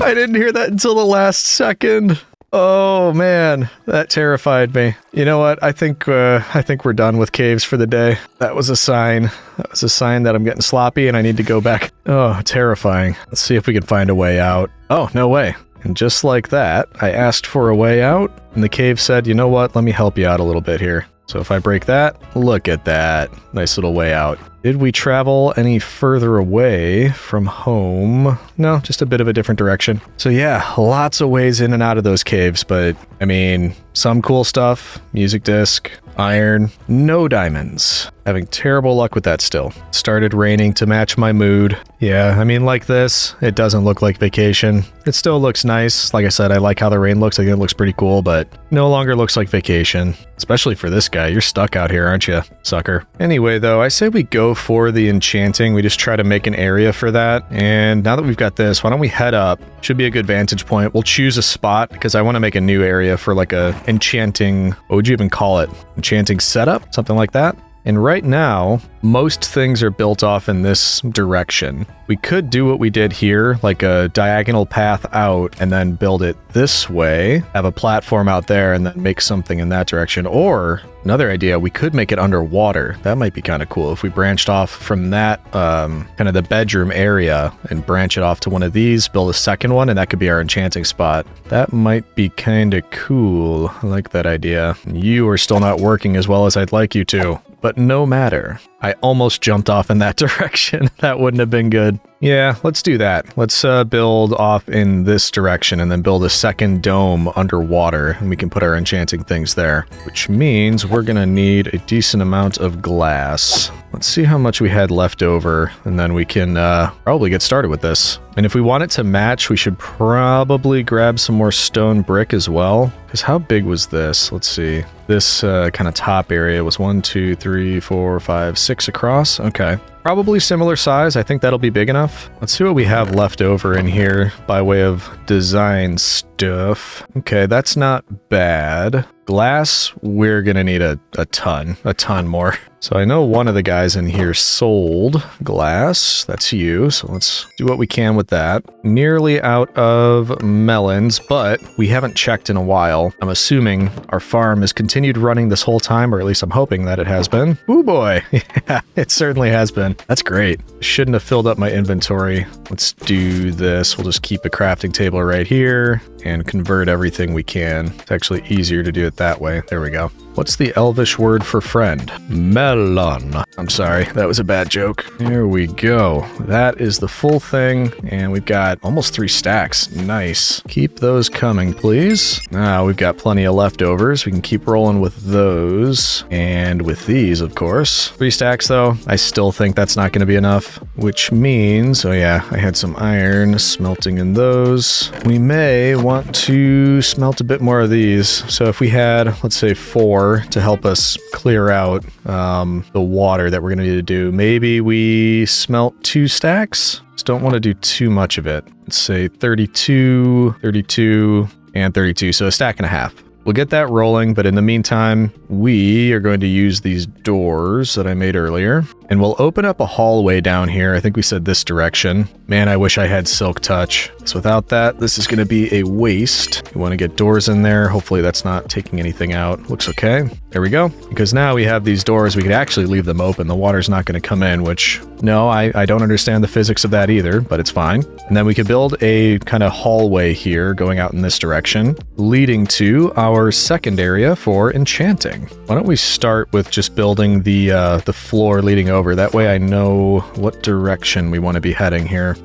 I didn't hear that until the last second. Oh man, that terrified me. You know what? I think we're done with caves for the day. That was a sign. That was a sign that I'm getting sloppy and I need to go back. Oh, terrifying. Let's see if we can find a way out. Oh, no way. And just like that, I asked for a way out, and the cave said, you know what? Let me help you out a little bit here. So if I break that, look at that. Nice little way out. Did we travel any further away from home? No, just a bit of a different direction. So yeah, lots of ways in and out of those caves, but I mean, some cool stuff. Music disc, iron, no diamonds. Having terrible luck with that still. Started raining to match my mood. Yeah, I mean, like this, it doesn't look like vacation. It still looks nice. Like I said, I like how the rain looks. I think it looks pretty cool, but no longer looks like vacation. Especially for this guy. You're stuck out here, aren't you, sucker? Anyway, though, I say we go for the enchanting. We just try to make an area for that. And now that we've got this, why don't we head up? Should be a good vantage point. We'll choose a spot because I want to make a new area for like a enchanting, what would you even call it? Enchanting setup? Something like that? And right now, most things are built off in this direction. We could do what we did here, like a diagonal path out and then build it this way, have a platform out there and then make something in that direction. Or another idea, we could make it underwater. That might be kind of cool if we branched off from that kind of the bedroom area and branch it off to one of these, build a second one, and that could be our enchanting spot. That might be kind of cool. I like that idea. You are still not working as well as I'd like you to. But no matter. I almost jumped off in that direction. That wouldn't have been good. Yeah, let's do that. Let's build off in this direction and then build a second dome underwater, and we can put our enchanting things there, which means we're gonna need a decent amount of glass. Let's see how much we had left over, and then we can probably get started with this. And if we want it to match, we should probably grab some more stone brick as well. Because how big was this? Let's see. This kind of top area was 1, 2, 3, 4, 5, 6 across. Okay. Probably similar size. I think that'll be big enough. Let's see what we have left over in here by way of design stuff. Okay, that's not bad. Glass, we're gonna need a ton more. So I know one of the guys in here sold glass. That's you, so let's do what we can with that. Nearly out of melons, but we haven't checked in a while. I'm assuming our farm has continued running this whole time, or at least I'm hoping that it has been. Ooh boy, yeah, it certainly has been. That's great. Shouldn't have filled up my inventory. Let's do this. We'll just keep a crafting table right here and convert everything we can. It's actually easier to do it that way. There we go. What's the Elvish word for friend? Melon. I'm sorry, that was a bad joke. There we go. That is the full thing, and we've got almost 3 stacks. Nice. Keep those coming, please. Now we've got plenty of leftovers. We can keep rolling with those, and with these, of course. 3 stacks, though. I still think that's not going to be enough, which means, oh yeah, I had some iron smelting in those. We may want to smelt a bit more of these. So if we had, let's say 4 to help us clear out the water that we're going to need to do. Maybe we smelt 2 stacks. Just don't want to do too much of it. Let's say 32, 32, and 32. So a stack and a half. We'll get that rolling, but in the meantime, we are going to use these doors that I made earlier, and we'll open up a hallway down here. I think we said this direction. Man, I wish I had Silk Touch. So without that, this is going to be a waste. We want to get doors in there. Hopefully that's not taking anything out. Looks okay. There we go. Because now we have these doors, we could actually leave them open. The water's not going to come in, which, no, I don't understand the physics of that either, but it's fine. And then we could build a kind of hallway here going out in this direction, leading to our second area for enchanting. Why don't we start with just building the floor leading over? That way I know what direction we want to be heading here.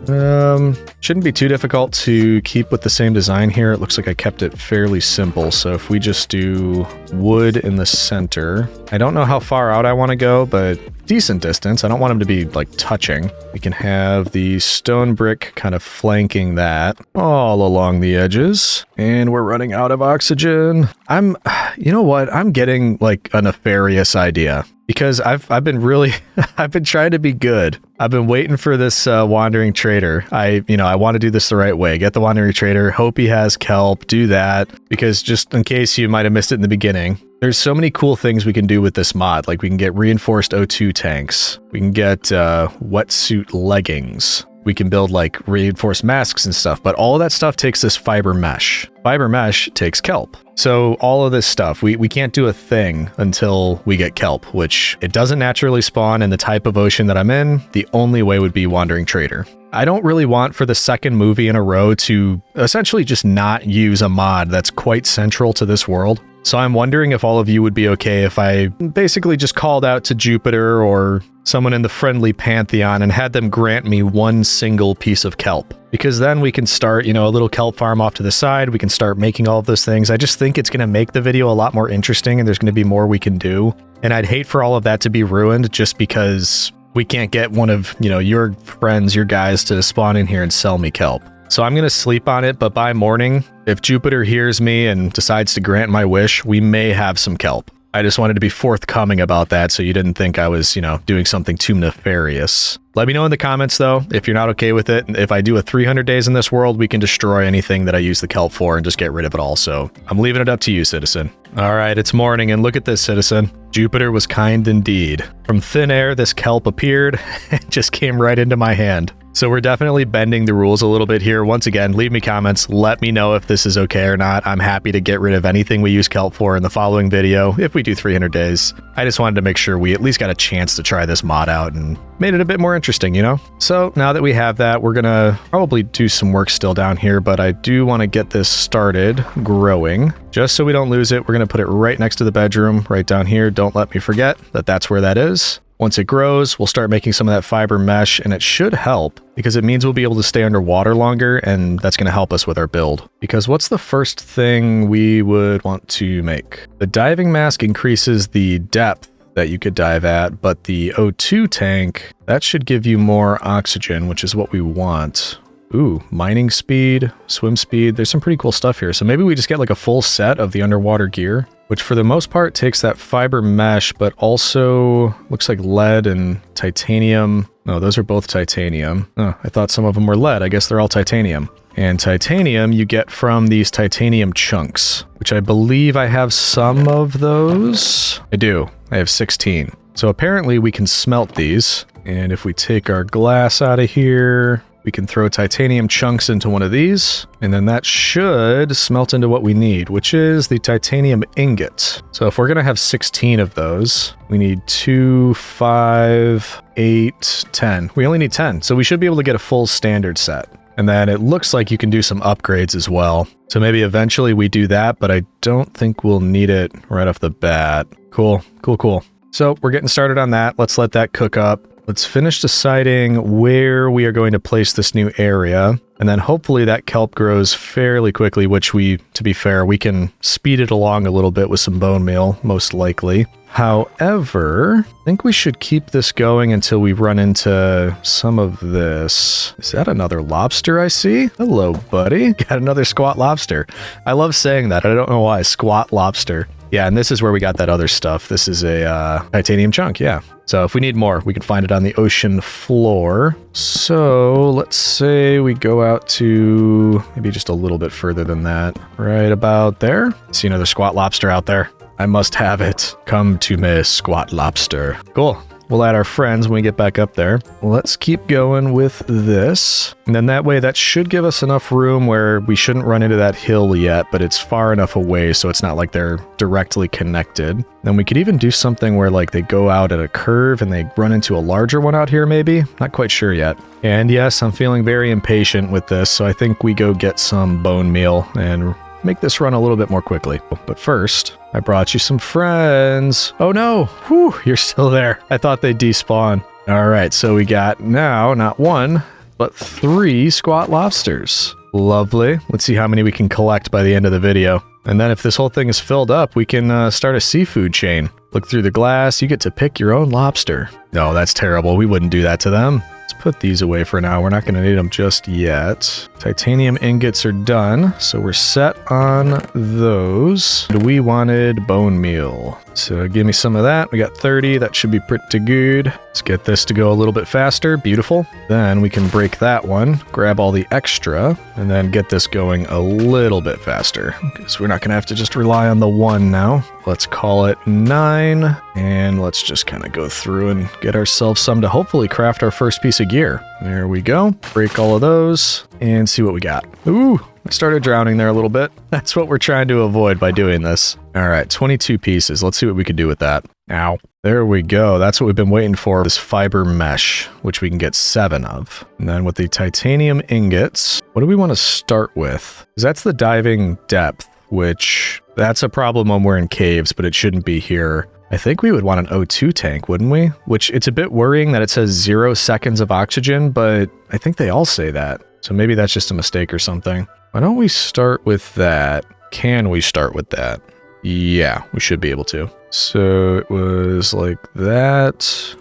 Shouldn't be too difficult to keep with the same design here. It looks like I kept it fairly simple. So if we just do wood in the center, I don't know how far out I want to go, but decent distance. I don't want them to be like touching. We can have the stone brick kind of flanking that all along the edges. And we're running out of oxygen. You know what? I'm getting like a nefarious idea. Because I've been really, I've been trying to be good. I've been waiting for this wandering trader. I want to do this the right way. Get the wandering trader, hope he has kelp, do that. Because just in case you might have missed it in the beginning, there's so many cool things we can do with this mod. Like we can get reinforced O2 tanks. We can get wetsuit leggings. We can build like reinforced masks and stuff, but all of that stuff takes this fiber mesh. Fiber mesh takes kelp. So all of this stuff, we can't do a thing until we get kelp, which it doesn't naturally spawn in the type of ocean that I'm in. The only way would be Wandering Trader. I don't really want for the second movie in a row to essentially just not use a mod that's quite central to this world. So I'm wondering if all of you would be okay if I basically just called out to Jupiter or someone in the friendly pantheon and had them grant me one single piece of kelp. Because then we can start, a little kelp farm off to the side. We can start making all of those things. I just think it's going to make the video a lot more interesting and there's going to be more we can do. And I'd hate for all of that to be ruined just because we can't get one of, your friends, your guys to spawn in here and sell me kelp. So I'm going to sleep on it, but by morning, if Jupiter hears me and decides to grant my wish, we may have some kelp. I just wanted to be forthcoming about that so you didn't think I was, doing something too nefarious. Let me know in the comments, though, if you're not okay with it. If I do a 300 days in this world, we can destroy anything that I use the kelp for and just get rid of it all. So I'm leaving it up to you, citizen. All right, it's morning, and look at this, citizen. Jupiter was kind indeed. From thin air, this kelp appeared and just came right into my hand. So we're definitely bending the rules a little bit here. Once again, leave me comments. Let me know if this is okay or not. I'm happy to get rid of anything we use kelp for in the following video if we do 300 days. I just wanted to make sure we at least got a chance to try this mod out and made it a bit more interesting, you know? So now that we have that, we're gonna probably do some work still down here, but I do want to get this started growing. Just so we don't lose it, we're gonna put it right next to the bedroom, right down here. Don't let me forget that that's where that is. Once it grows, we'll start making some of that fiber mesh, and it should help because it means we'll be able to stay underwater longer, and that's going to help us with our build. Because what's the first thing we would want to make? The diving mask increases the depth that you could dive at, but the O2 tank, that should give you more oxygen, which is what we want. Ooh, mining speed, swim speed. There's some pretty cool stuff here. So maybe we just get like a full set of the underwater gear, which for the most part takes that fiber mesh, but also looks like lead and titanium. No, those are both titanium. Oh, I thought some of them were lead. I guess they're all titanium. And titanium you get from these titanium chunks, which I believe I have some of those. I do. I have 16. So apparently we can smelt these. And if we take our glass out of here, we can throw titanium chunks into one of these, and then that should smelt into what we need, which is the titanium ingot. So if we're gonna have 16 of those, we need 2, 5, 8, 10. We only need 10, so we should be able to get a full standard set. And then it looks like you can do some upgrades as well. So maybe eventually we do that, but I don't think we'll need it right off the bat. Cool, cool, cool. So we're getting started on that. Let's let that cook up. Let's finish deciding where we are going to place this new area, and then hopefully that kelp grows fairly quickly, which to be fair, we can speed it along a little bit with some bone meal, most likely. However, I think we should keep this going until we run into some of this. Is that another lobster I see? Hello, buddy. Got another squat lobster. I love saying that. I don't know why. Squat lobster. Yeah, and this is where we got that other stuff. This is a titanium chunk, yeah. So if we need more, we can find it on the ocean floor. So let's say we go out to maybe just a little bit further than that. Right about there. See another squat lobster out there. I must have it. Come to me, squat lobster. Cool. We'll add our friends when we get back up there. Let's keep going with this. And then that way, that should give us enough room where we shouldn't run into that hill yet, but it's far enough away so it's not like they're directly connected. Then we could even do something where like they go out at a curve and they run into a larger one out here maybe. Not quite sure yet. And yes, I'm feeling very impatient with this, so I think we go get some bone meal and make this run a little bit more quickly. But first, I brought you some friends. Oh no, whew, you're still there. I thought they'd despawn. All right, so we got now not 1, but 3 squat lobsters. Lovely. Let's see how many we can collect by the end of the video. And then if this whole thing is filled up, we can start a seafood chain. Look through the glass, you get to pick your own lobster. No, that's terrible. We wouldn't do that to them. Let's put these away for now. We're not going to need them just yet. Titanium ingots are done, so we're set on those. We wanted bone meal. So give me some of that. We got 30. That should be pretty good. Let's get this to go a little bit faster. Beautiful. Then we can break that one, grab all the extra, and then get this going a little bit faster. Because we're not going to have to just rely on the 1 now. Let's call it 9. And let's just kind of go through and get ourselves some to hopefully craft our first piece of gear. There we go. Break all of those and see what we got. Ooh, I started drowning there a little bit. That's what we're trying to avoid by doing this. All right, 22 pieces. Let's see what we can do with that. Ow. There we go. That's what we've been waiting for, this fiber mesh, which we can get 7 of. And then with the titanium ingots, what do we want to start with? Because that's the diving depth, which that's a problem when we're in caves, but it shouldn't be here. I think we would want an O2 tank, wouldn't we? Which it's a bit worrying that it says 0 seconds of oxygen, but I think they all say that. So maybe that's just a mistake or something. Why don't we start with that? Can we start with that? Yeah, we should be able to. So it was like that,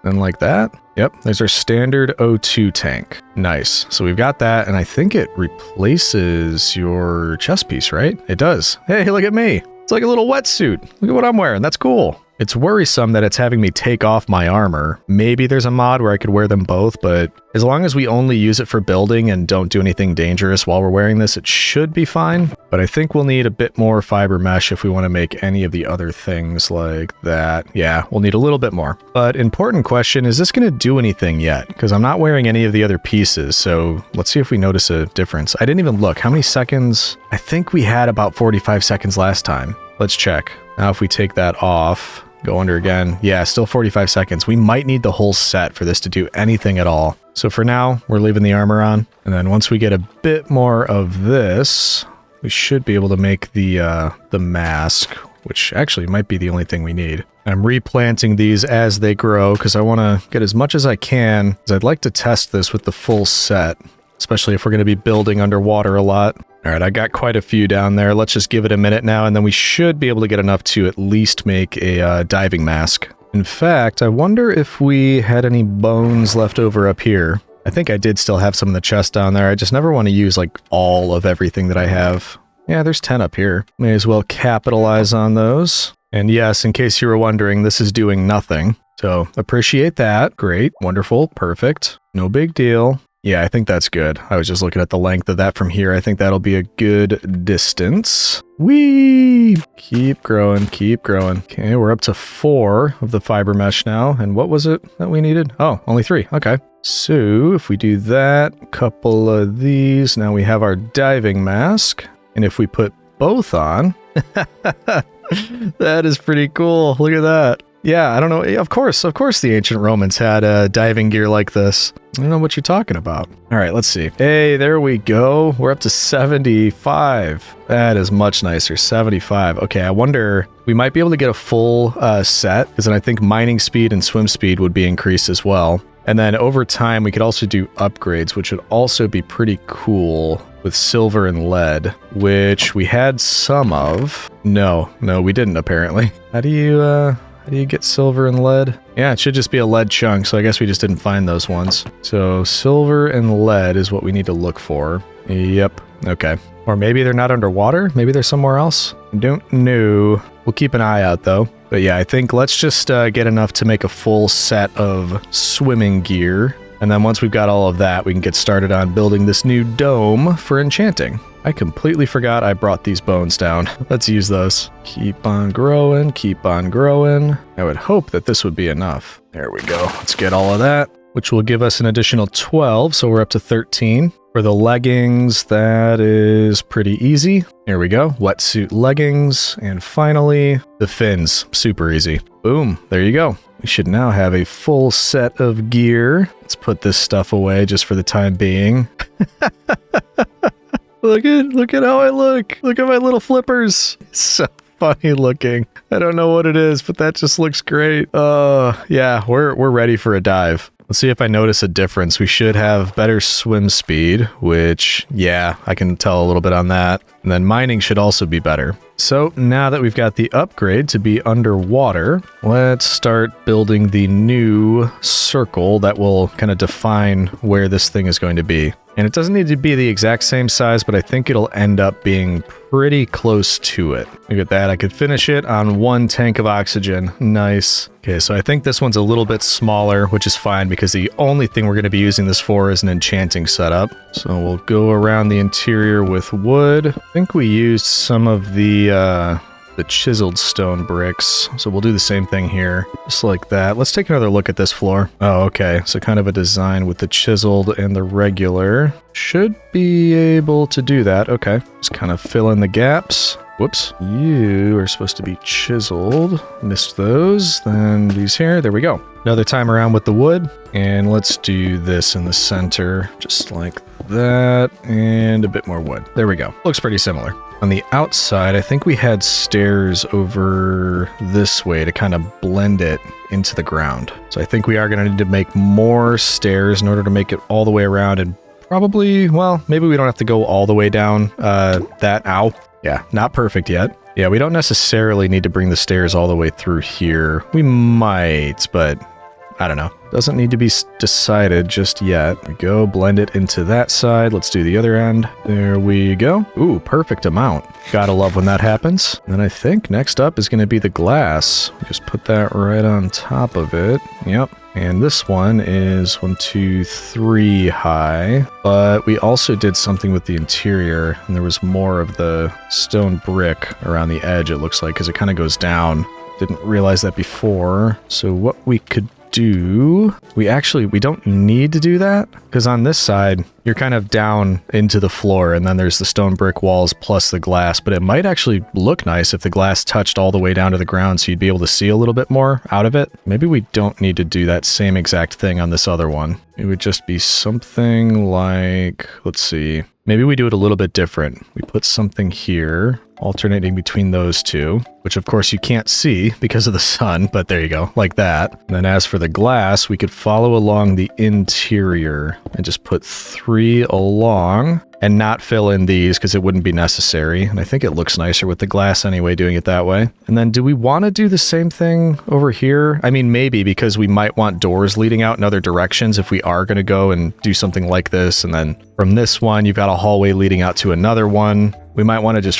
and like that. Yep, there's our standard O2 tank. Nice. So we've got that, and I think it replaces your chest piece, right? It does. Hey, look at me. It's like a little wetsuit. Look at what I'm wearing. That's cool. It's worrisome that it's having me take off my armor. Maybe there's a mod where I could wear them both, but as long as we only use it for building and don't do anything dangerous while we're wearing this, it should be fine. But I think we'll need a bit more fiber mesh if we want to make any of the other things like that. Yeah, we'll need a little bit more. But important question, is this going to do anything yet? Because I'm not wearing any of the other pieces, so let's see if we notice a difference. I didn't even look. How many seconds? I think we had about 45 seconds last time. Let's check. Now if we take that off, go under again. Yeah, still 45 seconds. We might need the whole set for this to do anything at all. So for now, we're leaving the armor on. And then once we get a bit more of this, we should be able to make the mask, which actually might be the only thing we need. I'm replanting these as they grow because I want to get as much as I can, because I'd like to test this with the full set, especially if we're going to be building underwater a lot. All right, I got quite a few down there. Let's just give it a minute now, and then we should be able to get enough to at least make a diving mask. In fact, I wonder if we had any bones left over up here. I think I did still have some in the chest down there. I just never want to use like all of everything that I have. Yeah, there's 10 up here. May as well capitalize on those. And yes, in case you were wondering, this is doing nothing. So appreciate that. Great, wonderful, perfect. No big deal. Yeah, I think that's good. I was just looking at the length of that from here. I think that'll be a good distance. Whee! Keep growing, keep growing. Okay, we're up to 4 of the fiber mesh now. And what was it that we needed? Oh, only 3. Okay. So if we do that, couple of these, now we have our diving mask. And if we put both on, that is pretty cool. Look at that. Yeah, I don't know. Of course the ancient Romans had diving gear like this. I don't know what you're talking about. All right, let's see. Hey, there we go. We're up to 75. That is much nicer. 75. Okay, I wonder, we might be able to get a full set, because then I think mining speed and swim speed would be increased as well. And then over time, we could also do upgrades, which would also be pretty cool with silver and lead, which we had some of. No, we didn't apparently. How do you get silver and lead? Yeah, it should just be a lead chunk, so I guess we just didn't find those ones. So silver and lead is what we need to look for. Yep, okay. Or maybe they're not underwater? Maybe they're somewhere else? Don't know. We'll keep an eye out though. But yeah, I think let's just get enough to make a full set of swimming gear. And then once we've got all of that, we can get started on building this new dome for enchanting. I completely forgot I brought these bones down. Let's use those. Keep on growing, keep on growing. I would hope that this would be enough. There we go. Let's get all of that, which will give us an additional 12, so we're up to 13. For the leggings, that is pretty easy. Here we go. Wetsuit leggings. And finally, the fins. Super easy. Boom. There you go. We should now have a full set of gear. Let's put this stuff away just for the time being. Look at how I look. Look at my little flippers. It's so funny looking. I don't know what it is, but that just looks great. Yeah, we're ready for a dive. Let's see if I notice a difference. We should have better swim speed, which, yeah, I can tell a little bit on that. And then mining should also be better. So now that we've got the upgrade to be underwater, let's start building the new circle that will kind of define where this thing is going to be. And it doesn't need to be the exact same size, but I think it'll end up being pretty close to it. Look at that. I could finish it on 1 tank of oxygen. Nice. Okay, so I think this one's a little bit smaller, which is fine because the only thing we're going to be using this for is an enchanting setup. So we'll go around the interior with wood. I think we used some of the chiseled stone bricks. So we'll do the same thing here, just like that. Let's take another look at this floor. Oh, okay. So kind of a design with the chiseled and the regular. Should be able to do that. Okay. Just kind of fill in the gaps. Whoops. You are supposed to be chiseled. Missed those. Then these here. There we go. Another time around with the wood. And let's do this in the center, just like that. And a bit more wood. There we go. Looks pretty similar. On the outside, I think we had stairs over this way to kind of blend it into the ground. So I think we are going to need to make more stairs in order to make it all the way around, and probably, well, maybe we don't have to go all the way down ow. Yeah, not perfect yet. Yeah, we don't necessarily need to bring the stairs all the way through here. We might, but I don't know. Doesn't need to be decided just yet. We go, blend it into that side. Let's do the other end. There we go. Ooh, perfect amount. Gotta love when that happens. And then I think next up is going to be the glass. Just put that right on top of it. Yep. And this one is 1, 2, 3 high, but we also did something with the interior, and there was more of the stone brick around the edge, it looks like, because it kind of goes down. Didn't realize that before. So what we could do, we don't need to do that, because on this side you're kind of down into the floor, and then there's the stone brick walls plus the glass, but it might actually look nice if the glass touched all the way down to the ground, so you'd be able to see a little bit more out of it. Maybe we don't need to do that same exact thing on this other one. It would just be something like, let's see, maybe we do it a little bit different. We put something here alternating between those two, which of course you can't see because of the sun, but there you go, like that. And then as for the glass, we could follow along the interior and just put 3 along and not fill in these because it wouldn't be necessary. And I think it looks nicer with the glass anyway, doing it that way. And then do we want to do the same thing over here? I mean, maybe, because we might want doors leading out in other directions if we are going to go and do something like this. And then from this one, you've got a hallway leading out to another one. We might want to just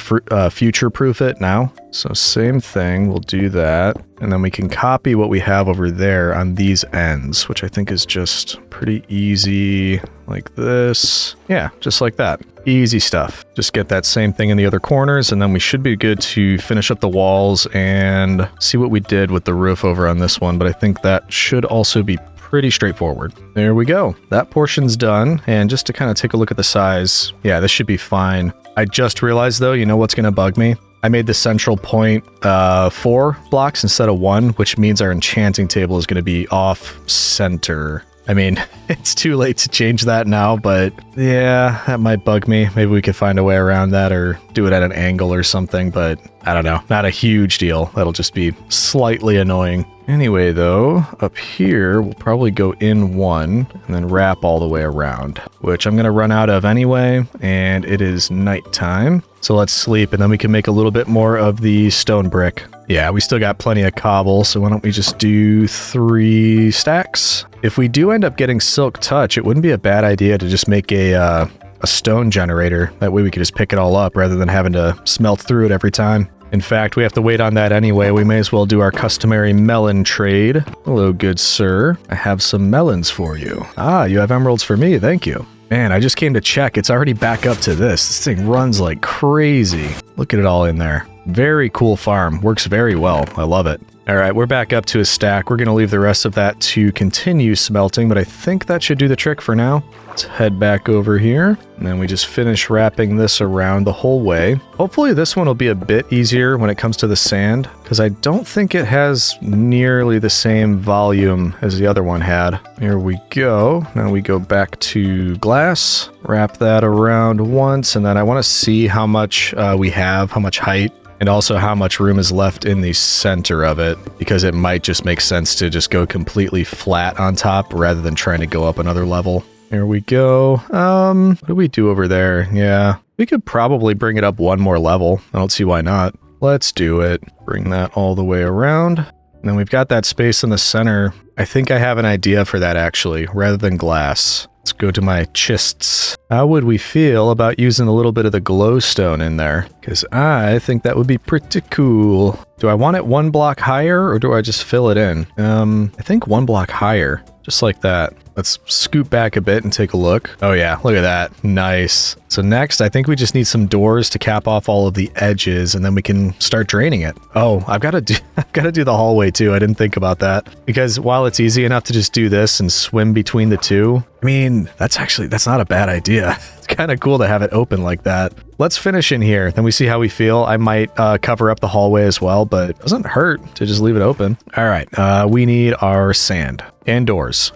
future-proof it now. So same thing, we'll do that. And then we can copy what we have over there on these ends, which I think is just pretty easy, like this. Yeah, just like that. Easy stuff. Just get that same thing in the other corners, and then we should be good to finish up the walls and see what we did with the roof over on this one. But I think that should also be pretty straightforward. There we go. That portion's done. And just to kind of take a look at the size, yeah, this should be fine. I just realized though, you know what's going to bug me? I made the central point 4 blocks instead of 1, which means our enchanting table is going to be off center. I mean, it's too late to change that now, but yeah, that might bug me. Maybe we could find a way around that or do it at an angle or something, but I don't know. Not a huge deal. That'll just be slightly annoying. Anyway, though, up here, we'll probably go in 1 and then wrap all the way around, which I'm going to run out of anyway, and it is nighttime. So let's sleep, and then we can make a little bit more of the stone brick. Yeah, we still got plenty of cobble, so why don't we just do 3 stacks? If we do end up getting silk touch, it wouldn't be a bad idea to just make a stone generator. That way we could just pick it all up rather than having to smelt through it every time. In fact, we have to wait on that anyway. We may as well do our customary melon trade. Hello, good sir. I have some melons for you. Ah, you have emeralds for me. Thank you. Man, I just came to check. It's already back up to this. This thing runs like crazy. Look at it all in there. Very cool farm. Works very well. I love it. All right, we're back up to a stack. We're going to leave the rest of that to continue smelting, but I think that should do the trick for now. Let's head back over here, and then we just finish wrapping this around the whole way. Hopefully this one will be a bit easier when it comes to the sand, because I don't think it has nearly the same volume as the other one had. Here we go. Now we go back to glass, wrap that around once, and then I want to see how much we have, how much height, and also how much room is left in the center of it, because it might just make sense to just go completely flat on top rather than trying to go up another level. Here we go. What do we do over there? Yeah, we could probably bring it up 1 more level. I don't see why not. Let's do it. Bring that all the way around. And then we've got that space in the center. I think I have an idea for that actually, rather than glass. Let's go to my chests. How would we feel about using a little bit of the glowstone in there? Because I think that would be pretty cool. Do I want it 1 block higher, or do I just fill it in? I think 1 block higher, just like that. Let's scoot back a bit and take a look. Oh yeah, look at that. Nice. So next, I think we just need some doors to cap off all of the edges, and then we can start draining it. Oh, I've got to do the hallway too. I didn't think about that. Because while it's easy enough to just do this and swim between the two, I mean, that's not a bad idea. It's kind of cool to have it open like that. Let's finish in here, then we see how we feel. I might cover up the hallway as well, but it doesn't hurt to just leave it open. All right, we need our sand and doors.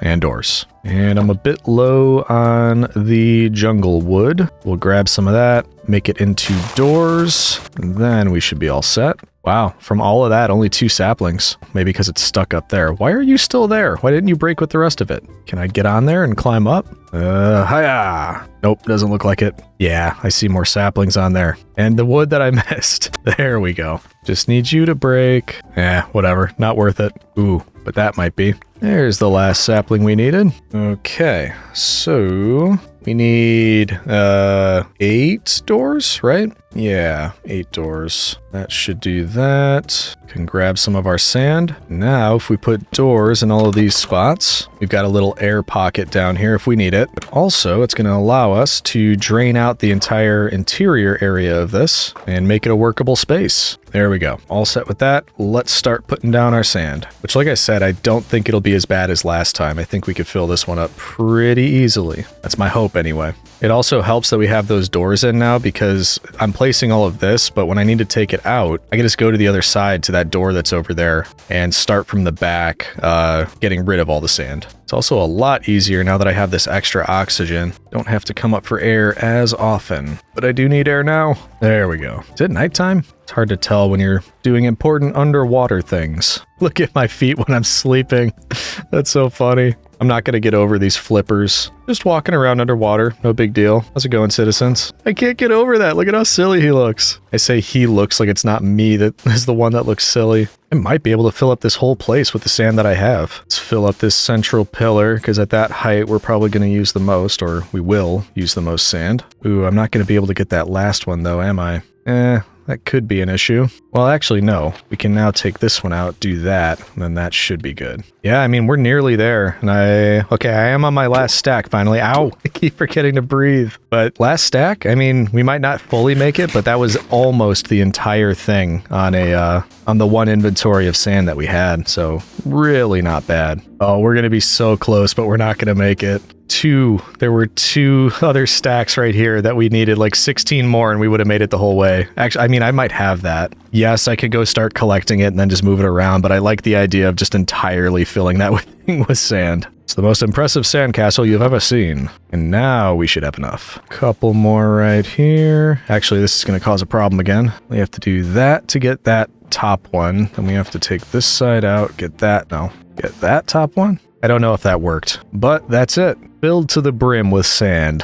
And I'm a bit low on the jungle wood. We'll grab some of that, make it into doors, and then we should be all set. Wow, from all of that, only 2 saplings. Maybe because it's stuck up there. Why are you still there? Why didn't you break with the rest of it? Can I get on there and climb up? Hiya! Nope, doesn't look like it. Yeah, I see more saplings on there. And the wood that I missed. There we go. Just need you to break. Whatever. Not worth it. Ooh, but that might be. There's the last sapling we needed. Okay, so we need 8 doors, right? Yeah, 8 doors. That should do that. Can grab some of our sand. Now, if we put doors in all of these spots, we've got a little air pocket down here if we need it. But also, it's going to allow us to drain out the entire interior area of this and make it a workable space. There we go. All set with that. Let's start putting down our sand, which, like I said, I don't think it'll be as bad as last time. I think we could fill this one up pretty easily. That's my hope anyway. It also helps that we have those doors in now because I'm placing all of this, but when I need to take it out, I can just go to the other side to that door that's over there and start from the back, getting rid of all the sand. It's also a lot easier now that I have this extra oxygen. Don't have to come up for air as often, but I do need air now. There we go. Is it nighttime? It's hard to tell when you're doing important underwater things. Look at my feet when I'm sleeping. That's so funny. I'm not going to get over these flippers. Just walking around underwater. No big deal. How's it going, citizens? I can't get over that. Look at how silly he looks. I say he looks like it's not me that is the one that looks silly. I might be able to fill up this whole place with the sand that I have. Let's fill up this central pillar because at that height, we're probably going to use the most, or we will use the most sand. Ooh, I'm not going to be able to get that last one though, am I? That could be an issue. Well, actually, no. We can now take this one out, do that, and then that should be good. Yeah, I mean, we're nearly there. And I am on my last stack finally. Ow, I keep forgetting to breathe. But last stack, I mean, we might not fully make it, but that was almost the entire thing on the one inventory of sand that we had. So really not bad. Oh, we're going to be so close, but we're not going to make it. There were 2 other stacks right here that we needed like 16 more and we would have made it the whole way. Actually, I mean, I might have that. Yes, I could go start collecting it and then just move it around, but I like the idea of just entirely filling that with sand. It's the most impressive sandcastle you've ever seen. And now we should have enough. Couple more right here. Actually, this is going to cause a problem again. We have to do that to get that top one. Then we have to take this side out, get that top one. I don't know if that worked, but that's it. Filled to the brim with sand.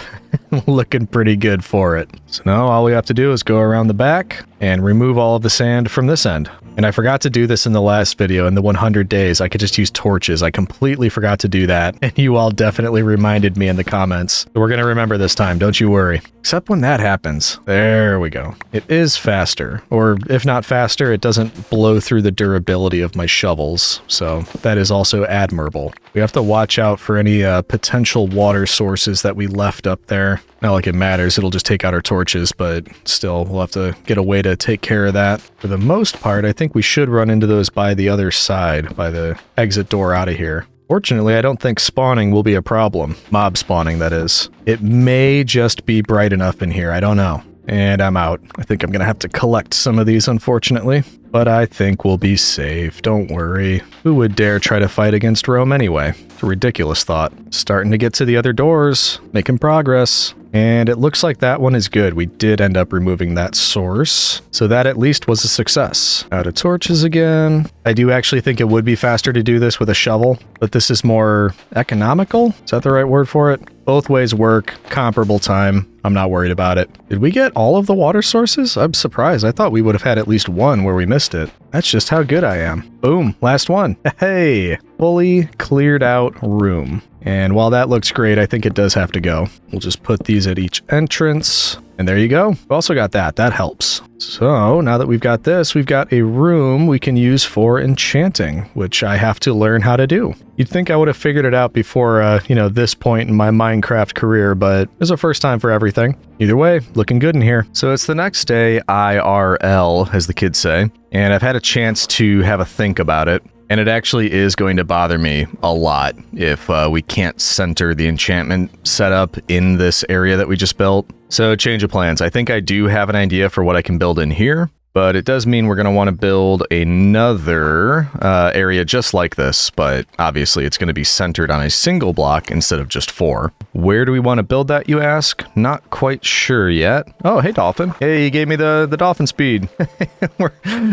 Looking pretty good for it. So now all we have to do is go around the back and remove all of the sand from this end. And I forgot to do this in the last video. In the 100 days, I could just use torches. I completely forgot to do that. And you all definitely reminded me in the comments. So we're going to remember this time, don't you worry. Except when that happens. There we go. It is faster. Or if not faster, it doesn't blow through the durability of my shovels. So that is also admirable. We have to watch out for any potential water sources that we left up there. Not like it matters, it'll just take out our torches, but still, we'll have to get a way to take care of that. For the most part, I think we should run into those by the other side, by the exit door out of here. Fortunately, I don't think spawning will be a problem. Mob spawning, that is. It may just be bright enough in here, I don't know. And I'm out. I think I'm gonna have to collect some of these, unfortunately. But I think we'll be safe, don't worry. Who would dare try to fight against Rome anyway? It's a ridiculous thought. Starting to get to the other doors, making progress. And it looks like that one is good. We did end up removing that source. So that at least was a success. Out of torches again. I do actually think it would be faster to do this with a shovel, but this is more economical? Is that the right word for it? Both ways work, comparable time. I'm not worried about it. Did we get all of the water sources? I'm surprised. I thought we would have had at least one where we missed it. That's just how good I am. Boom, last one. Hey, fully cleared out room. And while that looks great, I think it does have to go. We'll just put these at each entrance. And there you go. We've also got that. That helps. So now that we've got this, we've got a room we can use for enchanting, which I have to learn how to do. You'd think I would have figured it out before, this point in my Minecraft career, but it's a first time for everything. Either way, looking good in here. So it's the next day, IRL, as the kids say, and I've had a chance to have a think about it. And it actually is going to bother me a lot if we can't center the enchantment setup in this area that we just built. So change of plans. I think I do have an idea for what I can build in here, but it does mean we're going to want to build another area just like this, but obviously it's going to be centered on a single block instead of just 4. Where do we want to build that, you ask? Not quite sure yet. Oh, hey, dolphin. Hey, you gave me the dolphin speed.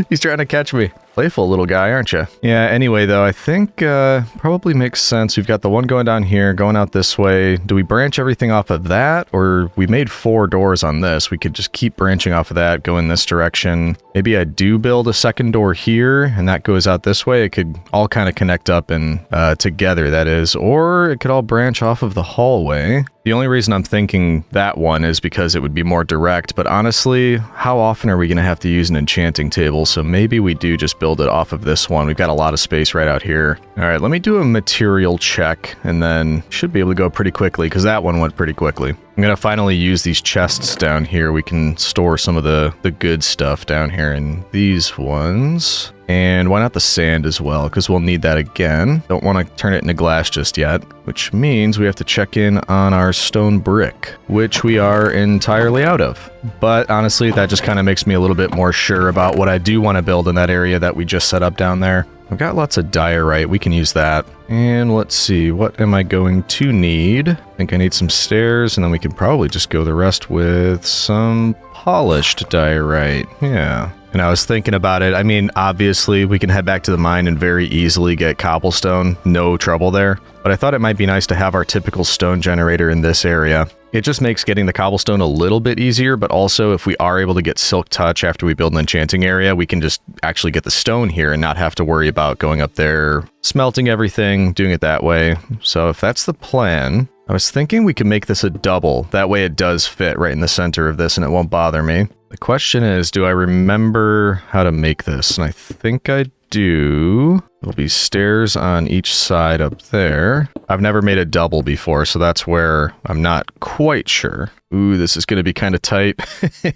He's trying to catch me. Playful little guy, aren't you? Yeah, anyway, though, I think probably makes sense. We've got the one going down here, going out this way. Do we branch everything off of that? Or we made 4 doors on this. We could just keep branching off of that, go in this direction. Maybe I do build a second door here, and that goes out this way. It could all kind of connect up and together, that is. Or it could all branch off of the hallway. The only reason I'm thinking that one is because it would be more direct, but honestly, how often are we going to have to use an enchanting table? So maybe we do just build it off of this one. We've got a lot of space right out here. All right, let me do a material check, and then should be able to go pretty quickly, because that one went pretty quickly. I'm going to finally use these chests down here. We can store some of the good stuff down here in these ones. And why not the sand as well, because we'll need that again. Don't want to turn it into glass just yet, which means we have to check in on our stone brick, which we are entirely out of. But honestly, that just kind of makes me a little bit more sure about what I do want to build in that area that we just set up down there. I've got lots of diorite, we can use that. And let's see, what am I going to need? I think I need some stairs, and then we can probably just go the rest with some polished diorite. Yeah. And I was thinking about it. I mean, obviously, we can head back to the mine and very easily get cobblestone. No trouble there. But I thought it might be nice to have our typical stone generator in this area. It just makes getting the cobblestone a little bit easier, but also if we are able to get Silk Touch after we build an enchanting area, we can just actually get the stone here and not have to worry about going up there, smelting everything, doing it that way. So if that's the plan, I was thinking we could make this a double. That way it does fit right in the center of this and it won't bother me. The question is, do I remember how to make this? And I think I do. There'll be stairs on each side up there. I've never made a double before, so that's where I'm not quite sure. Ooh, this is going to be kind of tight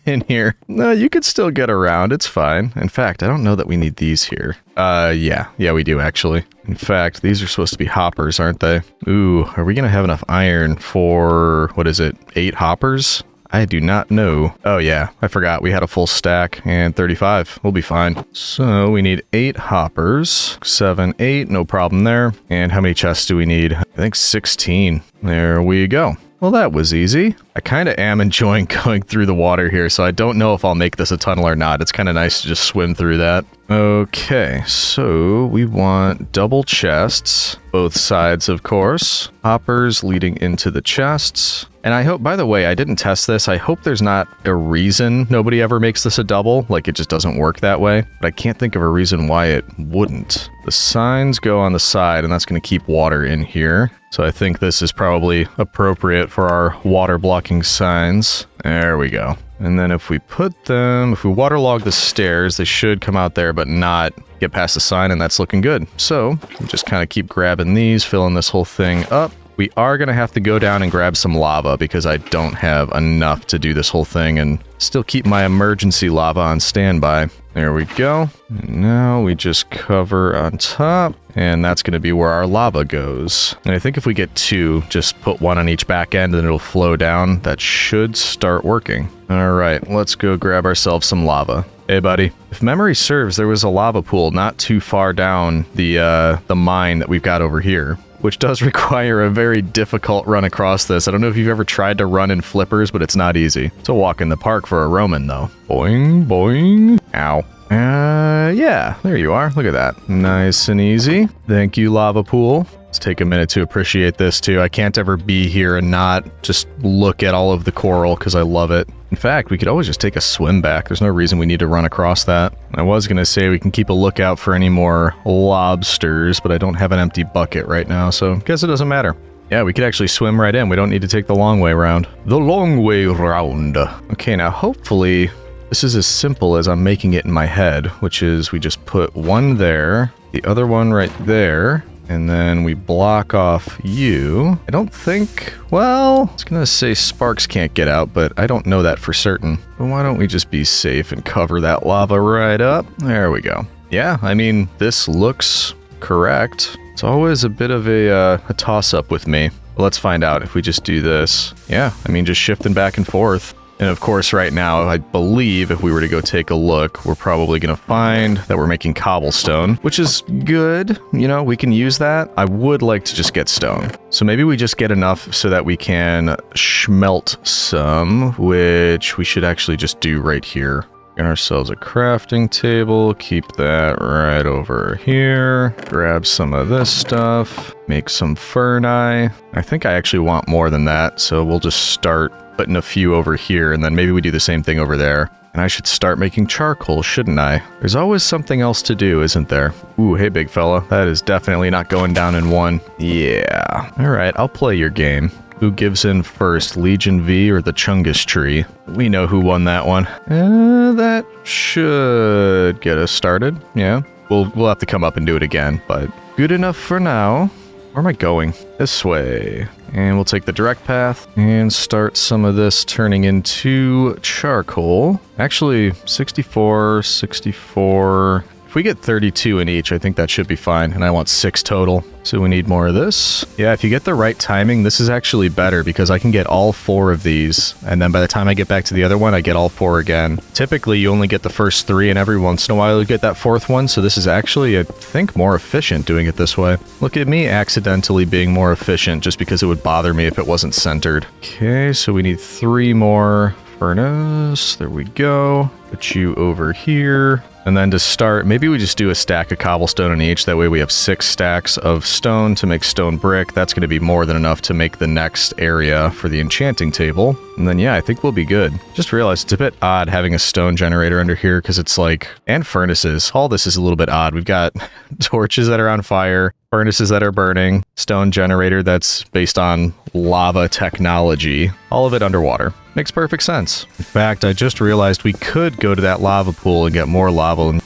in here. No, you could still get around. It's fine. In fact, I don't know that we need these here. Yeah, we do actually. In fact, these are supposed to be hoppers, aren't they? Ooh, are we going to have enough iron for, what is it, 8 hoppers? I do not know. Oh yeah, I forgot. We had a full stack and 35. We'll be fine. So we need 8 hoppers. 7, 8, no problem there. And how many chests do we need? I think 16. There we go. Well, that was easy. I kind of am enjoying going through the water here, so I don't know if I'll make this a tunnel or not. It's kind of nice to just swim through that. Okay, so we want double chests, both sides, of course. Hoppers leading into the chests. And I hope, by the way, I didn't test this. I hope there's not a reason nobody ever makes this a double. Like, it just doesn't work that way. But I can't think of a reason why it wouldn't. The signs go on the side, and that's going to keep water in here. So I think this is probably appropriate for our water blocking signs. There we go. And then if we waterlog the stairs, they should come out there, but not get past the sign, and that's looking good. So we'll just kind of keep grabbing these, filling this whole thing up. We are going to have to go down and grab some lava because I don't have enough to do this whole thing and still keep my emergency lava on standby. There we go. And now we just cover on top, and that's going to be where our lava goes. And I think if we get 2, just put 1 on each back end and it'll flow down. That should start working. All right, let's go grab ourselves some lava. Hey, buddy. If memory serves, there was a lava pool not too far down the mine that we've got over here, which does require a very difficult run across this. I don't know if you've ever tried to run in flippers, but it's not easy. It's a walk in the park for a Roman, though. Boing, boing. Ow. Yeah, there you are. Look at that. Nice and easy. Thank you, lava pool. Let's take a minute to appreciate this, too. I can't ever be here and not just look at all of the coral, because I love it. In fact, we could always just take a swim back. There's no reason we need to run across that. I was going to say we can keep a lookout for any more lobsters, but I don't have an empty bucket right now, so I guess it doesn't matter. Yeah, we could actually swim right in. We don't need to take the long way around. The long way around. Okay, now hopefully this is as simple as I'm making it in my head, which is we just put 1 there, the other one right there, and then we block off you. I don't think, well, I was gonna say sparks can't get out, but I don't know that for certain. But why don't we just be safe and cover that lava right up? There we go. Yeah, I mean, this looks correct. It's always a bit of a toss-up with me. But let's find out if we just do this. Yeah, I mean, just shifting back and forth. And of course, right now, I believe if we were to go take a look, we're probably going to find that we're making cobblestone, which is good. You know, we can use that. I would like to just get stone. So maybe we just get enough so that we can smelt some, which we should actually just do right here. Get ourselves a crafting table. Keep that right over here. Grab some of this stuff. Make some ferni. I think I actually want more than that, so we'll just start putting a few over here, and then maybe we do the same thing over there. And I should start making charcoal, shouldn't I? There's always something else to do, isn't there? Ooh, hey, big fella. That is definitely not going down in one. Yeah. All right, I'll play your game. Who gives in first, Legion V or the Chungus tree? We know who won that one. That should get us started. Yeah, we'll have to come up and do it again, but good enough for now. Where am I going? This way. And we'll take the direct path and start some of this turning into charcoal. Actually, 64, 64... If we get 32 in each, I think that should be fine, and I want 6 total. So we need more of this. Yeah, if you get the right timing, this is actually better because I can get all 4 of these, and then by the time I get back to the other one, I get all 4 again. Typically, you only get the first 3, and every once in a while you get that 4th one, so this is actually, I think, more efficient doing it this way. Look at me accidentally being more efficient just because it would bother me if it wasn't centered. Okay, so we need 3 more furnace. There we go. Put you over here. And then to start, maybe we just do a stack of cobblestone in each. That way we have 6 stacks of stone to make stone brick. That's going to be more than enough to make the next area for the enchanting table. And then, yeah, I think we'll be good. Just realized it's a bit odd having a stone generator under here because it's like, and furnaces. All this is a little bit odd. We've got torches that are on fire, furnaces that are burning, stone generator that's based on lava technology, all of it underwater. Makes perfect sense. In fact, I just realized we could go to that lava pool and get more lava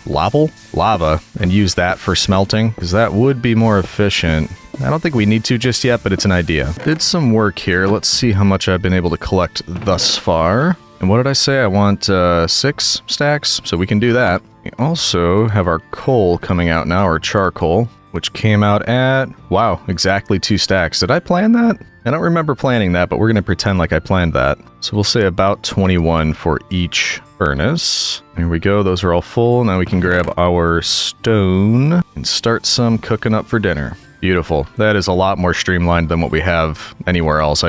and use that for smelting, because that would be more efficient. I don't think we need to just yet, but it's an idea. Did some work here. Let's see how much I've been able to collect thus far. And what did I say? I want 6 stacks, so we can do that. We also have our coal coming out now, or charcoal, which came out at, wow, exactly 2 stacks. Did I plan that? I don't remember planning that, but we're going to pretend like I planned that. So we'll say about 21 for each furnace. Here we go. Those are all full. Now we can grab our stone and start some cooking up for dinner. Beautiful. That is a lot more streamlined than what we have anywhere else.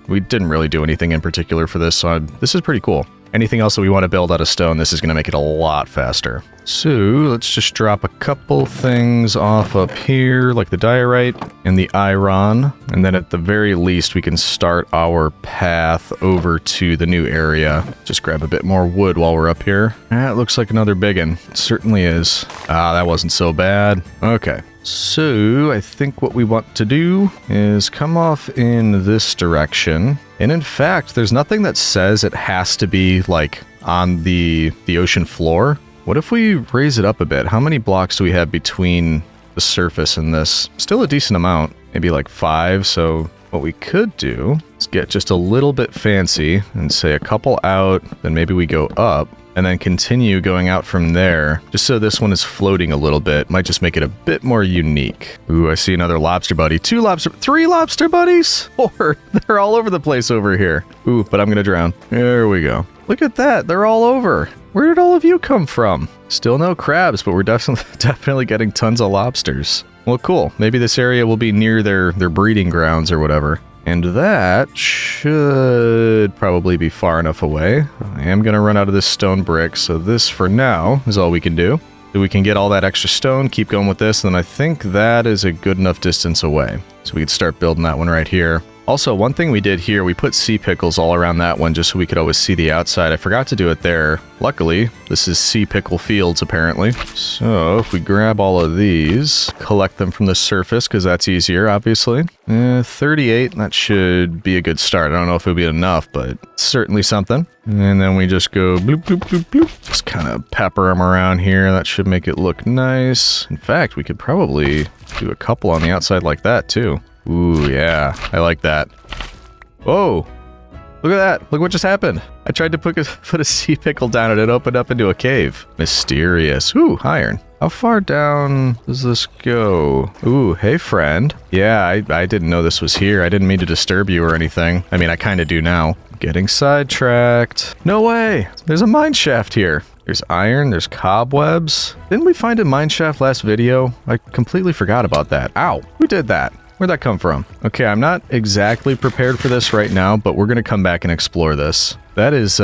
We didn't really do anything in particular for this, so this is pretty cool. Anything else that we want to build out of stone, this is going to make it a lot faster. So let's just drop a couple things off up here, like the diorite and the iron. And then at the very least, we can start our path over to the new area. Just grab a bit more wood while we're up here. That looks like another big one. It certainly is. Ah, that wasn't so bad. Okay. So I think what we want to do is come off in this direction. And in fact, there's nothing that says it has to be like on the ocean floor. What if we raise it up a bit? How many blocks do we have between the surface and this? Still a decent amount, maybe like 5. So what we could do is get just a little bit fancy and say a couple out, then maybe we go up. And then continue going out from there, just so this one is floating a little bit. Might just make it a bit more unique. Ooh, I see another lobster buddy. 3 lobster buddies? 4. They're all over the place over here. Ooh, but I'm gonna drown. There we go. Look at that, they're all over. Where did all of you come from? Still no crabs, but we're definitely getting tons of lobsters. Well, cool. Maybe this area will be near their breeding grounds or whatever. And that should probably be far enough away. I am going to run out of this stone brick, so this for now is all we can do. So we can get all that extra stone, keep going with this, and then I think that is a good enough distance away. So we could start building that one right here. Also, one thing we did here, we put sea pickles all around that one just so we could always see the outside. I forgot to do it there. Luckily, this is sea pickle fields, apparently. So, if we grab all of these, collect them from the surface, because that's easier, obviously. 38, that should be a good start. I don't know if it'll be enough, but it's certainly something. And then we just go bloop, bloop, bloop, bloop. Just kind of pepper them around here. That should make it look nice. In fact, we could probably do a couple on the outside like that, too. Ooh, yeah, I like that. Whoa, look at that. Look what just happened. I tried to put a sea pickle down and it opened up into a cave. Mysterious. Ooh, iron. How far down does this go? Ooh, hey, friend. Yeah, I didn't know this was here. I didn't mean to disturb you or anything. I mean, I kind of do now. Getting sidetracked. No way. There's a mine shaft here. There's iron, there's cobwebs. Didn't we find a mine shaft last video? I completely forgot about that. Ow, who did that? Where'd that come from? Okay, I'm not exactly prepared for this right now, but we're gonna come back and explore this. That is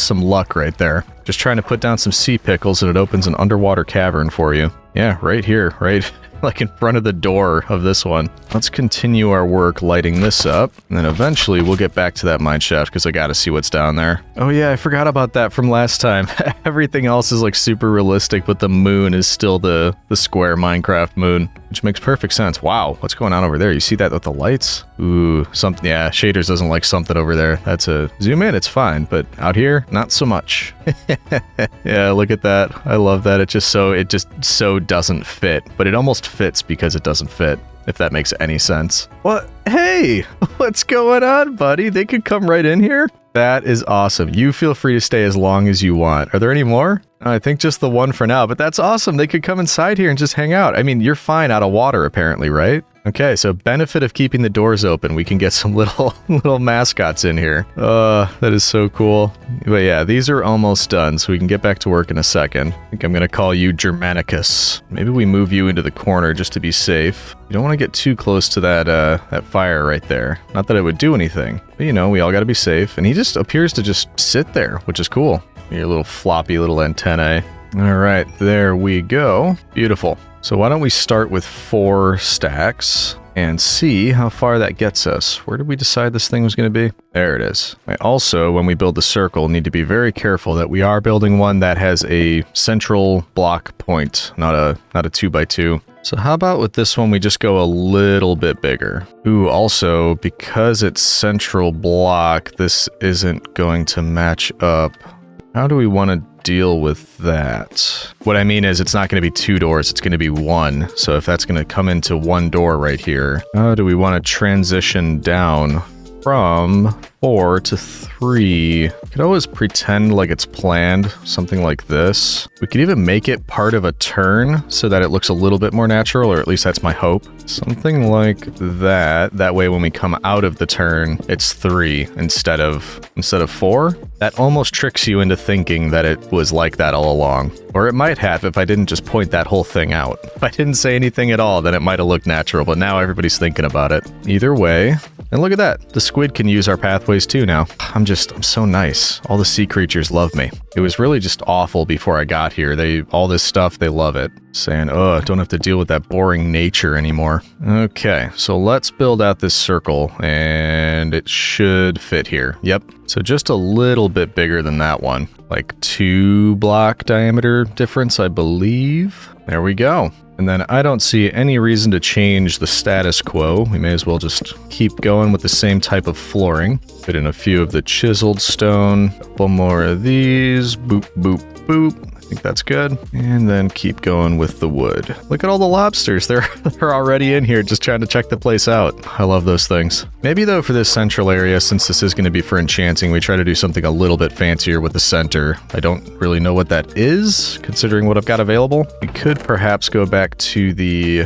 some luck right there. Just trying to put down some sea pickles and it opens an underwater cavern for you. Yeah, right here, right like in front of the door of this one. Let's continue our work lighting this up, and then eventually we'll get back to that mine shaft because I gotta see what's down there. Oh yeah, I forgot about that from last time. Everything else is like super realistic, but the moon is still the square Minecraft moon, which makes perfect sense. Wow, what's going on over there? You see that with the lights? Ooh, something, yeah, Shaders doesn't like something over there. That's a zoom in, it's fine, but out here, not so much. Yeah, look at that. I love that. It just so doesn't fit, but it almost fits because it doesn't fit, if that makes any sense. What? Hey, what's going on, buddy? They could come right in here? That is awesome. You feel free to stay as long as you want. Are there any more? I think just the one for now, but that's awesome. They could come inside here and just hang out. I mean, you're fine out of water apparently, right? Okay, so benefit of keeping the doors open, we can get some little mascots in here. That is so cool. But yeah, these are almost done, so we can get back to work in a second. I think I'm gonna call you Germanicus. Maybe we move you into the corner just to be safe. You don't want to get too close to that fire right there. Not that it would do anything, but you know, we all gotta be safe. And he just appears to just sit there, which is cool. Your little floppy little antennae. All right, there we go. Beautiful. So why don't we start with 4 stacks and see how far that gets us. Where did we decide this thing was going to be? There it is. I also, when we build the circle, need to be very careful that we are building one that has a central block point, not a 2x2. So how about with this one, we just go a little bit bigger. Ooh, also, because it's central block, this isn't going to match up. How do we want to deal with that? What I mean is it's not going to be 2 doors, it's going to be 1. So if that's going to come into 1 door right here, how do we want to transition down from 4 to 3? Could always pretend like it's planned, something like this. We could even make it part of a turn so that it looks a little bit more natural, or at least that's my hope. Something like that. That way when we come out of the turn, it's 3 instead of 4. That almost tricks you into thinking that it was like that all along. Or it might have if I didn't just point that whole thing out. If I didn't say anything at all, then it might have looked natural, but now everybody's thinking about it. Either way, and look at that. The squid can use our pathways too now. I'm so nice. All the sea creatures love me. It was really just awful before I got here. All this stuff, they love it. Saying, oh, don't have to deal with that boring nature anymore. Okay, so let's build out this circle, and it should fit here. Yep. So just a little bit bigger than that one. Like 2 block diameter difference, I believe. There we go. And then I don't see any reason to change the status quo. We may as well just keep going with the same type of flooring. Put in a few of the chiseled stone, a couple more of these, boop, boop, boop. I think that's good. And then keep going with the wood. Look at all the lobsters. They're already in here just trying to check the place out. I love those things. Maybe though for this central area, since this is going to be for enchanting, we try to do something a little bit fancier with the center. I don't really know what that is, considering what I've got available. We could perhaps go back to the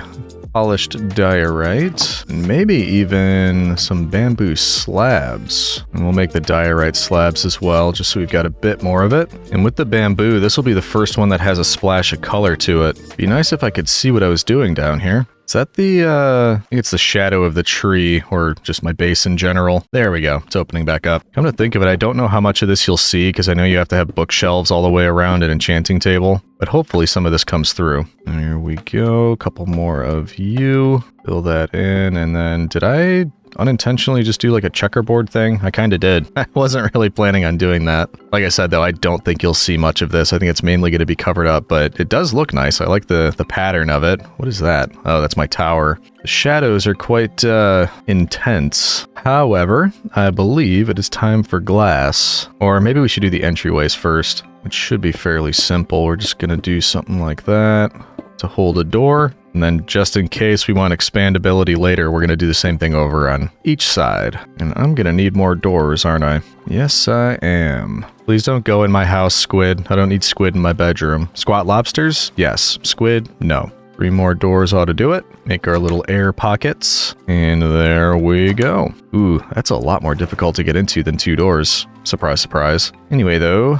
polished diorite, and maybe even some bamboo slabs. And we'll make the diorite slabs as well, just so we've got a bit more of it. And with the bamboo, this will be the first one that has a splash of color to it. Be nice if I could see what I was doing down here. Is that I think it's the shadow of the tree, or just my base in general. There we go. It's opening back up. Come to think of it, I don't know how much of this you'll see, because I know you have to have bookshelves all the way around an enchanting table. But hopefully some of this comes through. There we go. A couple more of you. Fill that in, and then did I unintentionally just do like a checkerboard thing? I kind of did. I wasn't really planning on doing that. Like I said, though, I don't think you'll see much of this. I think it's mainly going to be covered up, but it does look nice. I like the pattern of it. What is that? Oh, that's my tower. The shadows are quite intense. However, I believe it is time for glass. Or maybe we should do the entryways first, which should be fairly simple. We're just going to do something like that to hold a door. And then just in case we want expandability later, we're going to do the same thing over on each side. And I'm going to need more doors, aren't I? Yes, I am. Please don't go in my house, squid. I don't need squid in my bedroom. Squat lobsters? Yes. Squid? No. 3 more doors ought to do it. Make our little air pockets. And there we go. Ooh, that's a lot more difficult to get into than 2 doors. Surprise, surprise. Anyway, though,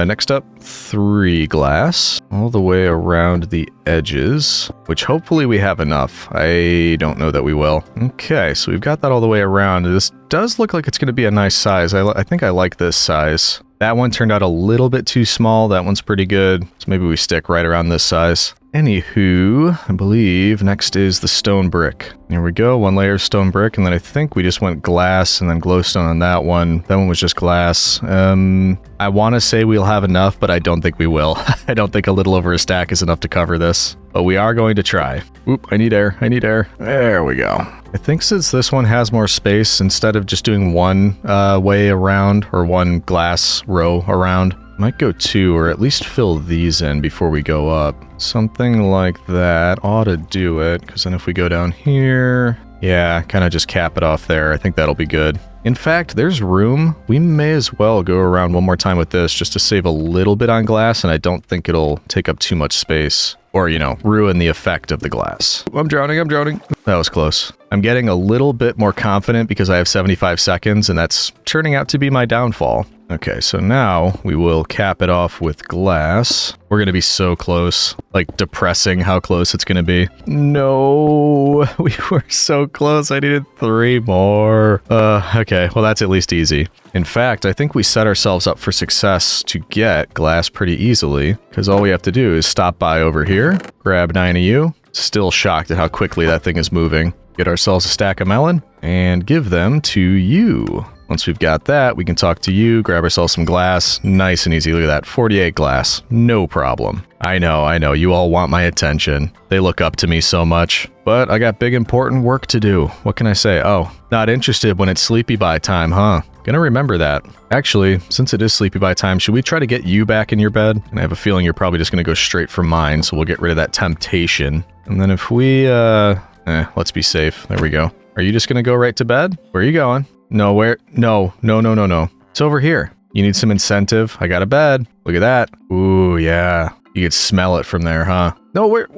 next up, 3 glass all the way around the edges, which hopefully we have enough. I don't know that we will. Okay, so we've got that all the way around. This does look like it's going to be a nice size. I think I like this size. That one turned out a little bit too small. That one's pretty good. So maybe we stick right around this size. Anywho, I believe next is the stone brick. Here we go, 1 layer of stone brick, and then I think we just went glass and then glowstone on that one. That one was just glass. I want to say we'll have enough, but I don't think we will. I don't think a little over a stack is enough to cover this, but we are going to try. Oop, I need air, I need air. There we go. I think since this one has more space, instead of just doing 1 way around or 1 glass row around, might go 2 or at least fill these in before we go up. Something like that ought to do it, because then if we go down here, yeah, kind of just cap it off there. I think that'll be good. In fact, there's room. We may as well go around one more time with this just to save a little bit on glass, and I don't think it'll take up too much space or, you know, ruin the effect of the glass. I'm drowning, I'm drowning. That was close. I'm getting a little bit more confident because I have 75 seconds, and that's turning out to be my downfall. Okay, so now we will cap it off with glass. We're going to be so close, like depressing how close it's going to be. No, we were so close. I needed 3 more. Okay, well, that's at least easy. In fact, I think we set ourselves up for success to get glass pretty easily, because all we have to do is stop by over here, grab 9 of you. Still shocked at how quickly that thing is moving. Get ourselves a stack of melon and give them to you. Once we've got that, we can talk to you, grab ourselves some glass. Nice and easy. Look at that. 48 glass. No problem. I know. You all want my attention. They look up to me so much. But I got big important work to do. What can I say? Oh, not interested when it's sleepy by time, huh? Gonna remember that. Actually, since it is sleepy by time, should we try to get you back in your bed? And I have a feeling you're probably just gonna go straight for mine, so we'll get rid of that temptation. And then if we, let's be safe. There we go. Are you just gonna go right to bed? Where are you going? No, where? No. It's over here. You need some incentive. I got a bed. Look at that. Ooh, yeah. You could smell it from there, huh? No, where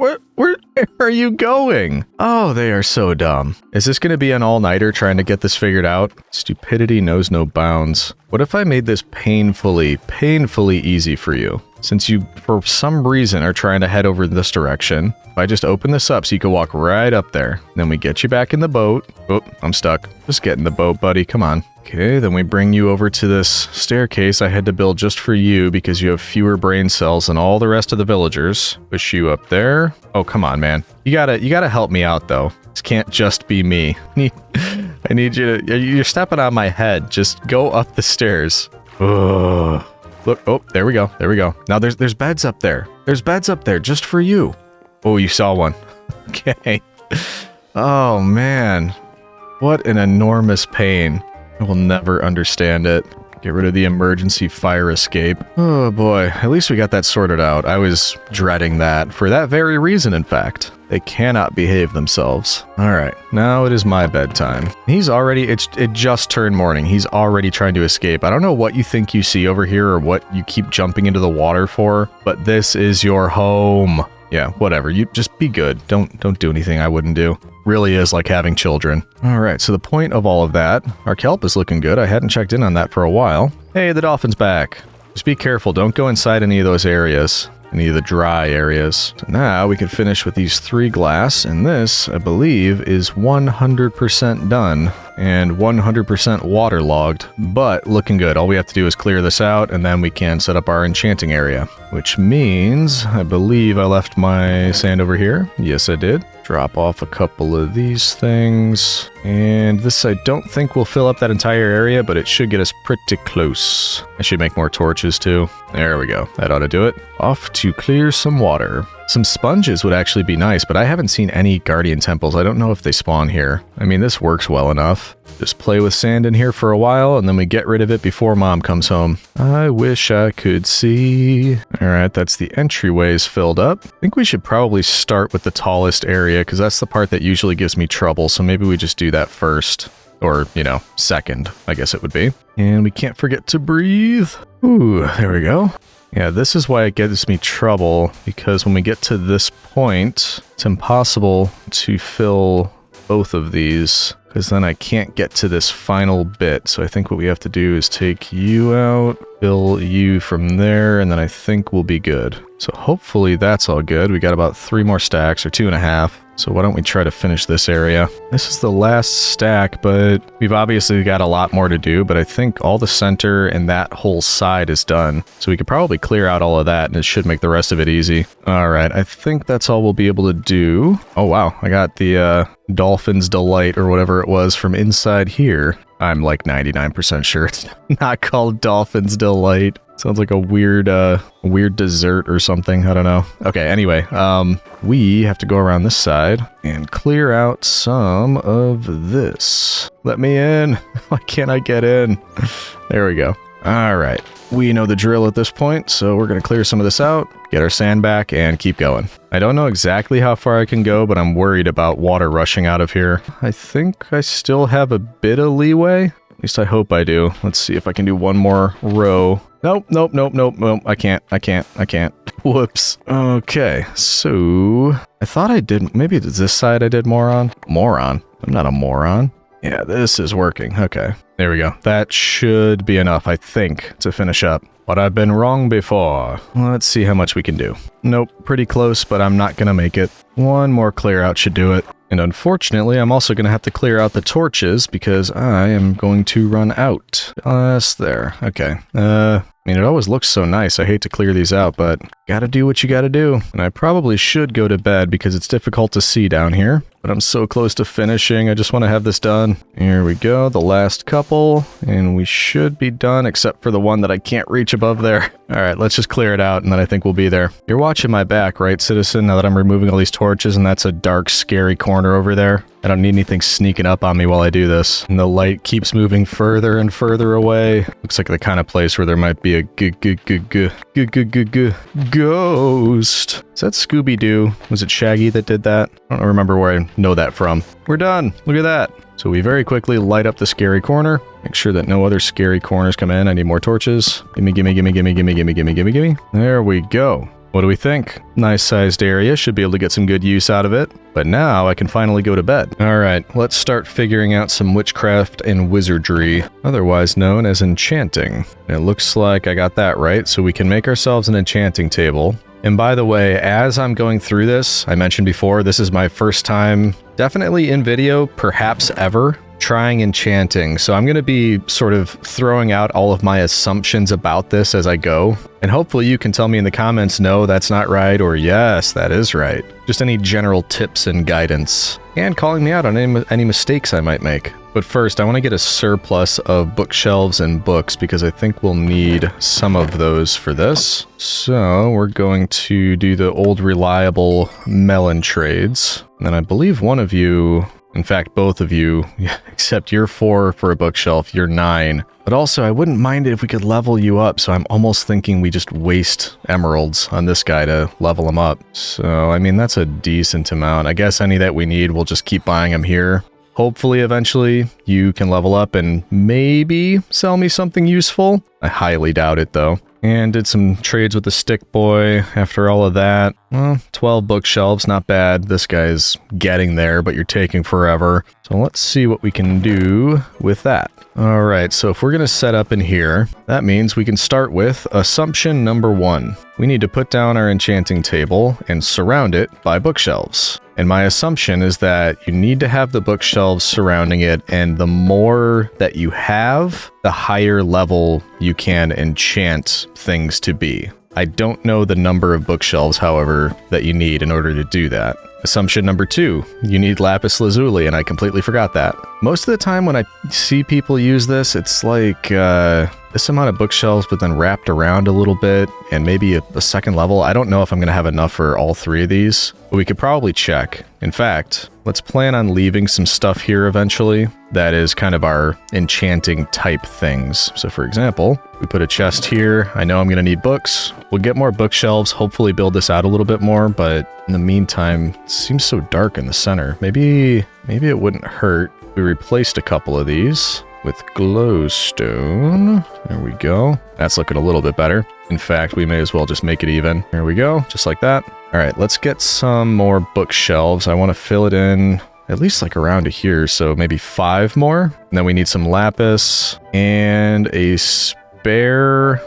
are you going? Oh, they are so dumb. Is this going to be an all-nighter trying to get this figured out? Stupidity knows no bounds. What if I made this painfully easy for you? Since you, for some reason, are trying to head over this direction, if I just open this up so you can walk right up there, then we get you back in the boat. Oh, I'm stuck. Just get in the boat, buddy. Come on. Okay, then we bring you over to this staircase I had to build just for you because you have fewer brain cells than all the rest of the villagers. Push you up there. Oh, come on, man. You gotta help me out, though. This can't just be me. I need you to... You're stepping on my head. Just go up the stairs. Ugh. Look, oh, there we go. There we go. Now there's beds up there. There's beds up there just for you. Oh, you saw one. Okay. Oh, man. What an enormous pain. I will never understand it. Get rid of the emergency fire escape. Oh boy, at least we got that sorted out. I was dreading that for that very reason, in fact. They cannot behave themselves. Alright, now it is my bedtime. He's already, it just turned morning. He's already trying to escape. I don't know what you think you see over here or what you keep jumping into the water for, but this is your home. Yeah, whatever. You just be good. Don't do anything I wouldn't do. Really is like having children. All right, so the point of all of that, our kelp is looking good. I hadn't checked in on that for a while. Hey, the dolphin's back. Just be careful. Don't go inside any of those areas. Any of the dry areas. So now we can finish with these 3 glass, and this, I believe, is 100% done and 100% waterlogged, but looking good. All we have to do is clear this out, and then we can set up our enchanting area, which means I believe I left my sand over here. Yes, I did. Drop off a couple of these things, and this I don't think will fill up that entire area, but it should get us pretty close. I should make more torches too. There we go. That ought to do it. Off to clear some water. Some sponges would actually be nice, but I haven't seen any guardian temples. I don't know if they spawn here. I mean, this works well enough. Just play with sand in here for a while, and then we get rid of it before Mom comes home. I wish I could see. All right, that's the entryways filled up. I think we should probably start with the tallest area, because that's the part that usually gives me trouble, so maybe we just do that first. Or, you know, second, I guess it would be. And we can't forget to breathe. Ooh, there we go. Yeah, this is why it gives me trouble, because when we get to this point, it's impossible to fill both of these, because then I can't get to this final bit. So I think what we have to do is take you out, fill you from there, and then I think we'll be good. So hopefully that's all good. We got about 3 more stacks, or 2.5. So why don't we try to finish this area? This is the last stack, but we've obviously got a lot more to do, but I think all the center and that whole side is done. So we could probably clear out all of that, and it should make the rest of it easy. All right, I think that's all we'll be able to do. Oh, wow, I got the Dolphin's Delight, or whatever it was, from inside here. I'm like 99% sure it's not called Dolphin's Delight. Sounds like a weird dessert or something. I don't know. Okay, anyway, we have to go around this side and clear out some of this. Let me in. Why can't I get in? There we go. All right. We know the drill at this point, so we're going to clear some of this out, get our sand back, and keep going. I don't know exactly how far I can go, but I'm worried about water rushing out of here. I think I still have a bit of leeway. At least I hope I do. Let's see if I can do one more row. Nope. I can't. Whoops. Okay, so I thought I did. Maybe it's this side I did more on. Moron. I'm not a moron. Yeah, this is working. Okay, there we go. That should be enough, I think, to finish up. But I've been wrong before. Let's see how much we can do. Nope, pretty close, but I'm not gonna make it. One more clear out should do it. And unfortunately, I'm also gonna have to clear out the torches because I am going to run out. Just there. Okay. I mean, it always looks so nice. I hate to clear these out, but gotta do what you gotta do. And I probably should go to bed because it's difficult to see down here. But I'm so close to finishing. I just want to have this done. Here we go. The last couple. And we should be done, except for the one that I can't reach above there. All right, let's just clear it out, and then I think we'll be there. You're watching my back, right, citizen? Now that I'm removing all these torches, and that's a dark, scary corner over there. I don't need anything sneaking up on me while I do this. And the light keeps moving further and further away. Looks like the kind of place where there might be a ghost. Is that Scooby-Doo? Was it Shaggy that did that? I don't remember where I know that from. We're done. Look at that. So we very quickly light up the scary corner. Make sure that no other scary corners come in. I need more torches. Gimme. There we go. What do we think? Nice sized area. Should be able to get some good use out of it. But now I can finally go to bed. All right, let's start figuring out some witchcraft and wizardry, otherwise known as enchanting. And it looks like I got that right, so we can make ourselves an enchanting table. And by the way, as I'm going through this, I mentioned before, this is my first time, definitely in video, perhaps ever, trying enchanting. So I'm going to be sort of throwing out all of my assumptions about this as I go. And hopefully you can tell me in the comments, no, that's not right, or yes, that is right. Just any general tips and guidance, and calling me out on any mistakes I might make. But first, I want to get a surplus of bookshelves and books because I think we'll need some of those for this. So we're going to do the old reliable melon trades. And then I believe one of you, in fact, both of you, except you're 4 for a bookshelf, you're 9. But also, I wouldn't mind it if we could level you up, so I'm almost thinking we just waste emeralds on this guy to level him up. So, I mean, that's a decent amount. I guess any that we need, we'll just keep buying them here. Hopefully, eventually, you can level up and maybe sell me something useful. I highly doubt it, though. And did some trades with the stick boy after all of that. Well, 12 bookshelves, not bad. This guy's getting there, but you're taking forever. So let's see what we can do with that. All right, so if we're going to set up in here, that means we can start with assumption number 1. We need to put down our enchanting table and surround it by bookshelves. And my assumption is that you need to have the bookshelves surrounding it, and the more that you have, the higher level you can enchant things to be. I don't know the number of bookshelves, however, that you need in order to do that. Assumption number 2, you need lapis lazuli, and I completely forgot that. Most of the time when I see people use this, it's like this amount of bookshelves, but then wrapped around a little bit, and maybe a second level. I don't know if I'm going to have enough for all 3 of these, but we could probably check. In fact, let's plan on leaving some stuff here eventually. That is kind of our enchanting type things. So for example, we put a chest here. I know I'm going to need books. We'll get more bookshelves, hopefully build this out a little bit more, but in the meantime, it seems so dark in the center. Maybe it wouldn't hurt. We replaced a couple of these. with glowstone. There we go. That's looking a little bit better. In fact, we may as well just make it even. There we go, just like that. All right, let's get some more bookshelves. I want to fill it in at least like around to here, so maybe 5 more. And then we need some lapis and a spare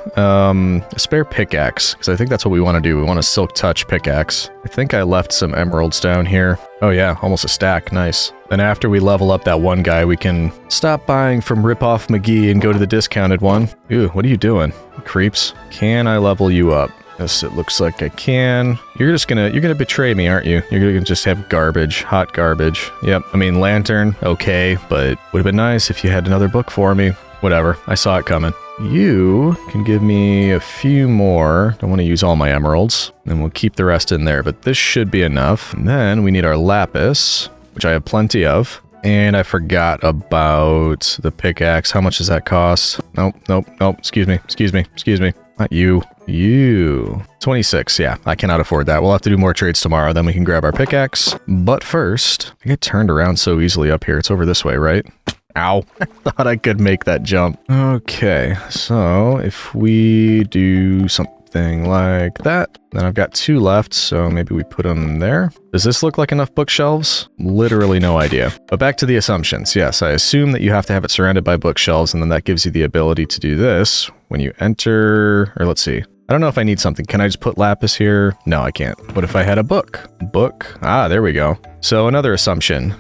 pickaxe, because I think that's what we want to do. We want a silk touch pickaxe. I think I left some emeralds down here. Oh yeah, almost a stack. Nice. Then after we level up that one guy, we can stop buying from Ripoff McGee and go to the discounted one. Ooh, what are you doing? Creeps. Can I level you up? Yes, it looks like I can. You're gonna betray me, aren't you? You're gonna just have garbage, hot garbage. Yep. I mean, lantern, okay, but would have been nice if you had another book for me. Whatever. I saw it coming. You can give me a few more. Don't want to use all my emeralds. And we'll keep the rest in there, but this should be enough. And then we need our lapis, which I have plenty of. And I forgot about the pickaxe. How much does that cost? Nope. Excuse me. Not you. You. 26. Yeah, I cannot afford that. We'll have to do more trades tomorrow. Then we can grab our pickaxe. But first, I get turned around so easily up here. It's over this way, right? Ow. I thought I could make that jump. Okay, so if we do something like that, then I've got 2 left, so maybe we put them there. Does this look like enough bookshelves? Literally no idea. But back to the assumptions. Yes, I assume that you have to have it surrounded by bookshelves, and then that gives you the ability to do this when you enter, or let's see. I don't know if I need something. Can I just put lapis here? No, I can't. What if I had a book? Book. Ah, there we go. So another assumption.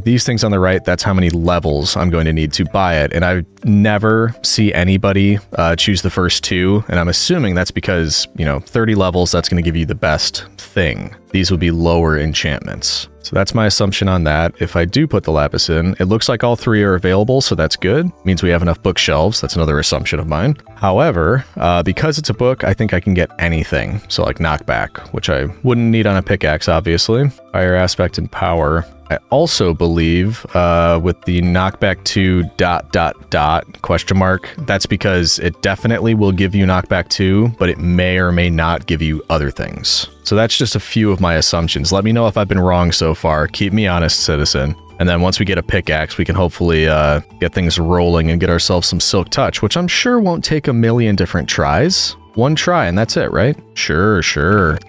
These things on the right, that's how many levels I'm going to need to buy it. And I never see anybody choose the first 2. And I'm assuming that's because, 30 levels, that's going to give you the best thing. These would be lower enchantments. So that's my assumption on that. If I do put the lapis in, it looks like all 3 are available, so that's good. Means we have enough bookshelves. That's another assumption of mine. However, because it's a book, I think I can get anything. So like knockback, which I wouldn't need on a pickaxe, obviously. Fire aspect and power. I also believe with the knockback to ... that's because it definitely will give you knockback 2, but it may or may not give you other things. So that's just a few of my assumptions. Let me know if I've been wrong so far. Keep me honest, citizen. And then once we get a pickaxe, we can hopefully get things rolling and get ourselves some silk touch, which I'm sure won't take a million different tries. 1 try and that's it, right? Sure.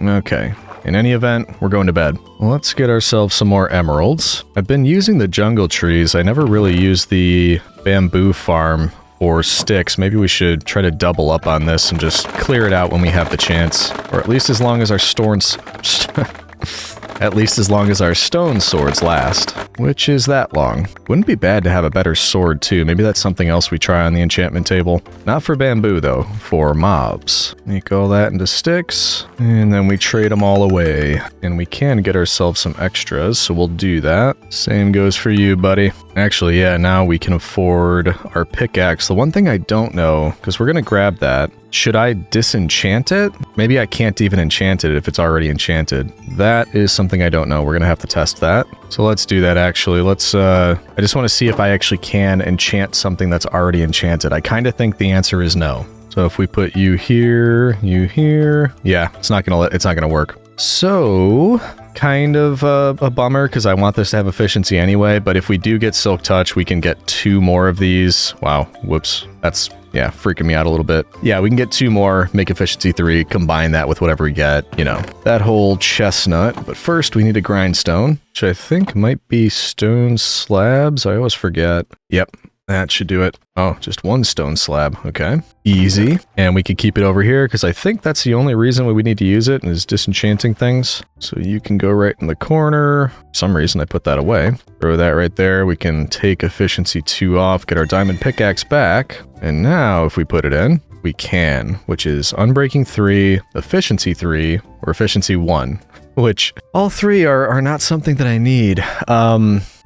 Okay. In any event, we're going to bed. Let's get ourselves some more emeralds. I've been using the jungle trees. I never really used the bamboo farm or sticks. Maybe we should try to double up on this and just clear it out when we have the chance. Or at least as long as our stone swords last. Which is that long. Wouldn't be bad to have a better sword too. Maybe that's something else we try on the enchantment table. Not for bamboo though, for mobs. Make all that into sticks, and then we trade them all away. And we can get ourselves some extras, so we'll do that. Same goes for you, buddy. Actually, yeah, now we can afford our pickaxe. The one thing I don't know, because we're gonna grab that, should I disenchant it? Maybe I can't even enchant it if it's already enchanted. That is something I don't know. We're gonna have to test that. So let's do that actually. Let's, I just want to see if I actually can enchant something that's already enchanted. I kind of think the answer is no. So if we put you here, yeah, it's not gonna work. So, kind of a bummer because I want this to have efficiency anyway, but if we do get silk touch, we can get 2 more of these. Wow, whoops. That's, yeah, freaking me out a little bit. Yeah, we can get 2 more, make efficiency 3, combine that with whatever we get, that whole chestnut. But first we need a grindstone, which I think might be stone slabs. I always forget. Yep. That should do it. Oh, just 1 stone slab. Okay. Easy. And we can keep it over here because I think that's the only reason we need to use it is disenchanting things. So you can go right in the corner. For some reason I put that away. Throw that right there. We can take efficiency 2 off, get our diamond pickaxe back. And now if we put it in, we can, which is unbreaking 3, efficiency 3, or efficiency 1, which all 3 are not something that I need.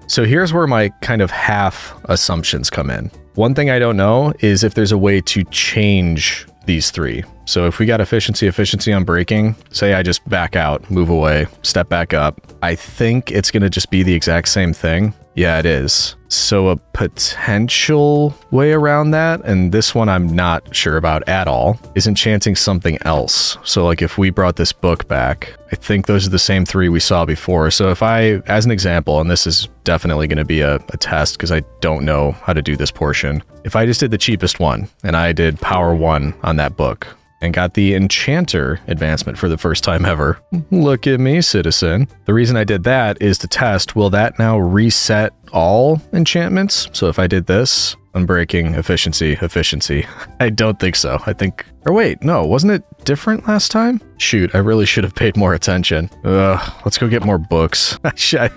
So here's where my kind of half assumptions come in. One thing I don't know is if there's a way to change these 3. So if we got efficiency on breaking, say I just back out, move away, step back up, I think it's going to just be the exact same thing. Yeah, it is. So a potential way around that, and this one I'm not sure about at all, is enchanting something else. So like if we brought this book back, I think those are the same 3 we saw before. So if I, as an example, and this is definitely going to be a test because I don't know how to do this portion. If I just did the cheapest one and I did power 1 on that book, and got the Enchanter advancement for the first time ever. Look at me, citizen. The reason I did that is to test, will that now reset all enchantments? So if I did this, unbreaking, efficiency. I don't think so. I think, or wait, no, wasn't it different last time? Shoot, I really should have paid more attention. Let's go get more books. I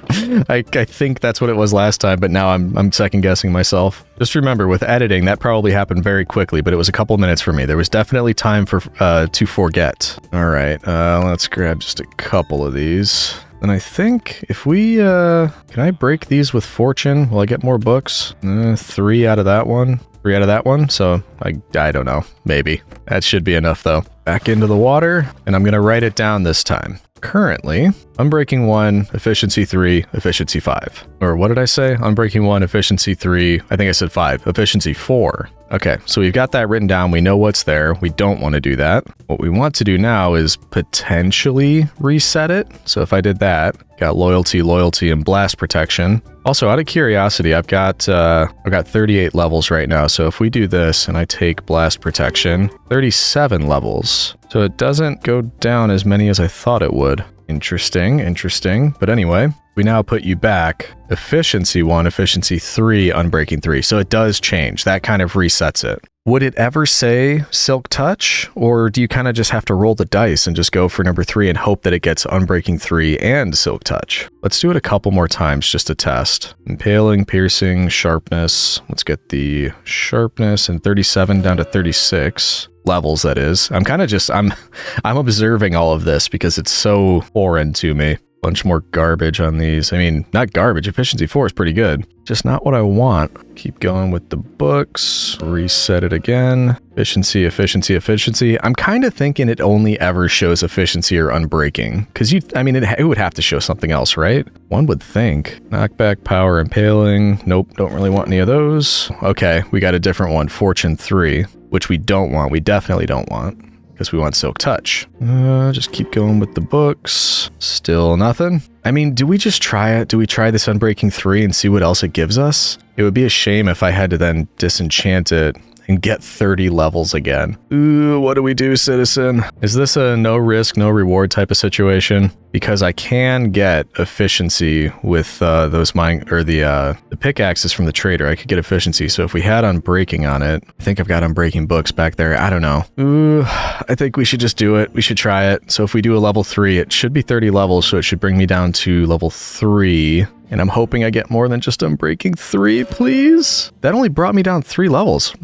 think that's what it was last time, but now I'm second guessing myself. Just remember, with editing, that probably happened very quickly, but it was a couple minutes for me. There was definitely time for to forget. All right, let's grab just a couple of these. And I think if we, can I break these with fortune? Will I get more books? 3 out of that one. 3 out of that one. So I don't know. Maybe. That should be enough though. Back into the water. And I'm going to write it down this time. Currently, Unbreaking 1, Efficiency 3, Efficiency 5. Or what did I say? Unbreaking 1, Efficiency 3, I think I said 5, Efficiency 4. Okay, so we've got that written down. We know what's there. We don't want to do that. What we want to do now is potentially reset it. So if I did that, got loyalty, and blast protection. Also, out of curiosity, I've got 38 levels right now. So if we do this and I take blast protection, 37 levels. So it doesn't go down as many as I thought it would. Interesting. But anyway, we now put you back Efficiency 1, Efficiency 3, Unbreaking 3. So it does change. That kind of resets it. Would it ever say Silk Touch? Or do you kind of just have to roll the dice and just go for number 3 and hope that it gets Unbreaking 3 and Silk Touch? Let's do it a couple more times just to test. Impaling, Piercing, Sharpness. Let's get the Sharpness and 37 down to 36. Levels, that is. I'm kind of just, I'm observing all of this because it's so foreign to me. Bunch more garbage on these. I mean, not garbage. Efficiency 4 is pretty good. Just not what I want. Keep going with the books. Reset it again. Efficiency. I'm kind of thinking it only ever shows efficiency or unbreaking. Because it would have to show something else, right? One would think. Knockback, power, impaling. Nope, don't really want any of those. Okay, we got a different one. Fortune 3, which we don't want. We definitely don't want. Because we want Silk Touch. Just keep going with the books. Still nothing. I mean, do we just try it? Do we try this Unbreaking 3 and see what else it gives us? It would be a shame if I had to then disenchant it and get 30 levels again. Ooh, what do we do, citizen? Is this a no risk, no reward type of situation? Because I can get efficiency with the pickaxes from the trader. I could get efficiency. So if we had Unbreaking on it, I think I've got Unbreaking books back there. I don't know. Ooh, I think we should just do it. We should try it. So if we do a level 3, it should be 30 levels. So it should bring me down to level 3. And I'm hoping I get more than just Unbreaking 3, please. That only brought me down 3 levels.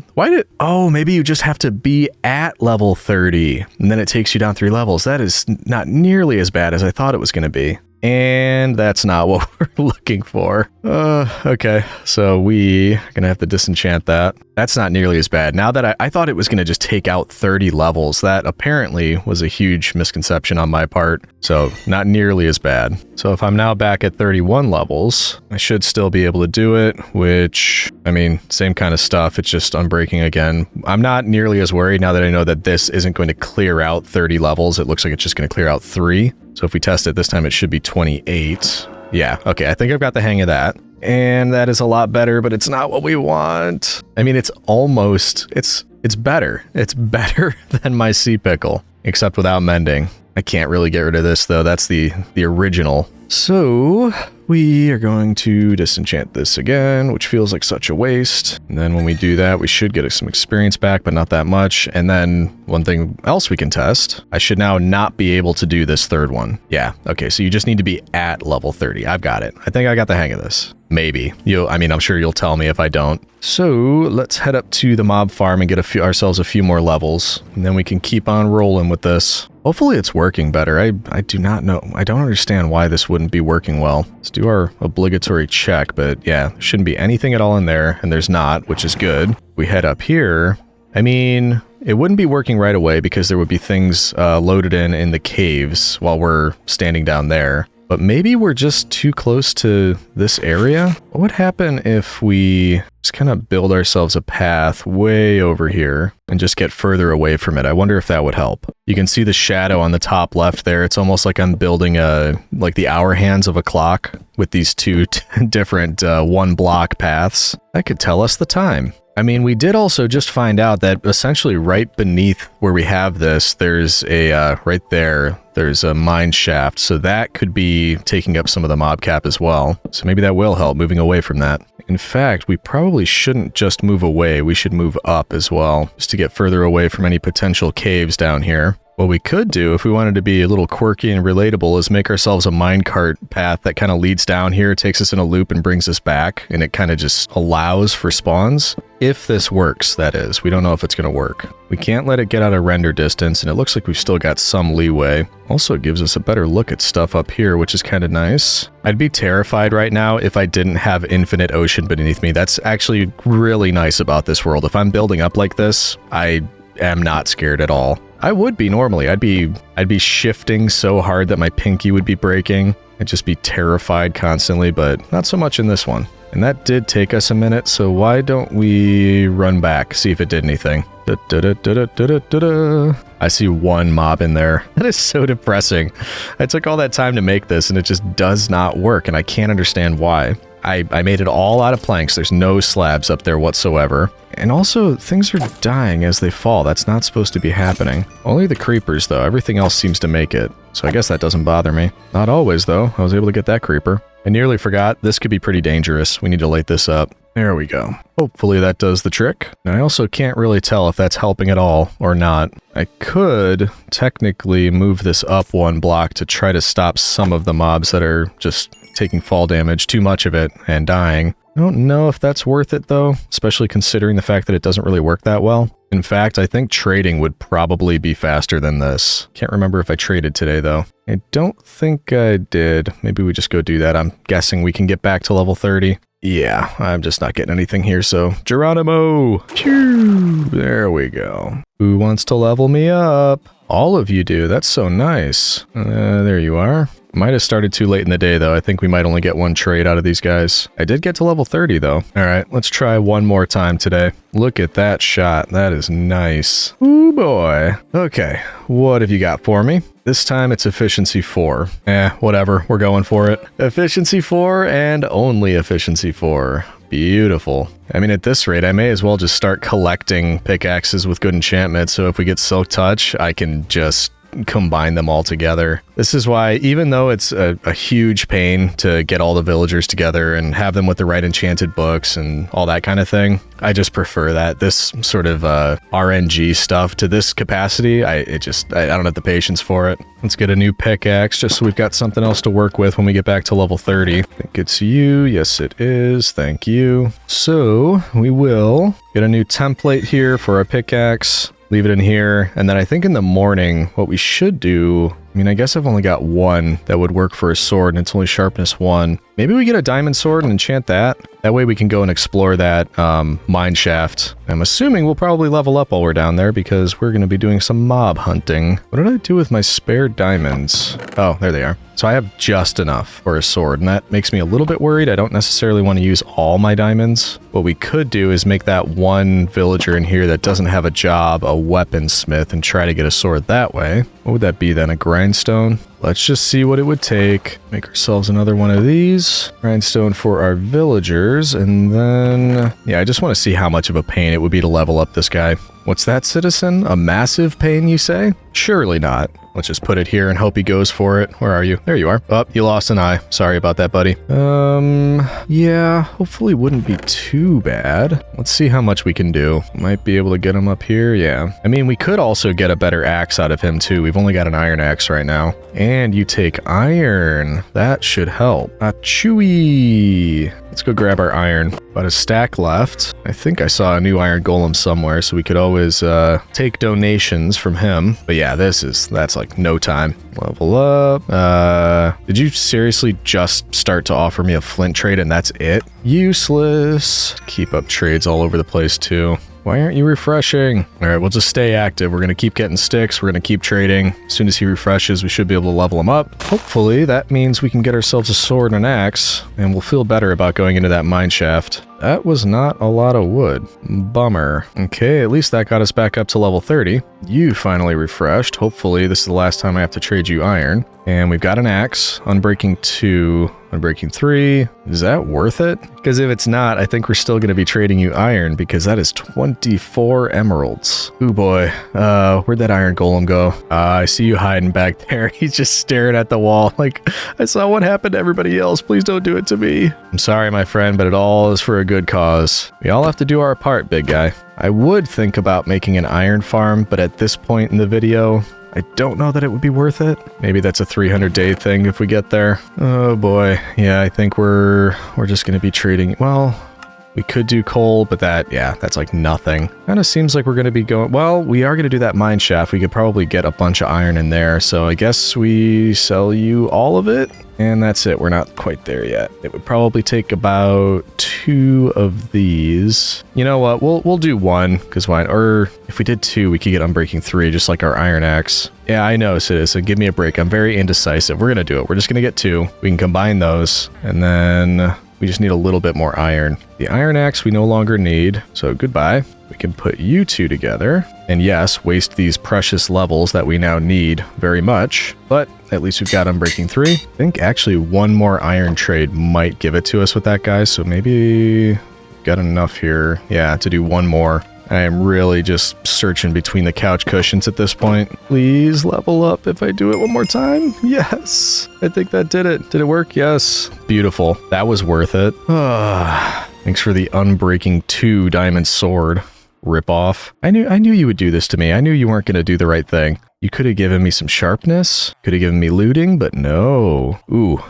Oh, maybe you just have to be at level 30, and then it takes you down 3 levels. That is not nearly as bad as I thought it was going to be. And that's not what we're looking for. Okay, so we are gonna have to disenchant that. That's not nearly as bad. Now that I thought it was gonna just take out 30 levels. That apparently was a huge misconception on my part. So not nearly as bad. So if I'm now back at 31 levels, I should still be able to do it, which, I mean, same kind of stuff. It's just Unbreaking again. I'm not nearly as worried now that I know that this isn't going to clear out 30 levels. It looks like it's just gonna clear out 3. So if we test it this time, it should be 28. Yeah, okay, I think I've got the hang of that. And that is a lot better, but it's not what we want. I mean, it's better. It's better than my sea pickle, except without mending. I can't really get rid of this though. That's the original. So we are going to disenchant this again, which feels like such a waste. And then when we do that, we should get some experience back, but not that much. And then one thing else we can test, I should now not be able to do this third one. Yeah, okay, so you just need to be at level 30. I've got it. I think I got the hang of this. Maybe. I'm sure you'll tell me if I don't. So let's head up to the mob farm and get ourselves a few more levels, and then we can keep on rolling with this. Hopefully it's working better. I do not know. I don't understand why this wouldn't be working well. Let's do our obligatory check, but yeah, there shouldn't be anything at all in there, and there's not, which is good. We head up here. I mean, it wouldn't be working right away because there would be things loaded in the caves while we're standing down there. But maybe we're just too close to this area? What would happen if we just kind of build ourselves a path way over here and just get further away from it? I wonder if that would help. You can see the shadow on the top left there. It's almost like I'm building like the hour hands of a clock with these two different one block paths. That could tell us the time. I mean, we did also just find out that essentially right beneath where we have this, there's a, right there, there's a mine shaft. So that could be taking up some of the mob cap as well. So maybe that will help moving away from that. In fact, we probably shouldn't just move away. We should move up as well, just to get further away from any potential caves down here. What we could do, if we wanted to be a little quirky and relatable, is make ourselves a minecart path that kind of leads down here, takes us in a loop and brings us back, and it kind of just allows for spawns. If this works, that is. We don't know if it's going to work. We can't let it get out of render distance, and it looks like we've still got some leeway. Also, it gives us a better look at stuff up here, which is kind of nice. I'd be terrified right now if I didn't have infinite ocean beneath me. That's actually really nice about this world. If I'm building up like this, I am not scared at all. I would be normally. I'd be shifting so hard that my pinky would be breaking. I'd just be terrified constantly, but not so much in this one. And that did take us a minute, so why don't we run back, see if it did anything. I see one mob in there. That is so depressing. I took all that time to make this and it just does not work, and I can't understand why. I made it all out of planks. There's no slabs up there whatsoever. And also, things are dying as they fall. That's not supposed to be happening. Only the creepers, though. Everything else seems to make it. So I guess that doesn't bother me. Not always, though. I was able to get that creeper. I nearly forgot. This could be pretty dangerous. We need to light this up. There we go. Hopefully that does the trick. And I also can't really tell if that's helping at all or not. I could technically move this up one block to try to stop some of the mobs that are just taking fall damage, too much of it, and dying. I don't know if that's worth it though, especially considering the fact that it doesn't really work that well. In fact, I think trading would probably be faster than this. Can't remember if I traded today though. I don't think I did. Maybe we just go do that. I'm guessing we can get back to level 30. Yeah, I'm just not getting anything here, so Geronimo! Phew, there we go. Who wants to level me up? All of you do. That's so nice. There you are. Might have started too late in the day, though. I think we might only get one trade out of these guys. I did get to level 30, though. All right, let's try one more time today. Look at that shot. That is nice. Ooh, boy. Okay, what have you got for me? This time it's efficiency 4. Whatever. We're going for it. Efficiency 4 and only efficiency 4. Beautiful. I mean, at this rate, I may as well just start collecting pickaxes with good enchantment, so if we get Silk Touch, I can just combine them all together. This is why, even though it's a huge pain to get all the villagers together and have them with the right enchanted books and all that kind of thing, I just prefer that. This sort of RNG stuff to this capacity, I don't have the patience for it. Let's get a new pickaxe just so we've got something else to work with when we get back to level 30. I think it's you. Yes, it is. Thank you. So we will get a new template here for our pickaxe. Leave it in here, and then I think in the morning, what we should do, I mean, I guess I've only got one that would work for a sword, and it's only sharpness 1. Maybe we get a diamond sword and enchant that. That way we can go and explore that mine shaft. I'm assuming we'll probably level up while we're down there, because we're going to be doing some mob hunting. What did I do with my spare diamonds? Oh, there they are. So I have just enough for a sword, and that makes me a little bit worried. I don't necessarily want to use all my diamonds. What we could do is make that one villager in here that doesn't have a job a weaponsmith and try to get a sword that way. What would that be then? A grindstone? Let's just see what it would take. Make ourselves another one of these. Grindstone for our villagers, and then... yeah, I just want to see how much of a pain it would be to level up this guy. What's that, citizen? A massive pain, you say? Surely not. Let's just put it here and hope he goes for it. Where are you? There you are. Oh, you lost an eye. Sorry about that, buddy. Yeah, hopefully it wouldn't be too bad. Let's see how much we can do. Might be able to get him up here, yeah. I mean, we could also get a better axe out of him, too. We've only got an iron axe right now. And you take iron. That should help. Chewy. Let's go grab our iron. About a stack left. I think I saw a new iron golem somewhere, so we could always take donations from him. But yeah, that's like no time. Level up. Did you seriously just start to offer me a flint trade and that's it? Useless. Keep up trades all over the place too. Why aren't you refreshing? All right, we'll just stay active. We're going to keep getting sticks. We're going to keep trading. As soon as he refreshes, we should be able to level him up. Hopefully, that means we can get ourselves a sword and an axe, and we'll feel better about going into that mine shaft. That was not a lot of wood. Bummer. Okay, at least that got us back up to level 30. You finally refreshed. Hopefully, this is the last time I have to trade you iron. And we've got an axe. Unbreaking 2, Unbreaking 3. Is that worth it? Because if it's not, I think we're still going to be trading you iron because that is 24 emeralds. Ooh boy. Where'd that iron golem go? I see you hiding back there. He's just staring at the wall like, I saw what happened to everybody else. Please don't do it to me. I'm sorry, my friend, but it all is for a good cause. We all have to do our part, big guy. I would think about making an iron farm, but at this point in the video, I don't know that it would be worth it. Maybe that's a 300-day thing if we get there. Oh boy. Yeah, I think we're just going to be trading. Well, we could do coal, but that's like nothing. Kind of seems like we're going to be going... Well, we are going to do that mine shaft. We could probably get a bunch of iron in there. So I guess we sell you all of it. And that's it. We're not quite there yet. It would probably take about 2 of these. You know what? We'll do 1, because why? Or if we did 2, we could get Unbreaking 3, just like our iron axe. Yeah, I know, Citizen. Give me a break. I'm very indecisive. We're going to do it. We're just going to get 2. We can combine those. And then we just need a little bit more iron. The iron axe we no longer need. So goodbye. We can put you 2 together. And yes, waste these precious levels that we now need very much. But at least we've got Unbreaking 3. I think actually 1 more iron trade might give it to us with that guy. So maybe got enough here. Yeah, to do 1 more. I am really just searching between the couch cushions at this point. Please level up if I do it 1 more time. Yes. I think that did it. Did it work? Yes. Beautiful. That was worth it. Thanks for the Unbreaking 2 diamond sword. Rip off. I knew you would do this to me. I knew you weren't going to do the right thing. You could have given me some sharpness. Could have given me looting, but no. Ooh,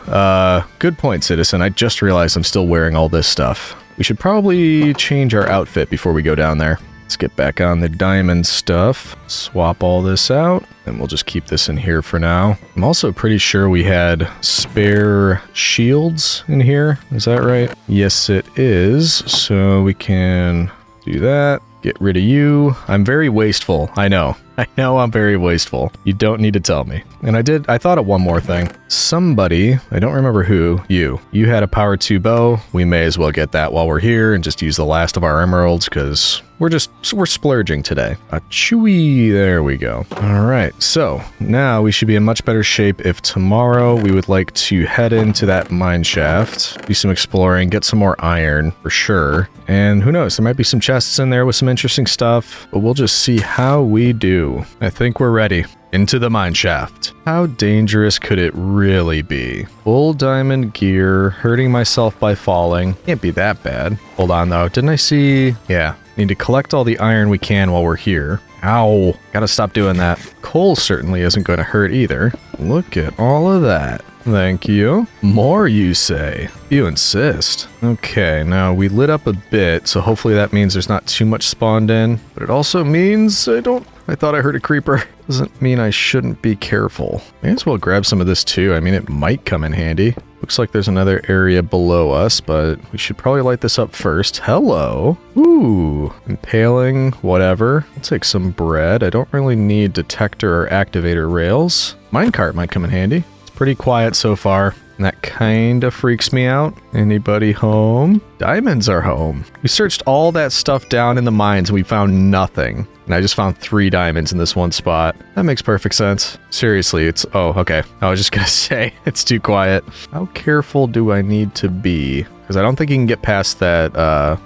good point, Citizen. I just realized I'm still wearing all this stuff. We should probably change our outfit before we go down there. Let's get back on the diamond stuff. Swap all this out, and we'll just keep this in here for now. I'm also pretty sure we had spare shields in here. Is that right? Yes, it is. So we can do that. Get rid of you. I'm very wasteful. I know. I know I'm very wasteful. You don't need to tell me. And I thought of one more thing. Somebody, I don't remember who, you had a power 2 bow. We may as well get that while we're here and just use the last of our emeralds because we're splurging today. A chewy, there we go. All right, so now we should be in much better shape if tomorrow we would like to head into that mine shaft, do some exploring, get some more iron for sure. And who knows, there might be some chests in there with some interesting stuff, but we'll just see how we do. I think we're ready. Into the mine shaft. How dangerous could it really be? Full diamond gear, hurting myself by falling. Can't be that bad. Hold on though, didn't I see? Yeah, need to collect all the iron we can while we're here. Ow, gotta stop doing that. Coal certainly isn't going to hurt either. Look at all of that. Thank you. More, you say? You insist. Okay, now we lit up a bit, so hopefully that means there's not too much spawned in. But it also means I thought I heard a creeper. Doesn't mean I shouldn't be careful. May as well grab some of this too. I mean, it might come in handy. Looks like there's another area below us, but we should probably light this up first. Hello. Ooh, impaling, whatever. I'll take some bread. I don't really need detector or activator rails. Minecart might come in handy. Pretty quiet so far, and that kind of freaks me out. Anybody home? Diamonds are home. We searched all that stuff down in the mines and we found nothing. And I just found 3 diamonds in this one spot. That makes perfect sense. Seriously, oh, okay. I was just gonna say, it's too quiet. How careful do I need to be? Because I don't think you can get past that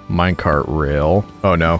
minecart rail. Oh no,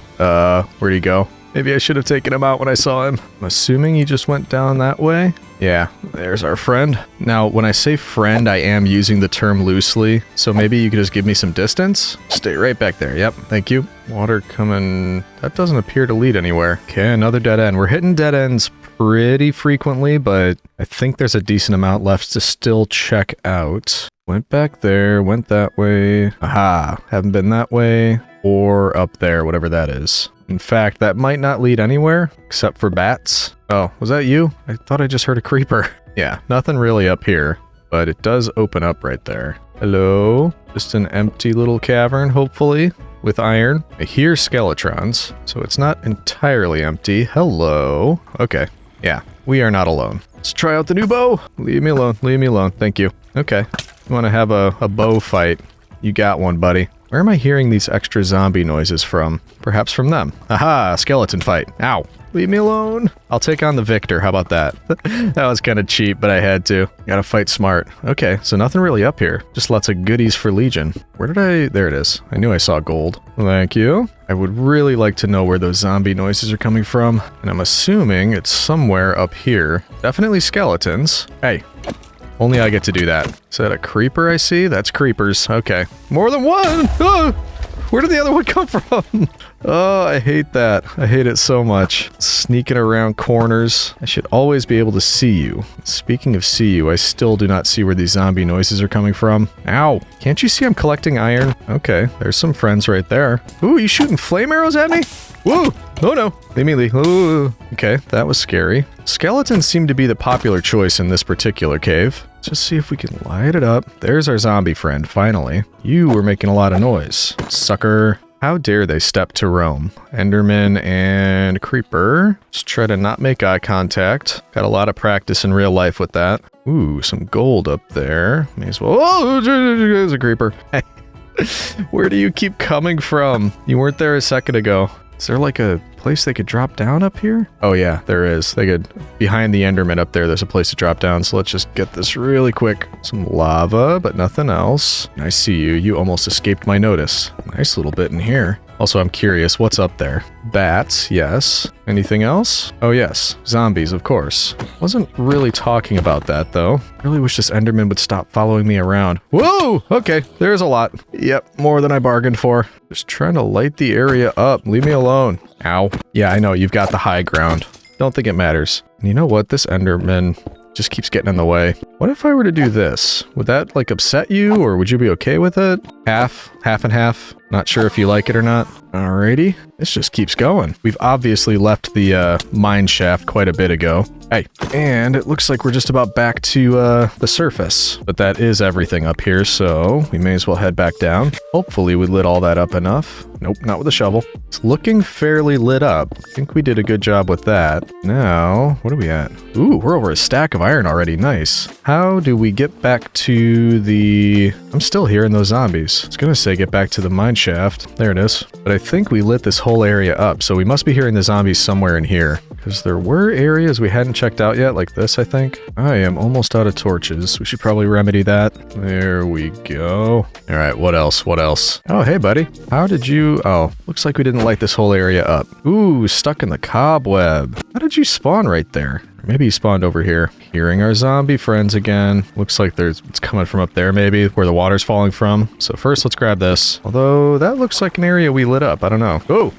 where'd he go? Maybe I should have taken him out when I saw him. I'm assuming he just went down that way. Yeah, there's our friend. Now, when I say friend, I am using the term loosely, so maybe you could just give me some distance? Stay right back there. Yep, thank you. Water coming... That doesn't appear to lead anywhere. Okay, another dead end. We're hitting dead ends pretty frequently, but I think there's a decent amount left to still check out. Went back there, went that way. Aha, haven't been that way or up there, whatever that is. In fact, that might not lead anywhere, except for bats. Oh, was that you? I thought I just heard a creeper. Yeah, nothing really up here, but it does open up right there. Hello? Just an empty little cavern, hopefully. with iron. I hear skeletrons, so it's not entirely empty. Hello. Okay. Yeah, we are not alone. Let's try out the new bow. Leave me alone. Leave me alone. Thank you. Okay. You want to have a bow fight? You got one, buddy. Where am I hearing these extra zombie noises from? Perhaps from them. Aha! Skeleton fight. Ow. Leave me alone. I'll take on the victor. How about that? That was kind of cheap, but I had to. Gotta fight smart. Okay, so nothing really up here. Just lots of goodies for Legion. Where did I... There it is. I knew I saw gold. Thank you. I would really like to know where those zombie noises are coming from. And I'm assuming it's somewhere up here. Definitely skeletons. Hey. Only I get to do that. Is that a creeper I see? That's creepers. Okay. More than one! Oh! Where did the other one come from? Oh, I hate that. I hate it so much. Sneaking around corners. I should always be able to see you. Speaking of see you, I still do not see where these zombie noises are coming from. Ow. Can't you see I'm collecting iron? Okay, there's some friends right there. Ooh, you shooting flame arrows at me? Whoa! Oh no! Leave me leave. Ooh. Okay, that was scary. Skeletons seem to be the popular choice in this particular cave. Let's just see if we can light it up. There's our zombie friend, finally. You were making a lot of noise. Sucker. How dare they step to Rome? Enderman and Creeper. Just try to not make eye contact. Got a lot of practice in real life with that. Ooh, some gold up there. May as well... Oh, there's a Creeper. Hey. Where do you keep coming from? You weren't there a second ago. Is there like a place they could drop down up here? Oh yeah, there is. They could, behind the Enderman up there, there's a place to drop down. So let's just get this really quick. Some lava, but nothing else. I see you. You almost escaped my notice. Nice little bit in here. Also, I'm curious, what's up there? Bats, yes. Anything else? Oh yes, zombies, of course. Wasn't really talking about that, though. Really wish this Enderman would stop following me around. Whoa! Okay, there's a lot. Yep, more than I bargained for. Just trying to light the area up. Leave me alone. Ow. Yeah, I know, you've got the high ground. Don't think it matters. And you know what? This Enderman just keeps getting in the way. What if I were to do this? Would that, like, upset you, or would you be okay with it? Half and half. Not sure if you like it or not. Alrighty. This just keeps going. We've obviously left the mine shaft quite a bit ago. Hey, and it looks like we're just about back to the surface. But that is everything up here, so we may as well head back down. Hopefully we lit all that up enough. Nope, not with a shovel. It's looking fairly lit up. I think we did a good job with that. Now, what are we at? Ooh, we're over a stack of iron already. Nice. How do we get back to the... I'm still hearing those zombies. I was gonna say get back to the mine shaft. There it is. But I think we lit this whole area up, so we must be hearing the zombies somewhere in here. Because there were areas we hadn't checked out yet, like this, I think. I am almost out of torches. We should probably remedy that. There we go. All right, what else? What else? Oh, hey, buddy. How did you... Oh, looks like we didn't light this whole area up. Ooh, stuck in the cobweb. How did you spawn right there? Maybe he spawned over here. Hearing our zombie friends again. Looks like it's coming from up there, maybe, where the water's falling from. So first, let's grab this. Although, that looks like an area we lit up. I don't know. Oh,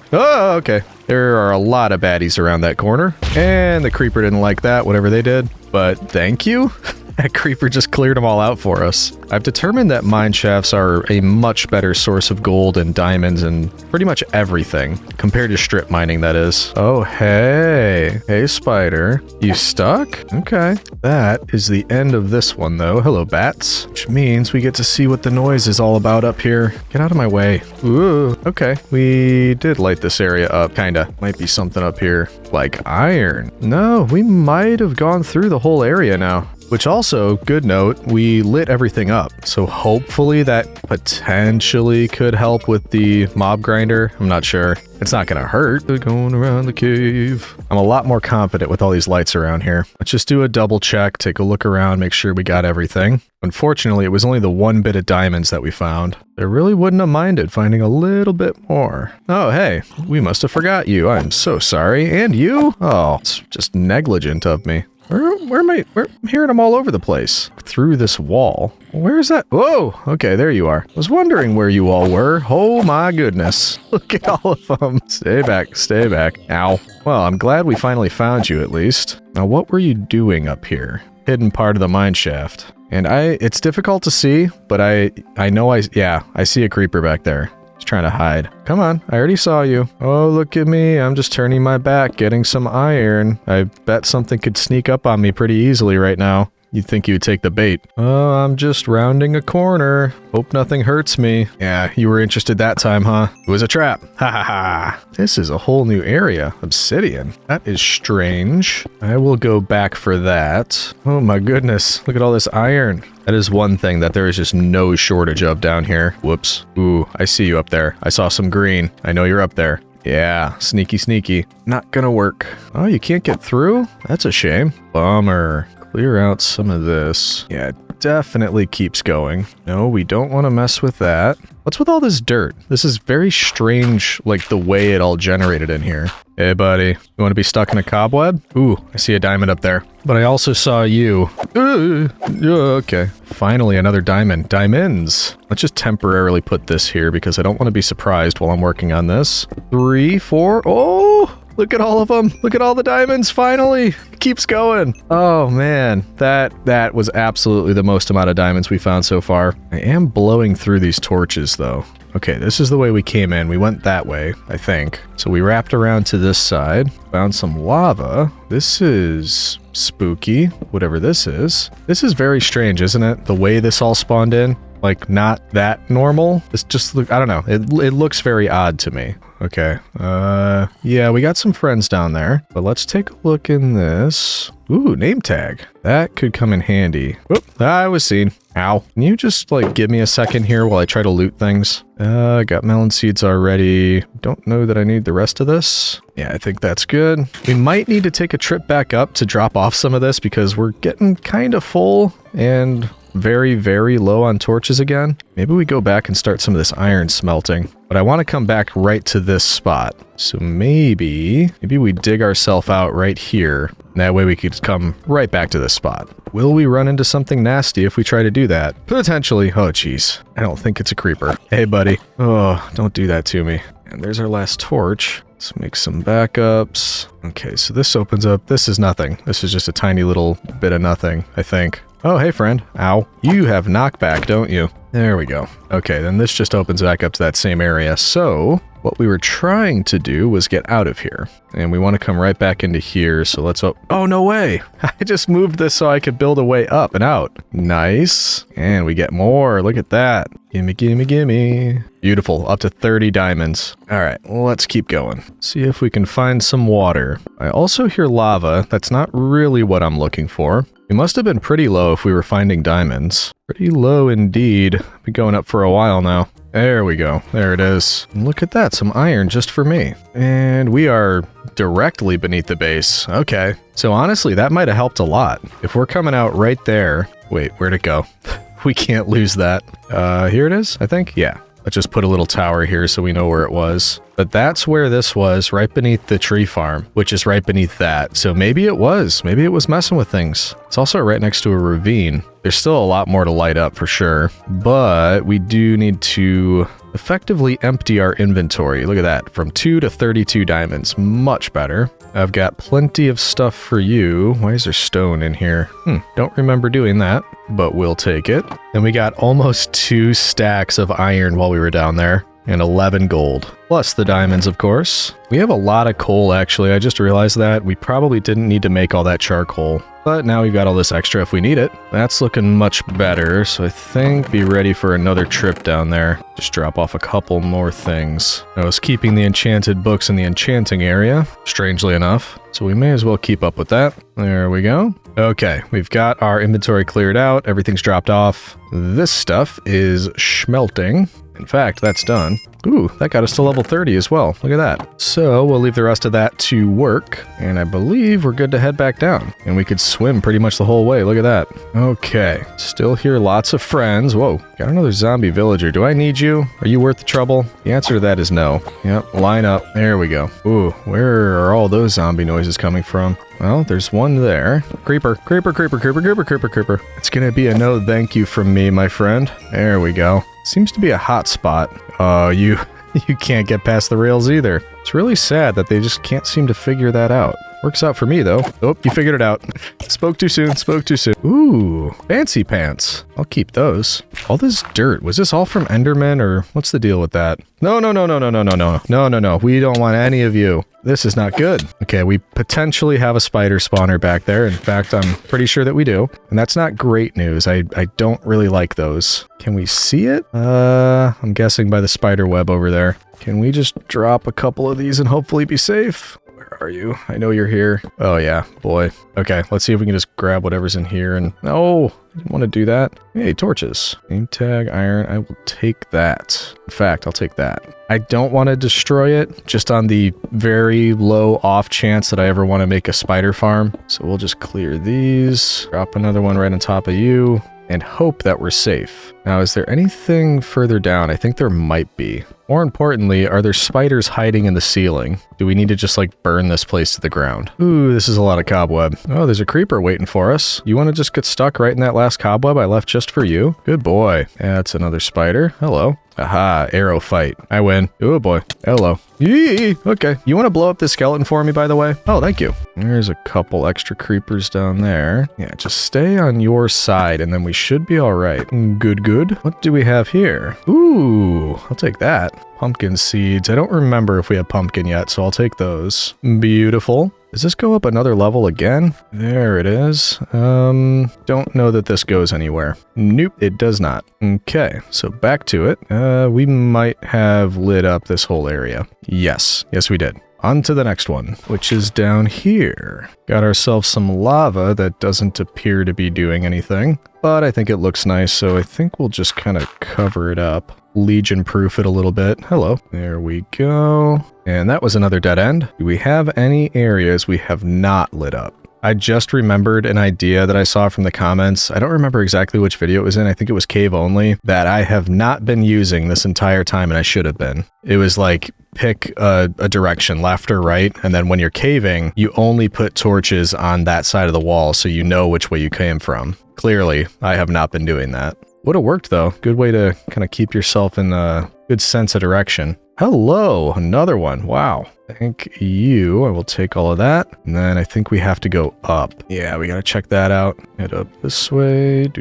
okay. There are a lot of baddies around that corner. And the creeper didn't like that, whatever they did. But thank you. That creeper just cleared them all out for us. I've determined that mine shafts are a much better source of gold and diamonds and pretty much everything, compared to strip mining, that is. Oh, hey. Hey, spider. You stuck? Okay. That is the end of this one, though. Hello, bats. Which means we get to see what the noise is all about up here. Get out of my way. Ooh, okay. We did light this area up, kinda. Might be something up here, like iron. No, we might have gone through the whole area now. Which also, good note, we lit everything up. So hopefully that potentially could help with the mob grinder. I'm not sure. It's not gonna hurt. They're going around the cave. I'm a lot more confident with all these lights around here. Let's just do a double check, take a look around, make sure we got everything. Unfortunately, it was only the one bit of diamonds that we found. I really wouldn't have minded finding a little bit more. Oh, hey, we must have forgot you. I'm so sorry. And you? Oh, it's just negligent of me. Where am I? I'm hearing them all over the place. Through this wall. Where is that? Whoa! Okay, there you are. I was wondering where you all were. Oh my goodness. Look at all of them. Stay back, stay back. Ow. Well, I'm glad we finally found you at least. Now, what were you doing up here? Hidden part of the mine shaft. And it's difficult to see, but I know I see a creeper back there. He's trying to hide. Come on, I already saw you. Oh, look at me. I'm just turning my back, getting some iron. I bet something could sneak up on me pretty easily right now. You'd think you'd take the bait. Oh, I'm just rounding a corner. Hope nothing hurts me. Yeah, you were interested that time, huh? It was a trap. Ha ha ha. This is a whole new area. Obsidian. That is strange. I will go back for that. Oh my goodness. Look at all this iron. That is one thing that there is just no shortage of down here. Whoops. Ooh, I see you up there. I saw some green. I know you're up there. Yeah, sneaky, sneaky. Not gonna work. Oh, you can't get through? That's a shame. Bummer. Clear out some of this. Yeah, it definitely keeps going. No, we don't want to mess with that. What's with all this dirt? This is very strange, like the way it all generated in here. Hey, buddy. You want to be stuck in a cobweb? Ooh, I see a diamond up there. But I also saw you. Okay. Finally, another diamond. Diamonds. Let's just temporarily put this here because I don't want to be surprised while I'm working on this. 3, 4. Oh! Look at all of them. Look at all the diamonds, finally. It keeps going. Oh, man. That was absolutely the most amount of diamonds we found so far. I am blowing through these torches, though. Okay, this is the way we came in. We went that way, I think. So we wrapped around to this side, found some lava. This is spooky, whatever this is. This is very strange, isn't it? The way this all spawned in. Like, not that normal. It's just, I don't know. It looks very odd to me. Okay. Yeah, we got some friends down there. But let's take a look in this. Ooh, name tag. That could come in handy. Whoop, I was seen. Ow. Can you just, like, give me a second here while I try to loot things? Got melon seeds already. Don't know that I need the rest of this. Yeah, I think that's good. We might need to take a trip back up to drop off some of this because we're getting kind of full and very, very low on torches again. Maybe we go back and start some of this iron smelting. But I want to come back right to this spot. So maybe we dig ourselves out right here. That way we could come right back to this spot. Will we run into something nasty if we try to do that? Potentially. Oh, jeez. I don't think it's a creeper. Hey, buddy. Oh, don't do that to me. And there's our last torch. Let's make some backups. Okay, so this opens up. This is nothing. This is just a tiny little bit of nothing, I think. Oh, hey, friend. Ow. You have knockback, don't you? There we go. Okay, then this just opens back up to that same area. So what we were trying to do was get out of here. And we want to come right back into here. So let's... Oh, no way. I just moved this so I could build a way up and out. Nice. And we get more. Look at that. Gimme, gimme, gimme. Beautiful. Up to 30 diamonds. All right, well, let's keep going. See if we can find some water. I also hear lava. That's not really what I'm looking for. We must have been pretty low if we were finding diamonds. Pretty low indeed. Been going up for a while now. There we go. There it is. And look at that. Some iron just for me. And we are directly beneath the base. Okay. So honestly, that might have helped a lot. If we're coming out right there... Wait, where'd it go? We can't lose that. Here it is, I think? Yeah. Let's just put a little tower here so we know where it was. But that's where this was, right beneath the tree farm, which is right beneath that. So maybe it was. Maybe it was messing with things. It's also right next to a ravine. There's still a lot more to light up for sure. But we do need to effectively empty our inventory. Look at that. From 2 to 32 diamonds. Much better. I've got plenty of stuff for you. Why is there stone in here? Don't remember doing that, but we'll take it. And we got almost 2 stacks of iron while we were down there. And 11 gold. Plus the diamonds, of course. We have a lot of coal, actually. I just realized that. We probably didn't need to make all that charcoal. But now we've got all this extra if we need it. That's looking much better, so I think be ready for another trip down there. Just drop off a couple more things. I was keeping the enchanted books in the enchanting area, strangely enough. So we may as well keep up with that. There we go. Okay, we've got our inventory cleared out. Everything's dropped off. This stuff is schmelting. In fact, that's done. Ooh, that got us to level 30 as well. Look at that. So we'll leave the rest of that to work. And I believe we're good to head back down. And we could swim pretty much the whole way. Look at that. Okay. Still hear lots of friends. Whoa. Got another zombie villager. Do I need you? Are you worth the trouble? The answer to that is no. Yep. Line up. There we go. Ooh, where are all those zombie noises coming from? Well, there's one there. Creeper. Creeper, creeper, creeper, creeper, creeper, creeper. It's gonna be a no thank you from me, my friend. There we go. Seems to be a hot spot. You can't get past the rails either. It's really sad that they just can't seem to figure that out. Works out for me, though. Oh, you figured it out. Spoke too soon, spoke too soon. Ooh, fancy pants. I'll keep those. All this dirt, was this all from Enderman, or what's the deal with that? No, no, no, no, no, no, no, no, no, no, no. We don't want any of you. This is not good. Okay, we potentially have a spider spawner back there. In fact, I'm pretty sure that we do. And that's not great news. I don't really like those. Can we see it? I'm guessing by the spider web over there. Can we just drop a couple of these and hopefully be safe? Where are you? I know you're here. Oh yeah, boy. Okay, let's see if we can just grab whatever's in here and... No! I didn't want to do that. Hey, torches. Name tag, iron. I will take that. In fact, I'll take that. I don't want to destroy it, just on the very low off chance that I ever want to make a spider farm. So we'll just clear these. Drop another one right on top of you. And hope that we're safe. Now, is there anything further down? I think there might be. More importantly, are there spiders hiding in the ceiling? Do we need to just like burn this place to the ground? Ooh, this is a lot of cobweb. Oh, there's a creeper waiting for us. You want to just get stuck right in that last cobweb I left just for you? Good boy. That's another spider. Hello. Aha, arrow fight. I win. Oh boy. Hello. Yee! Okay. You want to blow up this skeleton for me, by the way? Oh, thank you. There's a couple extra creepers down there. Yeah, just stay on your side and then we should be all right. Good, good. What do we have here? Ooh, I'll take that. Pumpkin seeds. I don't remember if we have pumpkin yet, so I'll take those. Beautiful. Does this go up another level again? There it is. Don't know that this goes anywhere. Nope, it does not. Okay, so back to it. We might have lit up this whole area. Yes, we did. On to the next one, which is down here. Got ourselves some lava that doesn't appear to be doing anything, but I think it looks nice, so I think we'll just kind of cover it up. Legion-proof it a little bit. Hello. There we go. And that was another dead end. Do we have any areas we have not lit up? I just remembered an idea that I saw from the comments. I don't remember exactly which video it was in. I think it was Cave Only, that I have not been using this entire time, and I should have been. It was like, pick a direction, left or right, and then when you're caving, you only put torches on that side of the wall so you know which way you came from. Clearly, I have not been doing that. Would have worked, though. Good way to kind of keep yourself in a good sense of direction. Hello, another one. Wow. Thank you. I will take all of that. And then I think we have to go up. Yeah, we got to check that out. Head up this way.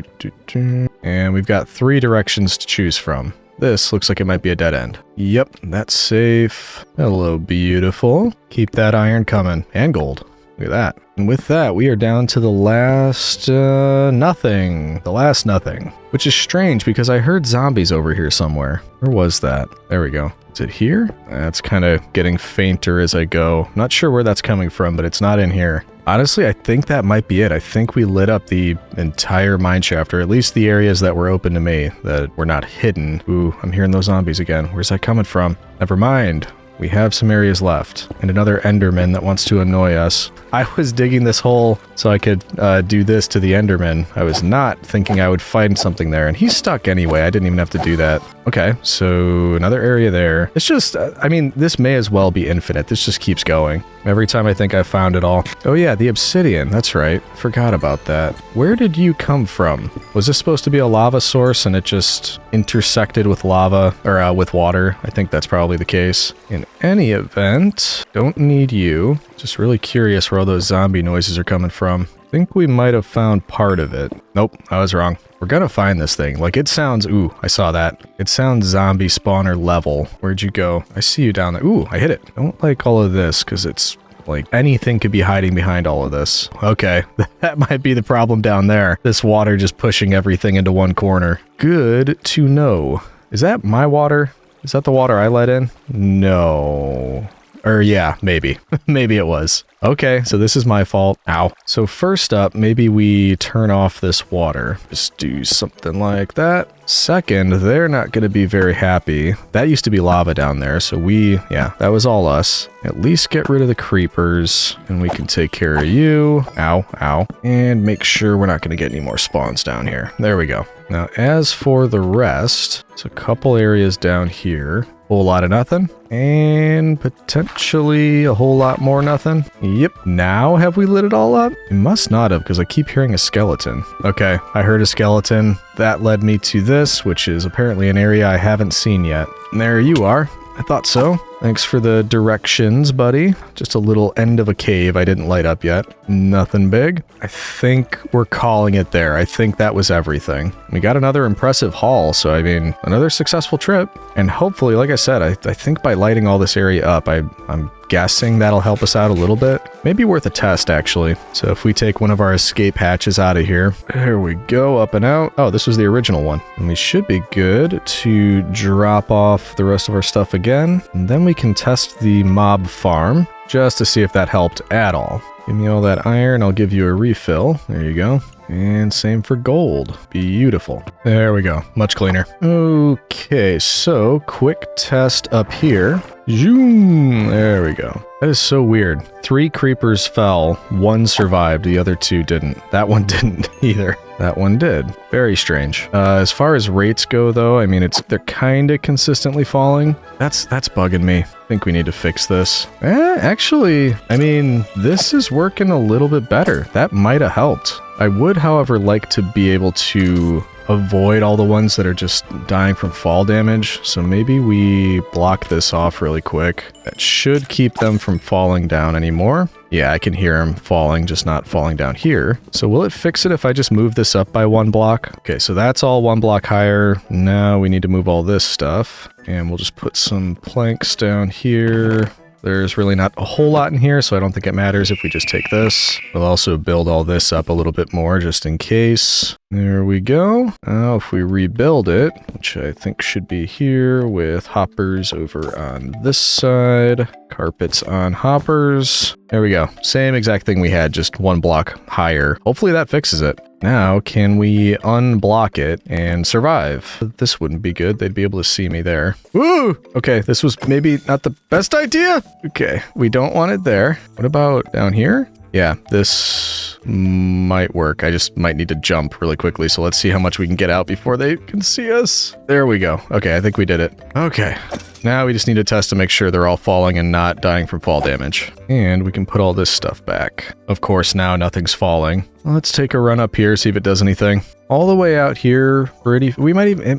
And we've got 3 directions to choose from. This looks like it might be a dead end. Yep, that's safe. Hello, beautiful. Keep that iron coming. And gold. Look at that. And with that, we are down to the last nothing. The last nothing. Which is strange because I heard zombies over here somewhere. Where was that? There we go. Is it here? That's kind of getting fainter as I go. Not sure where that's coming from, but it's not in here. Honestly, I think that might be it. I think we lit up the entire mineshaft, or at least the areas that were open to me, that were not hidden. Ooh, I'm hearing those zombies again. Where's that coming from? Never mind. We have some areas left, and another Enderman that wants to annoy us. I was digging this hole so I could do this to the Enderman. I was not thinking I would find something there, and he's stuck anyway. I didn't even have to do that. Okay, so another area there. It's just, I mean, this may as well be infinite. This just keeps going. Every time I think I've found it all. Oh yeah, the obsidian. That's right. Forgot about that. Where did you come from? Was this supposed to be a lava source and it just intersected with lava, or with water? I think that's probably the case. In any event, don't need you. Just really curious where all those zombie noises are coming from. I think we might have found part of it. Nope, I was wrong. We're gonna find this thing. Like, it sounds... Ooh, I saw that. It sounds zombie spawner level. Where'd you go? I see you down there. Ooh, I hit it. Don't like all of this, because it's... like, anything could be hiding behind all of this. Okay, that might be the problem down there. This water just pushing everything into one corner. Good to know. Is that my water? Is that the water I let in? No... Or yeah, maybe. Maybe it was. Okay, so this is my fault. Ow. So first up, maybe we turn off this water. Just do something like that. Second, they're not going to be very happy. That used to be lava down there, so yeah, that was all us. At least get rid of the creepers, and we can take care of you. Ow, ow. And make sure we're not going to get any more spawns down here. There we go. Now, as for the rest, it's a couple areas down here. Whole lot of nothing, and potentially a whole lot more nothing. Yep, now have we lit it all up? We must not have, because I keep hearing a skeleton. Okay, I heard a skeleton. That led me to this, which is apparently an area I haven't seen yet. And there you are. I thought so. Thanks for the directions, buddy. Just a little end of a cave I didn't light up yet. Nothing big. I think we're calling it there. I think that was everything. We got another impressive haul, so I mean, another successful trip. And hopefully, like I said, I think by lighting all this area up, I'm guessing that'll help us out a little bit. Maybe worth a test, actually. So if we take one of our escape hatches out of here, there we go, up and out. Oh, this was the original one. And we should be good to drop off the rest of our stuff again. And then we can test the mob farm just to see if that helped at all. Give me all that iron, I'll give you a refill. There you go. And same for gold. Beautiful. There we go. Much cleaner. Okay, so quick test up here. Zoom. There we go. That is so weird. 3 creepers fell, 1 survived, the other 2 didn't. That one didn't either. That one did. Very strange. As far as rates go, though, I mean, they're kind of consistently falling. That's bugging me. I think we need to fix this. Actually, I mean, this is working a little bit better. That might have helped. I would, however, like to be able to avoid all the ones that are just dying from fall damage. So maybe we block this off really quick. That should keep them from falling down anymore. Yeah, I can hear them falling, just not falling down here. So will it fix it if I just move this up by 1 block? Okay, so that's all 1 block higher. Now we need to move all this stuff. And we'll just put some planks down here. There's really not a whole lot in here, so I don't think it matters if we just take this. We'll also build all this up a little bit more just in case. There we go. Now if we rebuild it, which I think should be here with hoppers over on this side, carpets on hoppers. There we go. Same exact thing we had, just 1 block higher. Hopefully that fixes it. Now, can we unblock it and survive? This wouldn't be good. They'd be able to see me there. Woo! Okay, this was maybe not the best idea. Okay, we don't want it there. What about down here? Yeah, this might work. I just might need to jump really quickly, so let's see how much we can get out before they can see us. There we go. Okay, I think we did it. Okay, now we just need to test to make sure they're all falling and not dying from fall damage. And we can put all this stuff back. Of course, now nothing's falling. Let's take a run up here, see if it does anything. All the way out here, it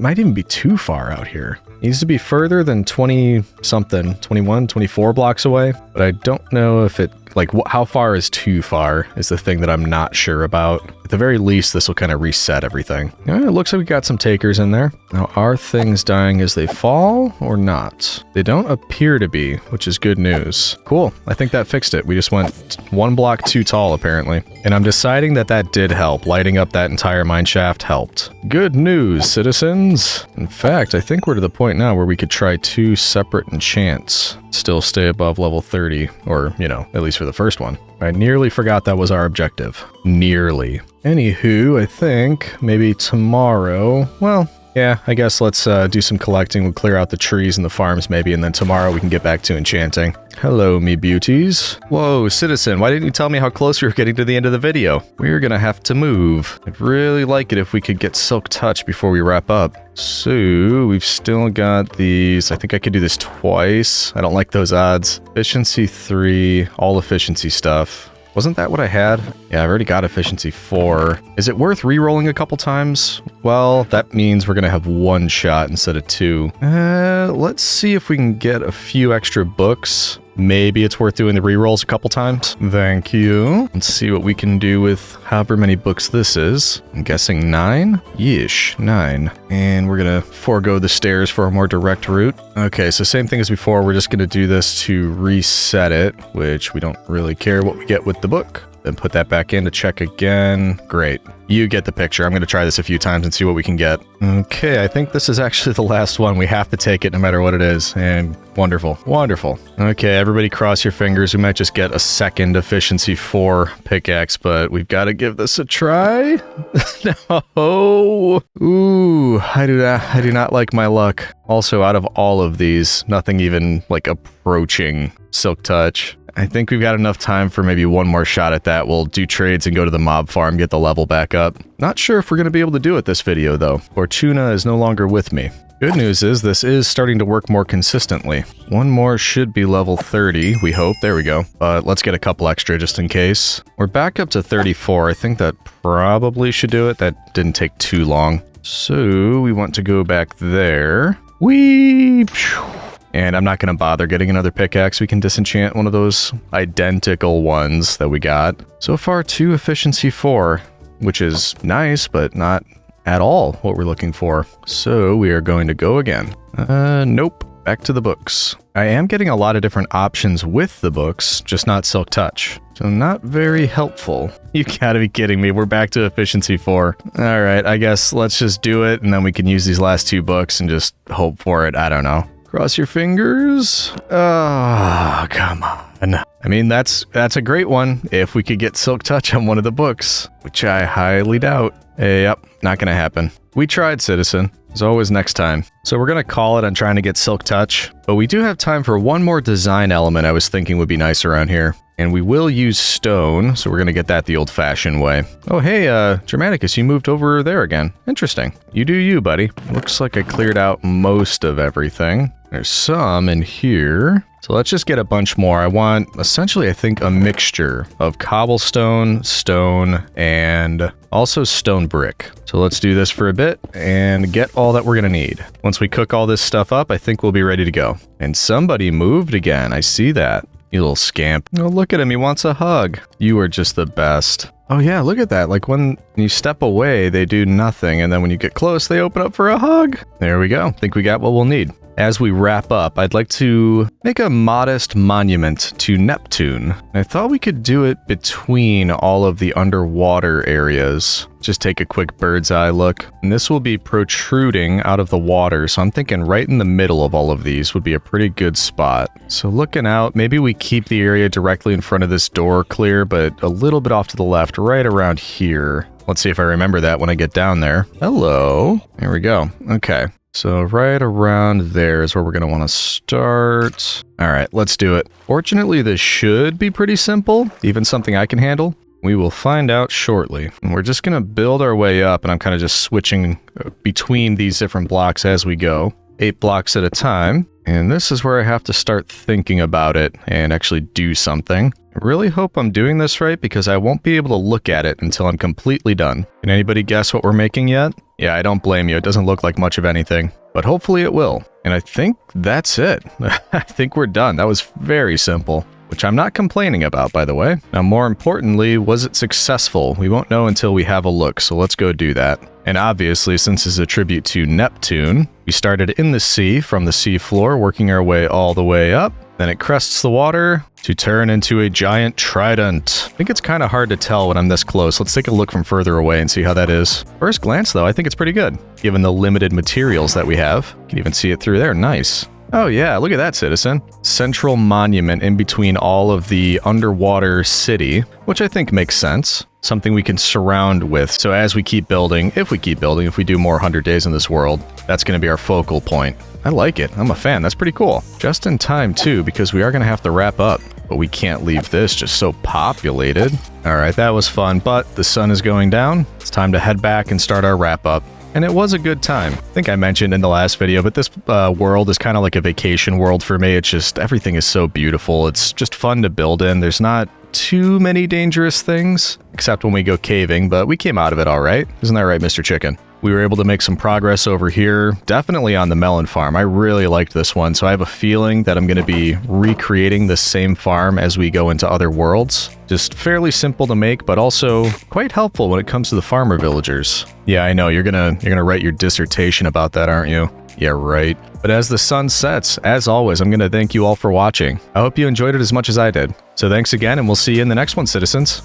might even be too far out here. It needs to be further than 20 something, 21, 24 blocks away. But I don't know if it, like, how far is too far is the thing that I'm not sure about. At the very least, this will kind of reset everything. Yeah, it looks like we got some takers in there. Now, are things dying as they fall or not? They don't appear to be, which is good news. Cool. I think that fixed it. We just went 1 block too tall, apparently. And I'm deciding that did help. Lighting up that entire mine shaft helped. Good news, citizens. In fact, I think we're to the point now where we could try 2 separate enchants. Still stay above level 30, or, you know, at least for the first one. I nearly forgot that was our objective. Nearly. Anywho, I think maybe tomorrow, well, yeah, I guess let's do some collecting. We'll clear out the trees and the farms maybe, and then tomorrow we can get back to enchanting. Hello, me beauties. Whoa, citizen, why didn't you tell me how close we were getting to the end of the video? We're gonna have to move. I'd really like it if we could get Silk Touch before we wrap up. So, we've still got these. I think I could do this twice. I don't like those odds. Efficiency 3, all efficiency stuff. Wasn't that what I had? Yeah, I've already got efficiency 4. Is it worth re-rolling a couple times? Well, that means we're gonna have 1 shot instead of 2. Let's see if we can get a few extra books. Maybe it's worth doing the re-rolls a couple times. Thank you. Let's see what we can do with however many books this is. I'm guessing 9? Yeesh, 9. And we're gonna forego the stairs for a more direct route. Okay, so same thing as before. We're just gonna do this to reset it, which we don't really care what we get with the book. Then put that back in to check again. Great. You get the picture. I'm going to try this a few times and see what we can get. Okay, I think this is actually the last one. We have to take it no matter what it is. And wonderful. Wonderful. Okay, everybody cross your fingers. We might just get a second efficiency 4 pickaxe, but we've got to give this a try. No. Ooh, I do not like my luck. Also, out of all of these, nothing even like approaching Silk Touch. I think we've got enough time for maybe 1 more shot at that. We'll do trades and go to the mob farm, get the level back up. Not sure if we're going to be able to do it this video, though. Fortuna is no longer with me. Good news is this is starting to work more consistently. 1 more should be level 30, we hope. There we go. But let's get a couple extra just in case. We're back up to 34. I think that probably should do it. That didn't take too long. So we want to go back there. Whee! And I'm not going to bother getting another pickaxe. We can disenchant one of those identical ones that we got. So far, 2 efficiency 4, which is nice, but not at all what we're looking for. So we are going to go again. Nope. Back to the books. I am getting a lot of different options with the books, just not Silk Touch. So not very helpful. You gotta be kidding me. We're back to efficiency 4. All right, I guess let's just do it, and then we can use these last 2 books and just hope for it. I don't know. Cross your fingers. Oh, come on. I mean, that's a great one if we could get Silk Touch on one of the books, which I highly doubt. Yep, not gonna happen. We tried, Citizen. There's always next time. So we're gonna call it on trying to get Silk Touch, but we do have time for one more design element I was thinking would be nice around here. And we will use stone, so we're gonna get that the old-fashioned way. Oh, hey, Germanicus, you moved over there again. Interesting. You do you, buddy. Looks like I cleared out most of everything. There's some in here. So let's just get a bunch more. I want, essentially, I think, a mixture of cobblestone, stone, and also stone brick. So let's do this for a bit and get all that we're gonna need. Once we cook all this stuff up, I think we'll be ready to go. And somebody moved again. I see that. You little scamp. Oh, look at him. He wants a hug. You are just the best. Oh yeah, look at that. Like when you step away, they do nothing. And then when you get close, they open up for a hug. There we go. Think we got what we'll need. As we wrap up, I'd like to make a modest monument to Neptune. I thought we could do it between all of the underwater areas. Just take a quick bird's eye look. And this will be protruding out of the water, so I'm thinking right in the middle of all of these would be a pretty good spot. So looking out, maybe we keep the area directly in front of this door clear, but a little bit off to the left, right around here. Let's see if I remember that when I get down there. Hello. There we go. Okay. So right around there is where we're going to want to start. All right, let's do it. Fortunately, this should be pretty simple, even something I can handle. We will find out shortly. And we're just going to build our way up, and I'm kind of just switching between these different blocks as we go. 8 blocks at a time. And this is where I have to start thinking about it and actually do something. I really hope I'm doing this right because I won't be able to look at it until I'm completely done. Can anybody guess what we're making yet? Yeah, I don't blame you. It doesn't look like much of anything, but hopefully it will. And I think that's it. I think we're done. That was very simple, which I'm not complaining about, by the way. Now, more importantly, was it successful? We won't know until we have a look, so let's go do that. And obviously, since it's a tribute to Neptune, we started in the sea from the sea floor, working our way all the way up. Then it crests the water to turn into a giant trident. I think it's kind of hard to tell when I'm this close. Let's take a look from further away and see how that is. First glance, though, I think it's pretty good, given the limited materials that we have. You can even see it through there. Nice. Oh yeah, look at that, Citizen. Central monument in between all of the underwater city, which I think makes sense. Something we can surround with. So as we keep building, if we do more 100 days in this world, that's going to be our focal point. I like it. I'm a fan. That's pretty cool. Just in time, too, because we are going to have to wrap up. But we can't leave this just so populated. All right, that was fun, but the sun is going down. It's time to head back and start our wrap up. And it was a good time. I think I mentioned in the last video, but this world is kind of like a vacation world for me. It's just, everything is so beautiful. It's just fun to build in. There's not too many dangerous things, except when we go caving, but we came out of it all right. Isn't that right, Mr. Chicken? We were able to make some progress over here, definitely on the melon farm. I really liked this one, so I have a feeling that I'm going to be recreating the same farm as we go into other worlds. Just fairly simple to make, but also quite helpful when it comes to the farmer villagers. Yeah, I know, you're gonna write your dissertation about that, aren't you? Yeah, right. But as the sun sets, as always, I'm going to thank you all for watching. I hope you enjoyed it as much as I did. So thanks again, and we'll see you in the next one, citizens.